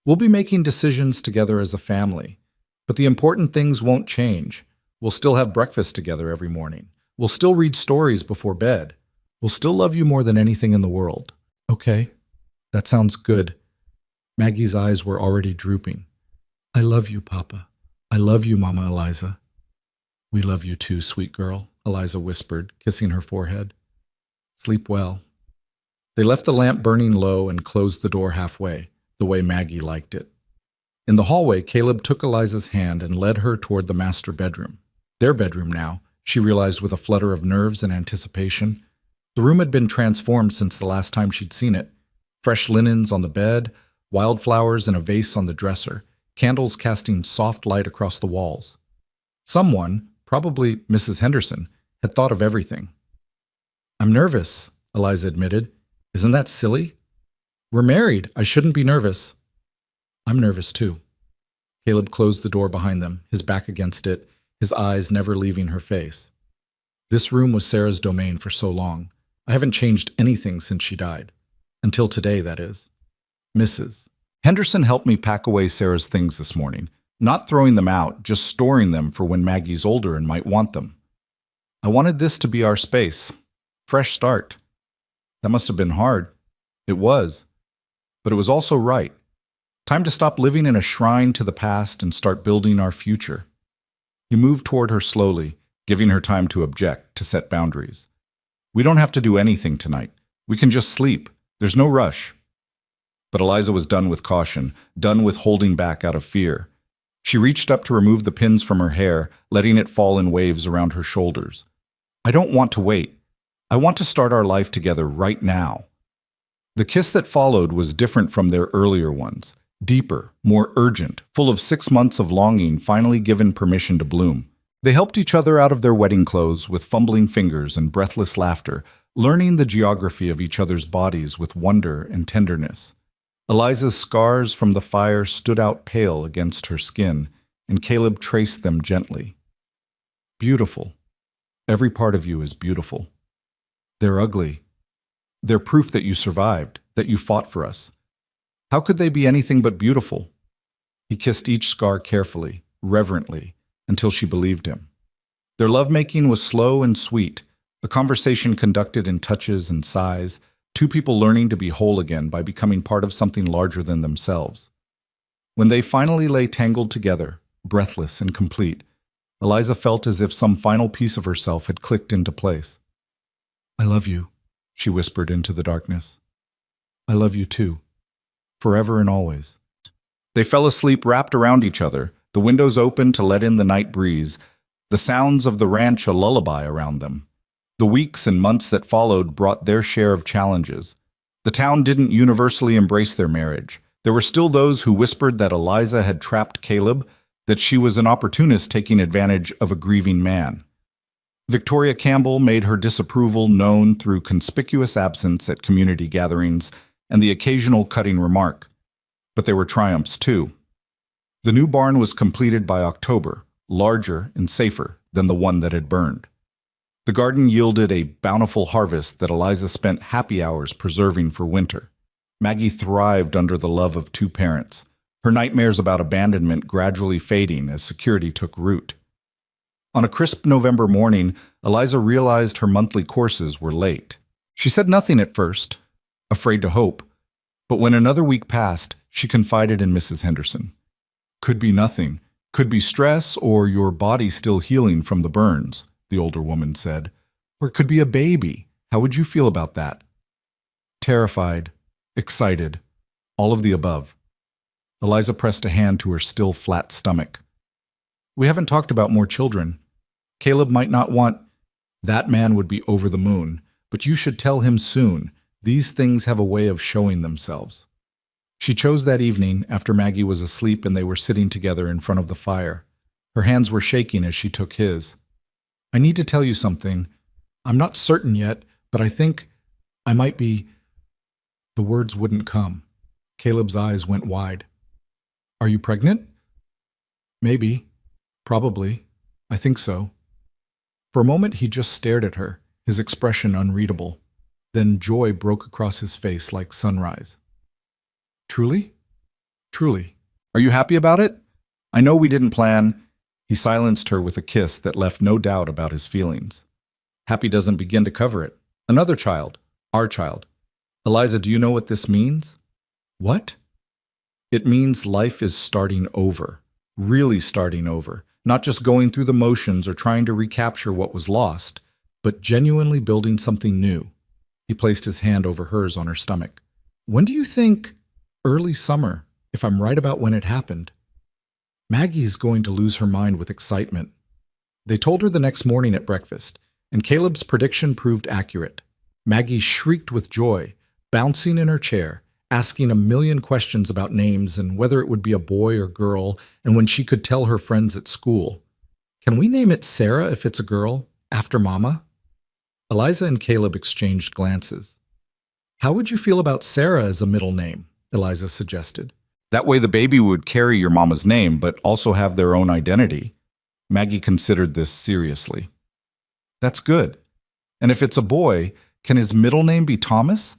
We'll be making decisions together as a family, but the important things won't change. We'll still have breakfast together every morning. We'll still read stories before bed. We'll still love you more than anything in the world." "Okay, that sounds good." Maggie's eyes were already drooping. "I love you, Papa. I love you, Mama Eliza." "We love you too, sweet girl," Eliza whispered, kissing her forehead. "Sleep well." They left the lamp burning low and closed the door halfway, the way Maggie liked it. In the hallway, Caleb took Eliza's hand and led her toward the master bedroom. Their bedroom now, she realized with a flutter of nerves and anticipation. The room had been transformed since the last time she'd seen it. Fresh linens on the bed, wildflowers in a vase on the dresser, candles casting soft light across the walls. Someone, probably Mrs. Henderson, had thought of everything. "I'm nervous," Eliza admitted. "Isn't that silly? We're married. I shouldn't be nervous." "I'm nervous too." Caleb closed the door behind them, his back against it, his eyes never leaving her face. "This room was Sarah's domain for so long. I haven't changed anything since she died. Until today, that is. Mrs. Henderson helped me pack away Sarah's things this morning, not throwing them out, just storing them for when Maggie's older and might want them. I wanted this to be our space. Fresh start. That must have been hard. It was. But it was also right. Time to stop living in a shrine to the past and start building our future." He moved toward her slowly, giving her time to object, to set boundaries. "We don't have to do anything tonight. We can just sleep. There's no rush." But Eliza was done with caution, done with holding back out of fear. She reached up to remove the pins from her hair, letting it fall in waves around her shoulders. "I don't want to wait. I want to start our life together right now." The kiss that followed was different from their earlier ones. Deeper, more urgent, full of 6 months of longing finally given permission to bloom. They helped each other out of their wedding clothes with fumbling fingers and breathless laughter, learning the geography of each other's bodies with wonder and tenderness. Eliza's scars from the fire stood out pale against her skin, and Caleb traced them gently. "Beautiful. Every part of you is beautiful. They're ugly. They're proof that you survived, that you fought for us. How could they be anything but beautiful?" He kissed each scar carefully, reverently, until she believed him. Their lovemaking was slow and sweet, a conversation conducted in touches and sighs, two people learning to be whole again by becoming part of something larger than themselves. When they finally lay tangled together, breathless and complete, Eliza felt as if some final piece of herself had clicked into place. "I love you," she whispered into the darkness. "I love you too. Forever and always." They fell asleep wrapped around each other, the windows open to let in the night breeze, the sounds of the ranch a lullaby around them. The weeks and months that followed brought their share of challenges. The town didn't universally embrace their marriage. There were still those who whispered that Eliza had trapped Caleb, that she was an opportunist taking advantage of a grieving man. Victoria Campbell made her disapproval known through conspicuous absence at community gatherings and the occasional cutting remark. But there were triumphs too. The new barn was completed by October, larger and safer than the one that had burned. The garden yielded a bountiful harvest that Eliza spent happy hours preserving for winter. Maggie thrived under the love of two parents, her nightmares about abandonment gradually fading as security took root. On a crisp November morning, Eliza realized her monthly courses were late. She said nothing at first, afraid to hope, but when another week passed, she confided in Mrs. Henderson. "Could be nothing. Could be stress or your body still healing from the burns," the older woman said. Or it could be a baby. How would you feel about that? Terrified, excited, all of the above. Eliza pressed a hand to her still flat stomach. We haven't talked about more children. Caleb might not want. That man would be over the moon, but you should tell him soon. These things have a way of showing themselves. She chose that evening after Maggie was asleep and they were sitting together in front of the fire. Her hands were shaking as she took his. I need to tell you something. I'm not certain yet, but I think I might be. The words wouldn't come. Caleb's eyes went wide. Are you pregnant? Maybe. Probably. I think so. For a moment he just stared at her, his expression unreadable. Then joy broke across his face like sunrise. Truly? Truly. Are you happy about it? I know we didn't plan. He silenced her with a kiss that left no doubt about his feelings. Happy doesn't begin to cover it. Another child. Our child. Eliza, do you know what this means? What? It means life is starting over. Really starting over. Not just going through the motions or trying to recapture what was lost, but genuinely building something new. He placed his hand over hers on her stomach. When do you think? Early summer, if I'm right about when it happened. Maggie's going to lose her mind with excitement. They told her the next morning at breakfast, and Caleb's prediction proved accurate. Maggie shrieked with joy, bouncing in her chair, asking a million questions about names and whether it would be a boy or girl, and when she could tell her friends at school. Can we name it Sarah if it's a girl, after Mama? Eliza and Caleb exchanged glances. How would you feel about Sarah as a middle name? Eliza suggested. That way the baby would carry your mama's name, but also have their own identity. Maggie considered this seriously. That's good. And if it's a boy, can his middle name be Thomas?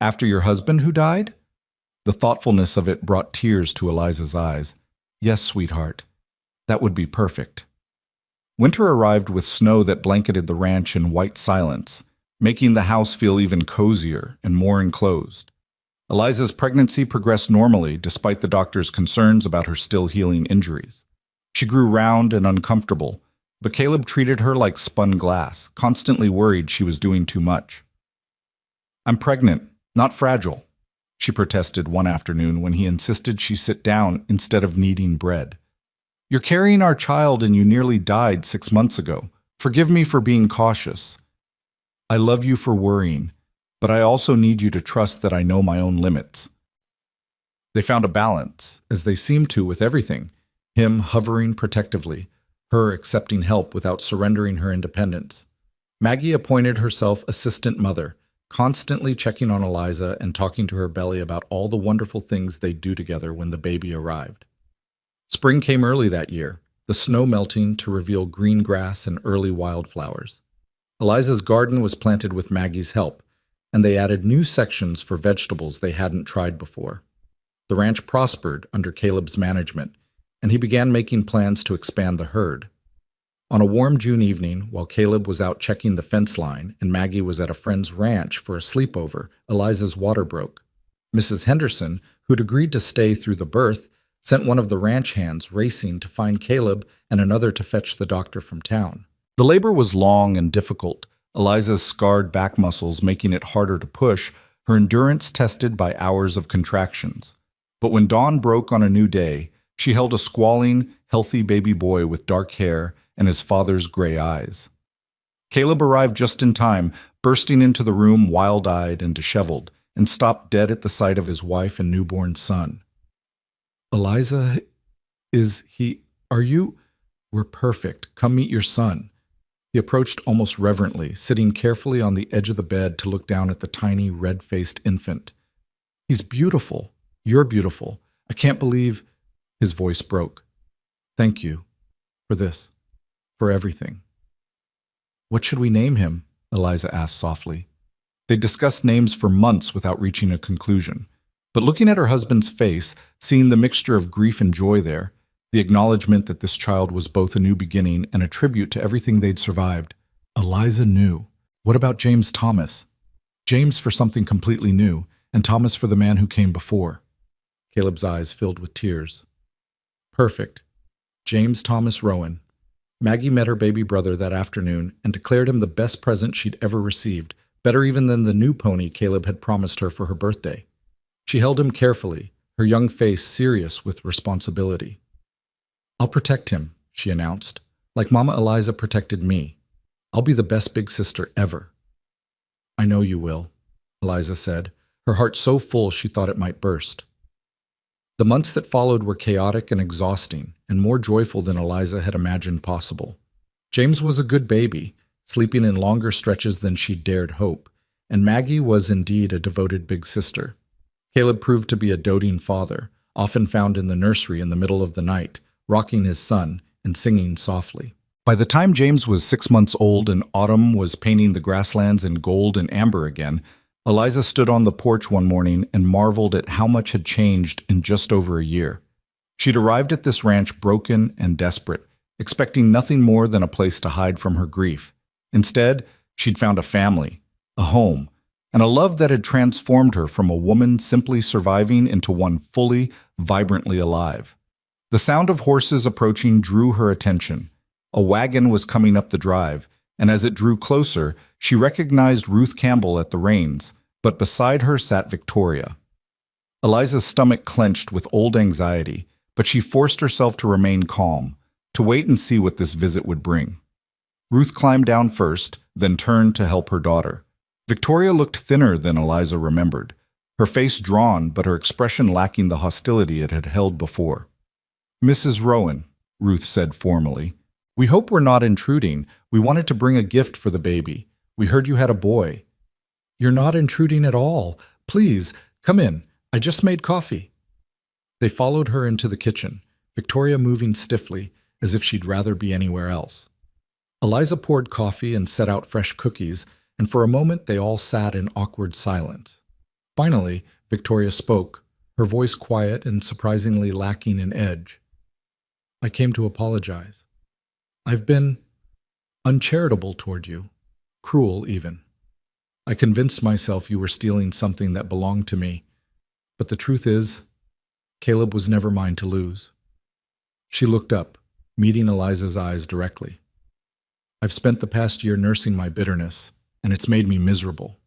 After your husband who died? The thoughtfulness of it brought tears to Eliza's eyes. Yes, sweetheart. That would be perfect. Winter arrived with snow that blanketed the ranch in white silence, making the house feel even cozier and more enclosed. Eliza's pregnancy progressed normally despite the doctor's concerns about her still healing injuries. She grew round and uncomfortable, but Caleb treated her like spun glass, constantly worried she was doing too much. I'm pregnant, not fragile, she protested one afternoon when he insisted she sit down instead of kneading bread. You're carrying our child and you nearly died 6 months ago. Forgive me for being cautious. I love you for worrying, but I also need you to trust that I know my own limits. They found a balance, as they seemed to with everything, him hovering protectively, her accepting help without surrendering her independence. Maggie appointed herself assistant mother, constantly checking on Eliza and talking to her belly about all the wonderful things they'd do together when the baby arrived. Spring came early that year, the snow melting to reveal green grass and early wildflowers. Eliza's garden was planted with Maggie's help, and they added new sections for vegetables they hadn't tried before. The ranch prospered under Caleb's management, and he began making plans to expand the herd. On a warm June evening, while Caleb was out checking the fence line and Maggie was at a friend's ranch for a sleepover, Eliza's water broke. Mrs. Henderson, who'd agreed to stay through the birth, sent one of the ranch hands racing to find Caleb and another to fetch the doctor from town. The labor was long and difficult, Eliza's scarred back muscles making it harder to push, her endurance tested by hours of contractions. But when dawn broke on a new day, she held a squalling, healthy baby boy with dark hair and his father's gray eyes. Caleb arrived just in time, bursting into the room wild-eyed and disheveled, and stopped dead at the sight of his wife and newborn son. Eliza, are you? We're perfect. Come meet your son. He approached almost reverently, sitting carefully on the edge of the bed to look down at the tiny, red-faced infant. He's beautiful. You're beautiful. I can't believe... His voice broke. Thank you. For this. For everything. What should we name him? Eliza asked softly. They discussed names for months without reaching a conclusion. But looking at her husband's face, seeing the mixture of grief and joy there, the acknowledgement that this child was both a new beginning and a tribute to everything they'd survived, Eliza knew. What about James Thomas? James for something completely new, and Thomas for the man who came before. Caleb's eyes filled with tears. Perfect. James Thomas Rowan. Maggie met her baby brother that afternoon and declared him the best present she'd ever received, better even than the new pony Caleb had promised her for her birthday. She held him carefully, her young face serious with responsibility. "I'll protect him," she announced, "like Mama Eliza protected me. I'll be the best big sister ever." "I know you will," Eliza said, her heart so full she thought it might burst. The months that followed were chaotic and exhausting, and more joyful than Eliza had imagined possible. James was a good baby, sleeping in longer stretches than she dared hope, and Maggie was indeed a devoted big sister. Caleb proved to be a doting father, often found in the nursery in the middle of the night, rocking his son and singing softly. By the time James was 6 months old and autumn was painting the grasslands in gold and amber again, Eliza stood on the porch one morning and marveled at how much had changed in just over a year. She'd arrived at this ranch broken and desperate, expecting nothing more than a place to hide from her grief. Instead, she'd found a family, a home, and a love that had transformed her from a woman simply surviving into one fully, vibrantly alive. The sound of horses approaching drew her attention. A wagon was coming up the drive, and as it drew closer, she recognized Ruth Campbell at the reins, but beside her sat Victoria. Eliza's stomach clenched with old anxiety, but she forced herself to remain calm, to wait and see what this visit would bring. Ruth climbed down first, then turned to help her daughter. Victoria looked thinner than Eliza remembered, her face drawn but her expression lacking the hostility it had held before. "Mrs. Rowan," Ruth said formally, "we hope we're not intruding. We wanted to bring a gift for the baby. We heard you had a boy." "You're not intruding at all. Please, come in. I just made coffee." They followed her into the kitchen, Victoria moving stiffly, as if she'd rather be anywhere else. Eliza poured coffee and set out fresh cookies, and for a moment they all sat in awkward silence. Finally, Victoria spoke, her voice quiet and surprisingly lacking in edge. "I came to apologize. I've been uncharitable toward you, cruel even. I convinced myself you were stealing something that belonged to me, but the truth is, Caleb was never mine to lose." She looked up, meeting Eliza's eyes directly. "I've spent the past year nursing my bitterness, and it's made me miserable.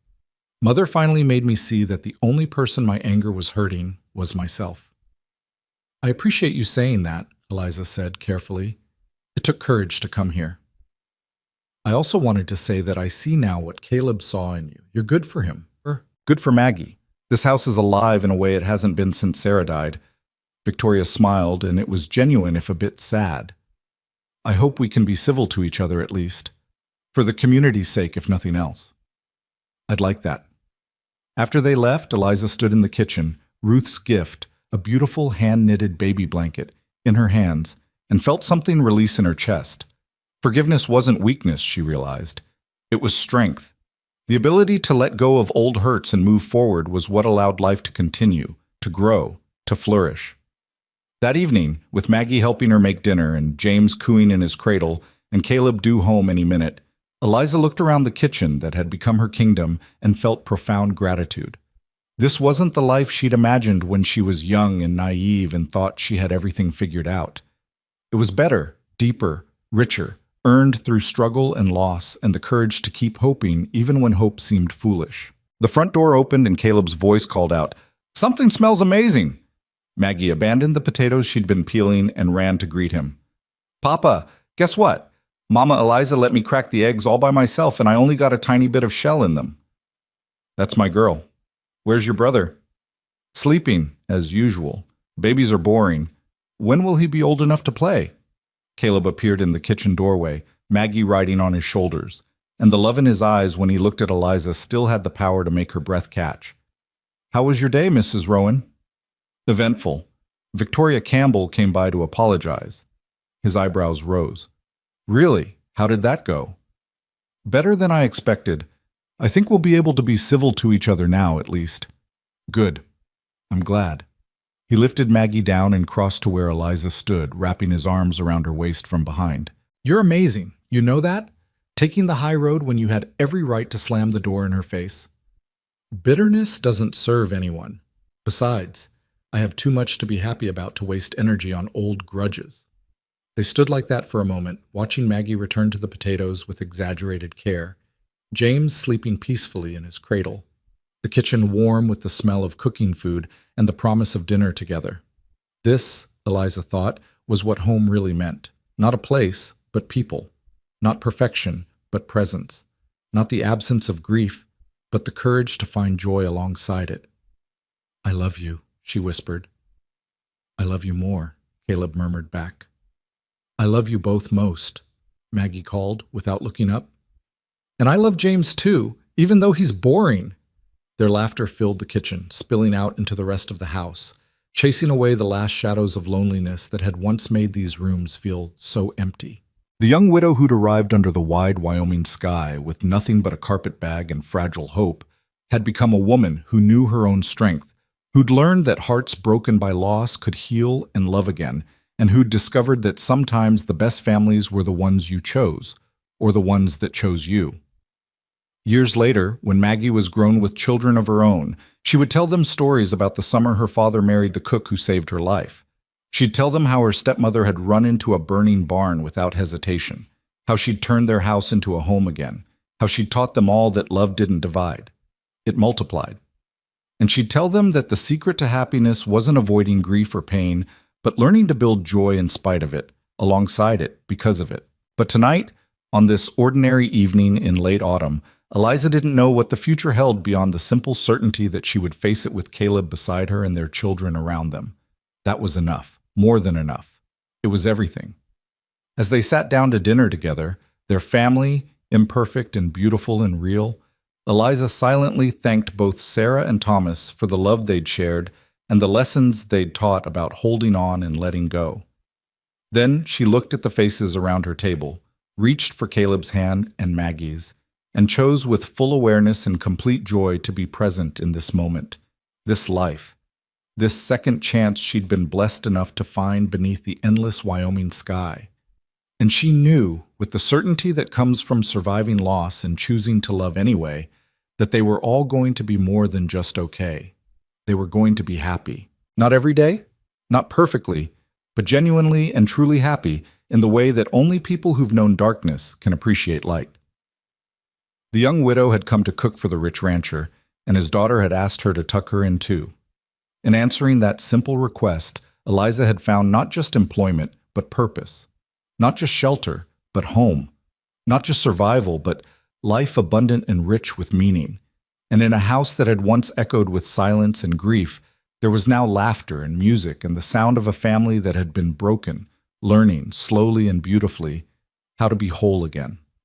Mother finally made me see that the only person my anger was hurting was myself." "I appreciate you saying that," Eliza said carefully. "It took courage to come here. I also wanted to say that I see now what Caleb saw in you. You're good for him. Good for Maggie. This house is alive in a way it hasn't been since Sarah died." Victoria smiled, and it was genuine if a bit sad. "I hope we can be civil to each other at least. For the community's sake, if nothing else." "I'd like that." After they left, Eliza stood in the kitchen, Ruth's gift, a beautiful hand-knitted baby blanket, in her hands, and felt something release in her chest. Forgiveness wasn't weakness, she realized. It was strength. The ability to let go of old hurts and move forward was what allowed life to continue, to grow, to flourish. That evening, with Maggie helping her make dinner and James cooing in his cradle and Caleb due home any minute, Eliza looked around the kitchen that had become her kingdom and felt profound gratitude. This wasn't the life she'd imagined when she was young and naive and thought she had everything figured out. It was better, deeper, richer, earned through struggle and loss and the courage to keep hoping even when hope seemed foolish. The front door opened and Caleb's voice called out, "Something smells amazing!" Maggie abandoned the potatoes she'd been peeling and ran to greet him. "Papa, guess what? Mama Eliza let me crack the eggs all by myself and I only got a tiny bit of shell in them." "That's my girl. Where's your brother?" "Sleeping, as usual. Babies are boring. When will he be old enough to play?" Caleb appeared in the kitchen doorway, Maggie riding on his shoulders, and the love in his eyes when he looked at Eliza still had the power to make her breath catch. "How was your day, Mrs. Rowan?" "Eventful. Victoria Campbell came by to apologize." His eyebrows rose. "Really? How did that go?" "Better than I expected. I think we'll be able to be civil to each other now, at least." "Good. I'm glad." He lifted Maggie down and crossed to where Eliza stood, wrapping his arms around her waist from behind. "You're amazing. You know that? Taking the high road when you had every right to slam the door in her face." "Bitterness doesn't serve anyone. Besides, I have too much to be happy about to waste energy on old grudges." They stood like that for a moment, watching Maggie return to the potatoes with exaggerated care, James sleeping peacefully in his cradle, the kitchen warm with the smell of cooking food and the promise of dinner together. This, Eliza thought, was what home really meant. Not a place, but people. Not perfection, but presence. Not the absence of grief, but the courage to find joy alongside it. "I love you," she whispered. "I love you more," Caleb murmured back. "I love you both most," Maggie called without looking up. "And I love James too, even though he's boring." Their laughter filled the kitchen, spilling out into the rest of the house, chasing away the last shadows of loneliness that had once made these rooms feel so empty. The young widow who'd arrived under the wide Wyoming sky with nothing but a carpetbag and fragile hope had become a woman who knew her own strength, who'd learned that hearts broken by loss could heal and love again, and who'd discovered that sometimes the best families were the ones you chose, or the ones that chose you. Years later, when Maggie was grown with children of her own, she would tell them stories about the summer her father married the cook who saved her life. She'd tell them how her stepmother had run into a burning barn without hesitation, how she'd turned their house into a home again, how she'd taught them all that love didn't divide. It multiplied. And she'd tell them that the secret to happiness wasn't avoiding grief or pain, but learning to build joy in spite of it, alongside it, because of it. But tonight, on this ordinary evening in late autumn, Eliza didn't know what the future held beyond the simple certainty that she would face it with Caleb beside her and their children around them. That was enough, more than enough. It was everything. As they sat down to dinner together, their family, imperfect and beautiful and real, Eliza silently thanked both Sarah and Thomas for the love they'd shared and the lessons they'd taught about holding on and letting go. Then she looked at the faces around her table, reached for Caleb's hand and Maggie's, and chose with full awareness and complete joy to be present in this moment, this life, this second chance she'd been blessed enough to find beneath the endless Wyoming sky. And she knew, with the certainty that comes from surviving loss and choosing to love anyway, that they were all going to be more than just okay. They were going to be happy. Not every day, not perfectly, but genuinely and truly happy in the way that only people who've known darkness can appreciate light. The young widow had come to cook for the rich rancher, and his daughter had asked her to tuck her in too. In answering that simple request, Eliza had found not just employment, but purpose. Not just shelter, but home. Not just survival, but life abundant and rich with meaning. And in a house that had once echoed with silence and grief, there was now laughter and music and the sound of a family that had been broken, learning, slowly and beautifully, how to be whole again.